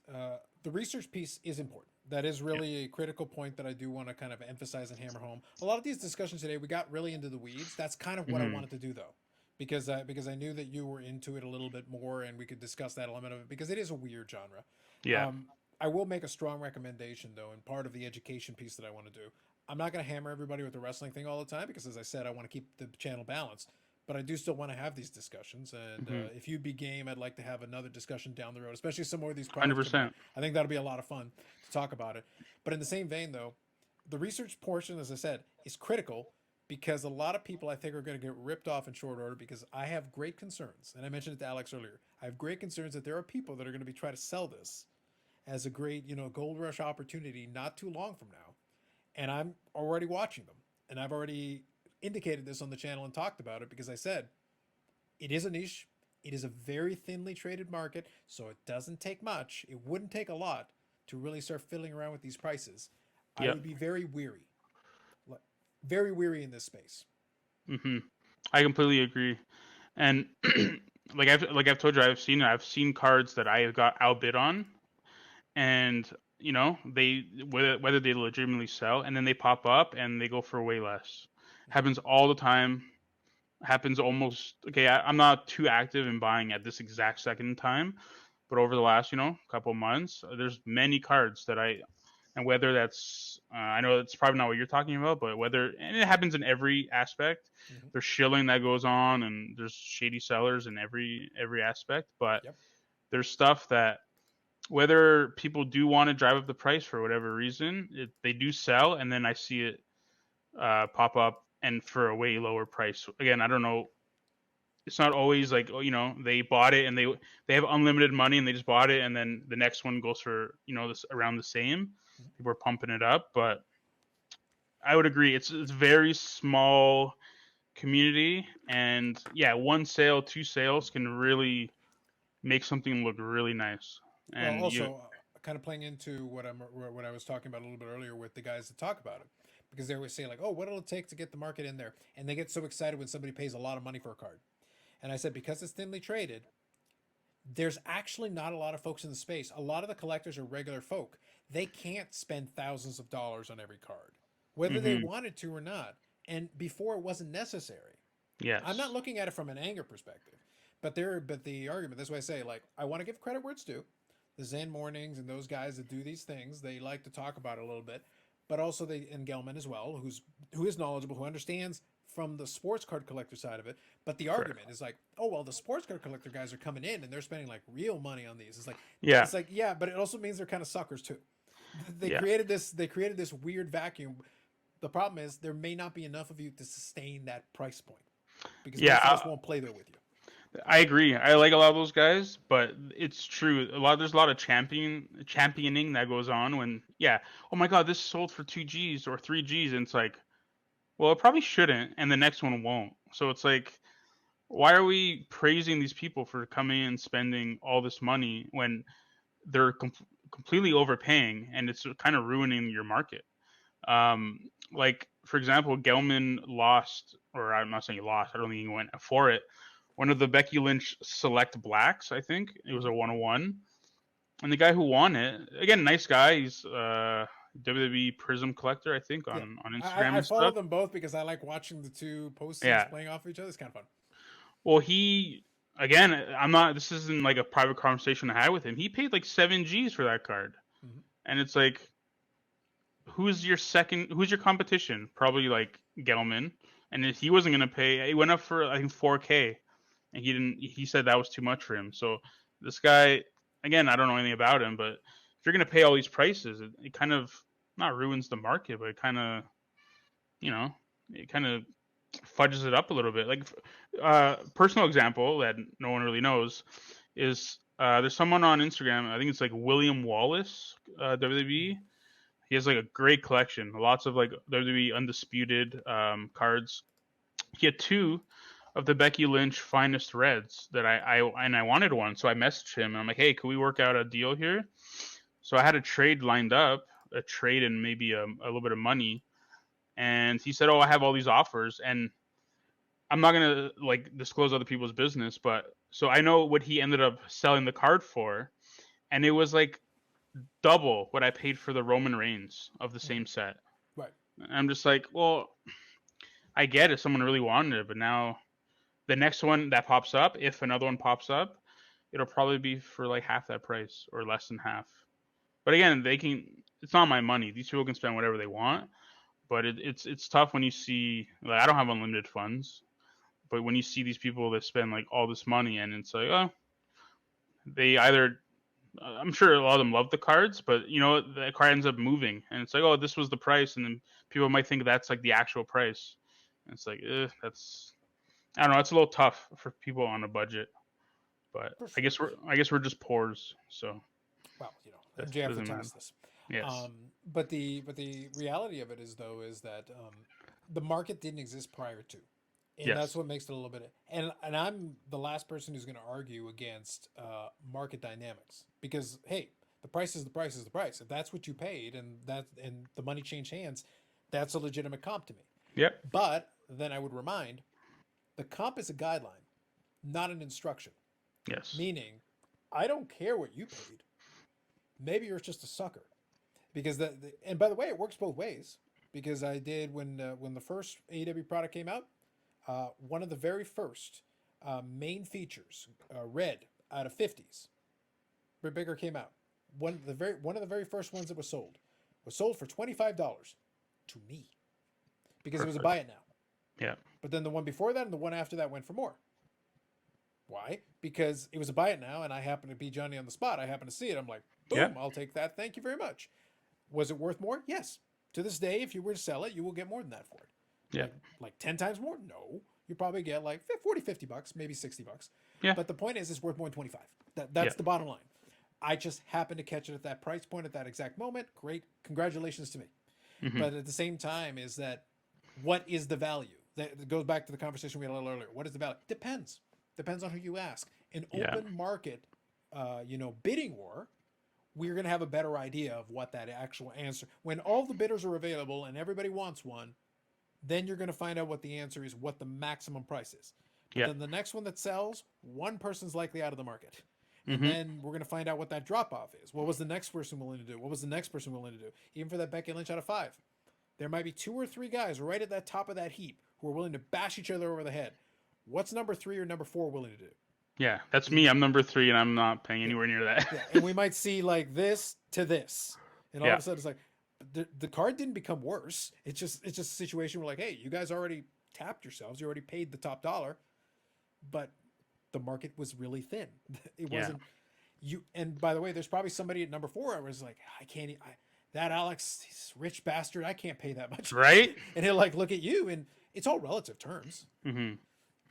the research piece is important. That is Yeah. really a critical point that I do want to kind of emphasize and hammer home. A lot of these discussions today, we got really into the weeds. That's kind of what I Hmm. wanted to do though, because I knew that you were into it a little bit more, and we could discuss that element of it because it is a weird genre. Yeah. Um, I will make a strong recommendation though, and part of the education piece that I want to do. I'm not going to hammer everybody with the wrestling thing all the time because, as I said, I want to keep the channel balanced, but I do still want to have these discussions. And Hmm. if you'd be game, I'd like to have another discussion down the road, especially some more of these Hundred products come out. percent. I think that'll be a lot of fun to talk about it. But in the same vein, though, the research portion, as I said, is critical because a lot of people I think are going to get ripped off in short order because I have great concerns. And I mentioned it to Alex earlier. I have great concerns that there are people that are going to be trying to sell this as a great, gold rush opportunity not too long from now. And I'm already watching them. And I've already indicated this on the channel and talked about it because I said it is a niche. It is a very thinly traded market, so it doesn't take much. It wouldn't take a lot to really start fiddling around with these prices. I Yep. would be very weary in this space. Hmm. I completely agree. And like I've told you, I've seen cards that I got outbid on, and they whether they legitimately sell, and then they pop up and they go for way less. Mm-hmm. Happens all the time. Happens almost okay. I'm not too active in buying at this exact second in time, but over the last couple months, there's many cards that and whether that's I know it's probably not what you're talking about, but whether and it happens in every aspect. Mm-hmm. There's shilling that goes on, and there's shady sellers in every aspect. But Yep. there's stuff that whether people do want to drive up the price for whatever reason, they do sell, and then I see it pop up and for a way lower price. Again, I don't know. It's not always like they bought it and they have unlimited money and they just bought it, and then the next one goes for this around the same. Mm-hmm. People are pumping it up, but I would agree it's very small community, and yeah, one sale, two sales can really make something look really nice. Well, And you also kind of playing into what I was talking about a little bit earlier with the guys that talk about it, because they always say like, "Oh, what'll it take to get the market in there?" And they get so excited when somebody pays a lot of money for a card. And I said because it's thinly traded, there's actually not a lot of folks in the space. A lot of the collectors are regular folk. They can't spend thousands of dollars on every card, whether they hmm wanted to or not. And before it wasn't necessary. I'm not yes. looking at it from an anger perspective, but the argument. That's why I say like I want to give credit where it's due. The Zen Mornings and those guys that do these things, they like to talk about it a little bit. but also and Gelman as well, who is knowledgeable, who understands from the sports card collector side of it. But the Correct. argument is like, oh well, the sports card collector guys are coming in and they're spending like real money on these. Yeah. It's like yeah, but it also means they're kind of suckers too. They Yeah. created this. They created this weird vacuum. The problem is there may not be enough of you to sustain that price point because Yeah. most of us won't play there with you. I agree. I like a lot of those guys, but it's true. There's a lot of championing that goes on when, yeah, oh my God, this sold for 2 Gs or 3 Gs, and it's like, well, it probably shouldn't, and the next one won't. So it's like, why are we praising these people for coming in and spending all this money when they're completely overpaying and it's kind of ruining your market? Like for example, Gelman lost, or I'm not saying he lost. I don't think he went for it. One of the Becky Lynch Select Blacks, I think it was a 101, and the guy who won it, again, nice guy. He's WWE Prism collector, I think, Yeah, on Instagram I and follow stuff. them both because I like watching the two post teams Yeah. playing off of each other. It's kind of fun. Well, he again, I'm not. This isn't like a private conversation I had with him. He paid like 7 Gs for that card, Mm-hmm. and it's like, who's your second? Who's your competition? Probably like Gelman, and if he wasn't gonna pay, he went up for I think 4K, and he didn't. He said that was too much for him. So this guy, again, I don't know anything about him, but if you're gonna pay all these prices, it kind of not ruins the market, but it kind of, you know, it kind of fudges it up a little bit. Like, personal example that no one really knows is there's someone on Instagram. I think it's like William Wallace, WWE. He has like a great collection, lots of like WWE undisputed cards. He had two of the Becky Lynch finest reds that I wanted one, so I messaged him and I'm like, hey, can we work out a deal here? So I had a trade lined up, a trade and maybe a little bit of money, and he said, oh, I have all these offers, and I'm not gonna like disclose other people's business, but so I know what he ended up selling the card for, and it was like double what I paid for the Roman Reigns of the same set. Right. And I'm just like, well, I get it, someone really wanted it, but now the next one that pops up, if another one pops up, it'll probably be for like half that price or less than half. But again, they can. It's not my money. These people can spend whatever they want, but it's tough when you see, like, I don't have unlimited funds, but when you see these people that spend like all this money, and it's like, oh, they either, I'm sure a lot of them love the cards, but you know, the card ends up moving, and it's like, oh, this was the price, and then people might think that's like the actual price. And it's like, that's, I don't know, it's a little tough for people on a budget, but For I sure. guess we're just pores, so Well, that MJF would doesn't tell matter. us this. Yes. But the reality of it is that the market didn't exist prior to, and that's Yes. what makes it a little bit. And I'm the last person who's going to argue against market dynamics because hey, the price is the price is the price. If that's what you paid and the money changed hands, that's a legitimate comp to me. Yep. But then I would remind the comp is a guideline, not an instruction. Yes. Meaning, I don't care what you paid. Maybe you're just a sucker. Because and by the way, it works both ways. Because I did when the first AEW product came out, one of the very first main features, red out of 50s, Britt Baker came out. One of the very first ones that was sold for $25 to me because it was a Perfect. buy it now. Yeah. But then the one before that and the one after that went for more. Why? Because it was a buy it now, and I happened to be Johnny on the spot. I happened to see it. I'm like, Yeah. boom, I'll take that. Thank you very much. Was it worth more? Yes. To this day, if you were to sell it, you will get more than that for it. Yeah. Like 10 times more? No. You probably get like 40, $50, maybe $60. Yeah. But the point is, it's worth more than 25. That's Yeah. the bottom line. I just happened to catch it at that price point at that exact moment. Great. Congratulations to me. Mm-hmm. But at the same time, is that what is the value? That goes back to the conversation we had a little earlier. What is the value? Depends. Depends on who you ask. An Yeah. open market, bidding war, we're going to have a better idea of what that actual answer. When all the bidders are available and everybody wants one, then you're going to find out what the answer is, what the maximum price is. But Yeah. then the next one that sells, one person's likely out of the market. And Mm-hmm. then we're going to find out what that drop off is. What was the next person willing to do? What was the next person willing to do? Even for that Becky Lynch out of 5. There might be 2 or 3 guys right at that top of that heap who are willing to bash each other over the head. What's number 3 or number 4 willing to do? Yeah. That's me. I'm number 3, and I'm not paying anywhere near that. Yeah, and we might see like this to this, and all Yeah. of a sudden it's like the card didn't become worse. It's just a situation where like, hey, you guys already tapped yourselves. You already paid the top dollar, but the market was really thin. It Yeah. wasn't you. And by the way, there's probably somebody at number four. I was like, I can't. That Alex, he's a rich bastard. I can't pay that much. Right. And he'll like look at you, and it's all relative terms. Mm-hmm.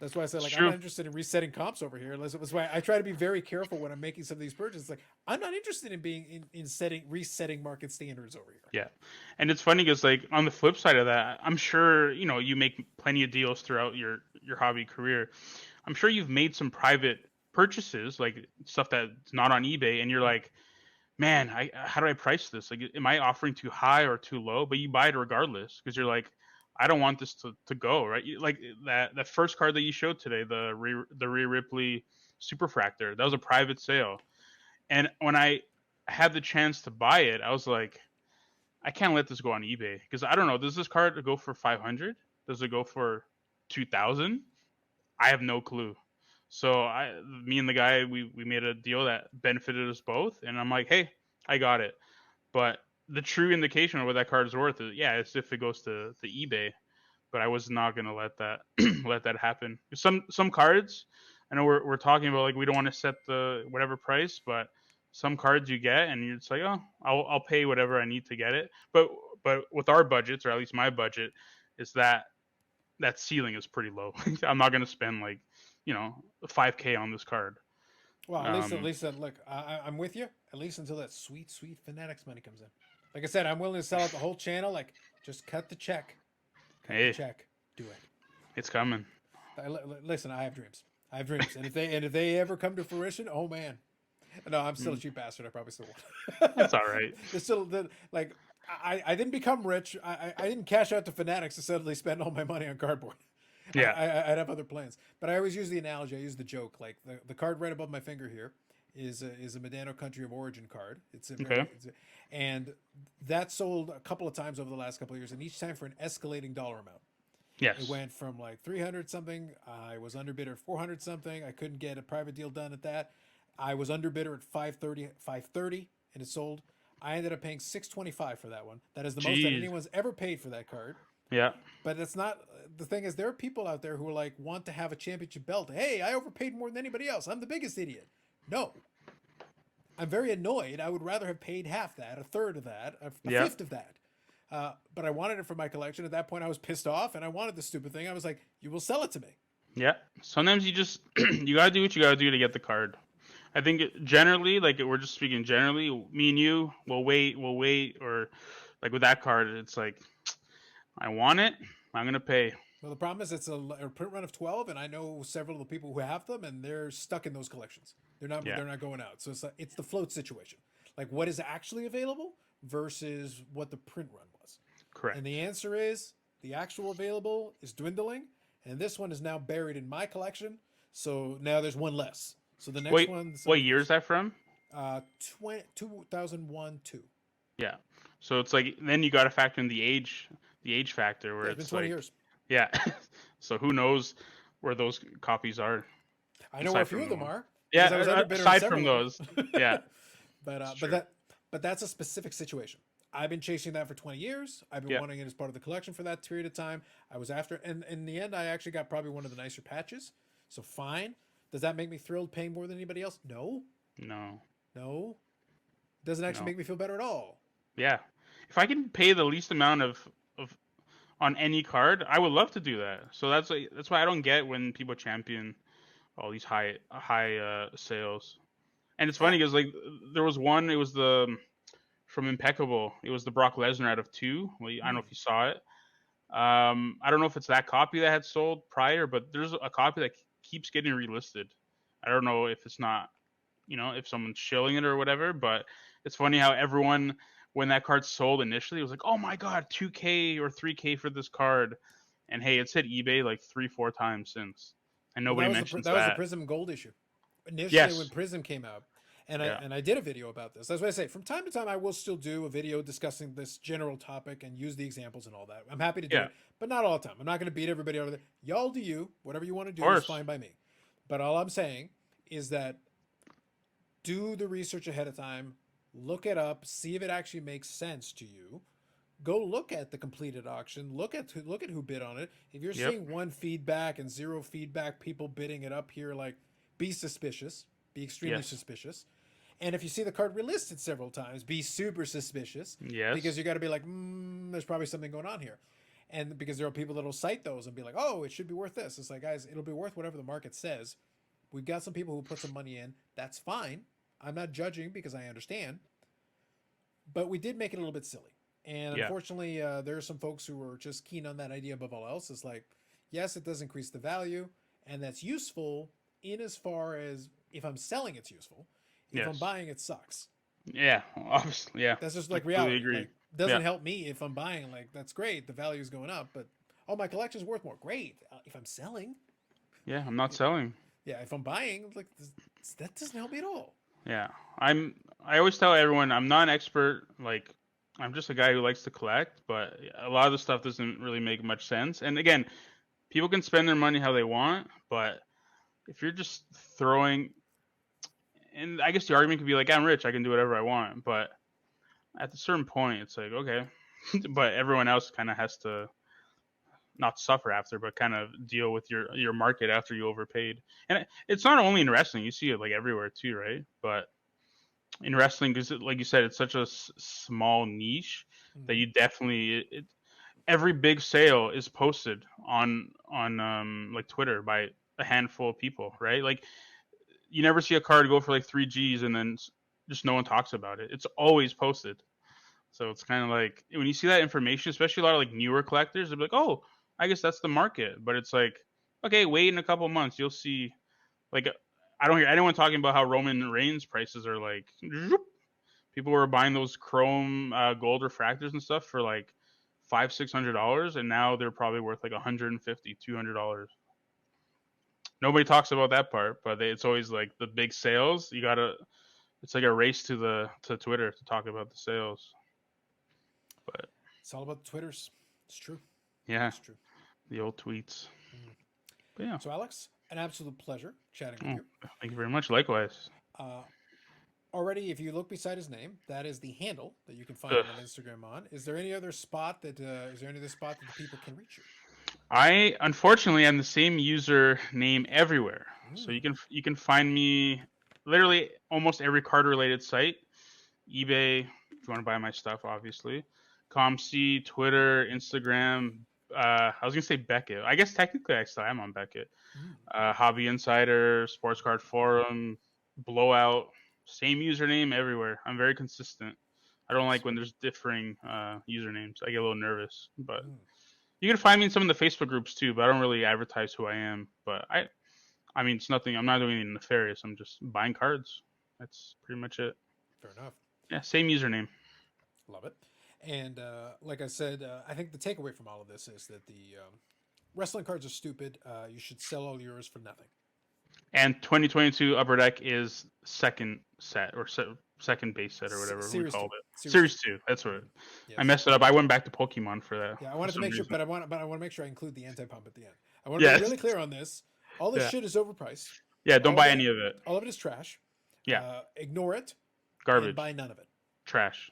That's why I said It's like I'm not true. interested in resetting comps over here. That's why I try to be very careful when I'm making some of these purchases. Like I'm not interested in being in setting resetting market standards over here. Yeah. And it's funny because like on the flip side of that, I'm sure, you make plenty of deals throughout your hobby career. I'm sure you've made some private purchases, like stuff that's not on eBay, and you're like, man, how do I price this? Like, am I offering too high or too low? But you buy it regardless because you're like, I don't want this to go, right? Like that first card that you showed today, the Rhea Ripley Superfractor, that was a private sale. And when I had the chance to buy it, I was like, I can't let this go on eBay because I don't know. Does this card go for 500? Does it go for 2,000? I have no clue. So me and the guy, we made a deal that benefited us both, and I'm like, hey, I got it. But the true indication of what that card is worth is, yeah, it's if it goes to the eBay. But I was not gonna let that let that happen. Some cards, I know we're talking about like we don't want to set the whatever price, but some cards you get and it's like, oh, I'll pay whatever I need to get it. But with our budgets, or at least my budget, is that ceiling is pretty low. I'm not gonna spend like 5K on this card. Well, at Um, least look, I'm with you. At least until that sweet, sweet Fanatics money comes in. Like I said, I'm willing to sell out the whole channel. Like, just cut the check. Cut the hey, check. Do it. it's coming. Listen, I have dreams. I have dreams, and if they ever come to fruition, oh man. No, I'm still a cheap bastard. I probably still That's won't. all right. There's still like I didn't become rich. I didn't cash out to Fanatics to suddenly spend all my money on cardboard. Yeah. I'd have other plans. But I always use the analogy. I use the joke. Like the card right above my finger here is a Medano Country of Origin card. Okay. And that sold a couple of times over the last couple of years, and each time for an escalating dollar amount. It Yes. went from like 300 something. I was underbidder at 400 something. I couldn't get a private deal done at that. I was underbidder at 530, and it sold. I ended up paying 625 for that one. That is the most that Jeez. anyone's ever paid for that card. Yeah. But it's not the thing is there are people out there who are like want to have a championship belt. Hey, I overpaid more than anybody else. I'm the biggest idiot. No. I'm very annoyed. I would rather have paid half that, a third of that, a Yeah. fifth of that. But I wanted it for my collection. At that point, I was pissed off, and I wanted the stupid thing. I was like, "You will sell it to me." Yeah. Sometimes you just you gotta do what you gotta do to get the card. I think generally, like we're just speaking generally, me and you, we'll wait, or like with that card, it's like I want it, I'm gonna pay. Well, the problem is it's a print run of 12, and I know several of the people who have them, and they're stuck in those collections. Yeah. They're not going out. So it's the float situation. Like what is actually available versus what the print run was. And Correct. the answer is the actual available is dwindling, and this one is now buried in my collection. So now there's one less. So the next Wait, one, what year is that from? 2001 2. Yeah. So it's like then you gotta factor in the age factor where Yeah, it's been it's 20 like years. yeah. So who knows where those copies are I know where a aside few from of the them one. are Yeah, because I was underbidder on aside from several those. of them. Yeah, but it's but true. that's a specific situation. I've been chasing that for 20 years. I've been Yeah. wanting it as part of the collection for that period of time. I was after, and in the end, I actually got probably one of the nicer patches. So fine. Does that make me thrilled paying more than anybody else? No, No. no. Doesn't actually No. make me feel better at all. Yeah. If I can pay the least amount of on any card, I would love to do that. So that's why I don't get when people champion all these high sales. And it's Yeah. funny because like there was one, it was the from Impeccable. It was the Brock Lesnar out of two. Well, I don't know Hmm. if you saw it. I don't know if it's that copy that had sold prior, but there's a copy that keeps getting relisted. I don't know if it's not, if someone's shilling it or whatever, but it's funny how everyone, when that card sold initially, was like, oh my God, 2K or 3K for this card. And hey, it's hit eBay like 3, 4 times since. And Well, nobody mentions that was the that. Prism Gold issue. Initially, when Yes. Prism came out, Yeah. and I did a video about this. That's what I say. From time to time, I will still do a video discussing this general topic and use the examples and all that. I'm happy to do Yeah. it, but not all the time. I'm not going to beat everybody over there. Y'all do you. Whatever you want to Of do is course. fine by me. But all I'm saying is that do the research ahead of time, look it up, see if it actually makes sense to you. go look at the completed auction. Look at who bid on it. If you're Yep. seeing one feedback and zero feedback, people bidding it up here, like, be suspicious. Be extremely Yes. suspicious. And if you see the card relisted several times, be super suspicious because Yes. you got to be like, there's probably something going on here. And because there are people that'll cite those and be like, oh, it should be worth this. It's like, guys, it'll be worth whatever the market says. We've got some people who put some money in. That's fine. I'm not judging because I understand. But we did make it a little bit silly. And Yeah. unfortunately, there are some folks who are just keen on that idea above all else. It's like, yes, it does increase the value, and that's useful in as far as if I'm selling, it's useful. If I'm Yes. buying, it sucks. Yeah. Obviously. Yeah. That's just I like completely reality. agree. Like, doesn't Yeah. help me if I'm buying. Like, that's great. The value is going up, but oh, my collection's worth more. Great. If I'm selling, Yeah. I'm not selling. yeah. If I'm buying, like, that doesn't help me at all. Yeah. I always tell everyone I'm not an expert. Like, I'm just a guy who likes to collect, but a lot of the stuff doesn't really make much sense. And again, people can spend their money how they want, but if you're just throwing, and I guess the argument could be like, I'm rich, I can do whatever I want. But at a certain point, it's like, okay, but everyone else kind of has to not suffer after, but kind of deal with your market after you overpaid. And it's not only in wrestling; you see it like everywhere too, right? But in wrestling, because like you said, it's such a small niche that Mm-hmm. you definitely every big sale is posted on like Twitter by a handful of people, right? Like you never see a card go for like 3 Gs and then just no one talks about it. It's always posted. So it's kind of like when you see that information, especially a lot of like newer collectors, they'll be like, "Oh, I guess that's the market." But it's like, okay, wait in a couple months, you'll see. Like, I don't hear anyone talking about how Roman Reigns prices are like. People were buying those chrome gold refractors and stuff for like $500-600, and now they're probably worth like $150-200. Nobody talks about that part, but it's always like the big sales. You gotta. It's like a race to Twitter to talk about the sales. But It's all about the Twitters. It's true. yeah, It's true. the old tweets. Mm. But yeah. So, Alex, an absolute pleasure chatting with Oh, you. thank you very much. Likewise. Uh, Already, if you look beside his name, that is the handle that you can find Ugh. him on Instagram on. Is there any other spot that is there any other spot that the people can reach you? I unfortunately am the same user name everywhere. So Mm. you can find me literally almost every card related site. eBay, if you want to buy my stuff, obviously. ComC, Twitter, Instagram. I was gonna say Beckett. I guess technically I still am on Beckett. Mm. Hobby Insider, Sports Card Forum, Blowout. Same username everywhere. I'm very consistent. I don't like Nice. when there's differing usernames. I get a little nervous. But Mm. you can find me in some of the Facebook groups too. But I don't really advertise who I am. But I mean, it's nothing. I'm not doing anything nefarious. I'm just buying cards. That's pretty much it. Fair enough. Yeah, same username. Love it. And like I said, I think the takeaway from all of this is that the wrestling cards are stupid. You should sell all yours for nothing. And 2022 Upper Deck is second set or second base set or whatever we Series two. called it. Series two. Series two. That's what I Yes. messed it up. I went back to Pokemon for that Yeah, I for wanted to some make sure, reason. but I want to make sure I include the anti pump at the end. I want to be Yes. really clear on this. All this Yeah. shit is overpriced. Yeah. Don't All of buy it, any of it. all of it is trash. Yeah. Ignore it and Garbage. buy none of it. Trash.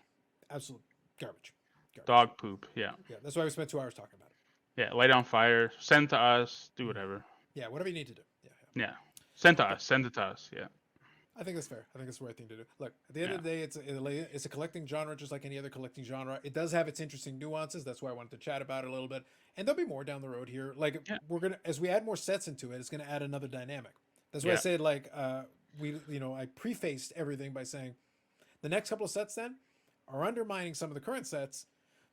Absolute garbage. Garbage. Dog poop. Yeah. Yeah, that's why we spent 2 hours talking about it. Yeah. Light on fire. Send to us. Do whatever. Yeah, whatever you need to do. Yeah, yeah. Yeah. Send to Okay. us. Send it to us. Yeah. I think that's fair. I think that's the right thing to do. Look, at the end Yeah. of the day, it's a collecting genre just like any other collecting genre. It does have its interesting nuances. That's why I wanted to chat about it a little bit. And there'll be more down the road here. Like Yeah. we're gonna as we add more sets into it, it's gonna add another dynamic. That's why I Yeah. said I prefaced everything by saying the next couple of sets then are undermining some of the current sets,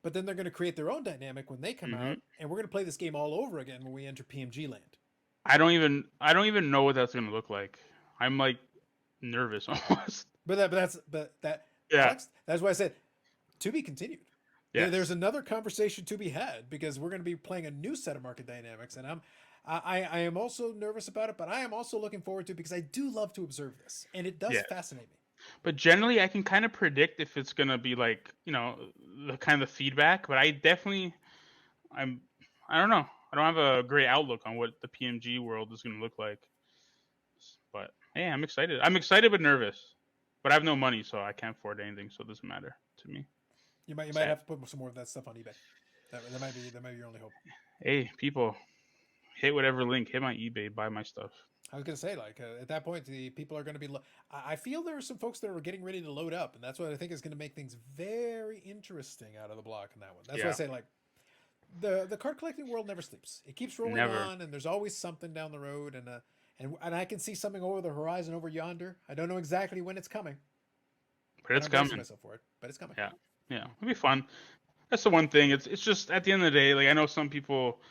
but then they're going to create their own dynamic when they come hmm out, and we're going to play this game all over again when we enter PMG land. I don't even know what that's gonna look like. I'm like nervous almost. But that Yeah. Alex, that's why I said to be continued. There's Yes. another conversation to be had because we're going to be playing a new set of market dynamics, and I am also nervous about it, but I am also looking forward to it because I do love to observe this, and it does Yeah. fascinate me. But generally, I can kind of predict if it's gonna be like the kind of feedback. But I'm I don't know. I don't have a great outlook on what the PMG world is gonna look like. But hey, I'm excited. I'm excited but nervous. But I have no money, so I can't afford anything, so it doesn't matter to me. You might have to put some more of that stuff on eBay. That might be your only hope. Hey, people, hit whatever link, hit my eBay, buy my stuff. I was gonna say, like, at that point, the people are going to be. I feel there are some folks that are getting ready to load up, and that's what I think is going to make things very interesting out of the block in that one. That's why I Yeah, say, like, the card collecting world never sleeps. It keeps rolling never. on, and there's always something down the road, and I can see something over the horizon over yonder. I don't know exactly when it's coming, But and it's I'm bracing coming. myself for it, but it's coming. Yeah, yeah, it'll be fun. That's the one thing. It's just at the end of the day, like I know some people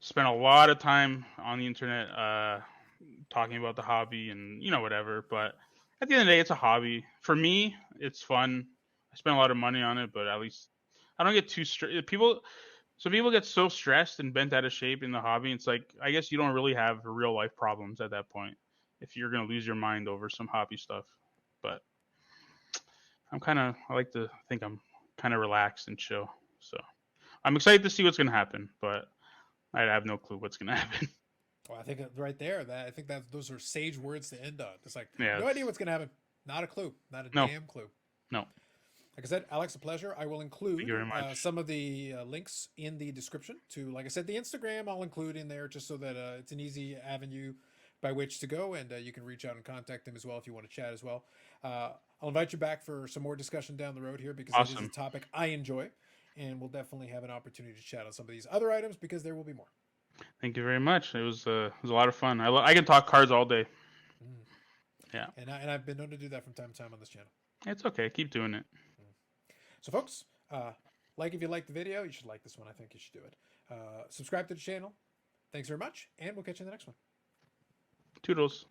spend a lot of time on the internet talking about the hobby and whatever, but at the end of the day, it's a hobby. For me, it's fun. I spend a lot of money on it, but at least I don't get too stressed. Some people get so stressed and bent out of shape in the hobby. It's like I guess you don't really have real life problems at that point if you're gonna lose your mind over some hobby stuff. But I like to think I'm kind of relaxed and chill. So I'm excited to see what's gonna happen, but I have no clue what's gonna happen. Well, I think right there, I think that those are sage words to end on. It's like Yeah, no idea what's going to happen. Not a clue. Not a no, damn clue. no. Like I said, Alex, a pleasure. I will Thank you include very much. some of the links in the description to, like I said, the Instagram. I'll include in there just so that it's an easy avenue by which to go, and you can reach out and contact him as well if you want to chat as well. I'll invite you back for some more discussion down the road here because it is a Awesome. topic I enjoy, and we'll definitely have an opportunity to chat on some of these other items because there will be more. Thank you very much. It was a lot of fun. I can talk cards all day. Mm. Yeah, And I've been known to do that from time to time on this channel. it's okay. Keep doing it. So, folks, like if you like the video, you should like this one. I think you should do it. Subscribe to the channel. Thanks very much, and we'll catch you in the next one. Toodles.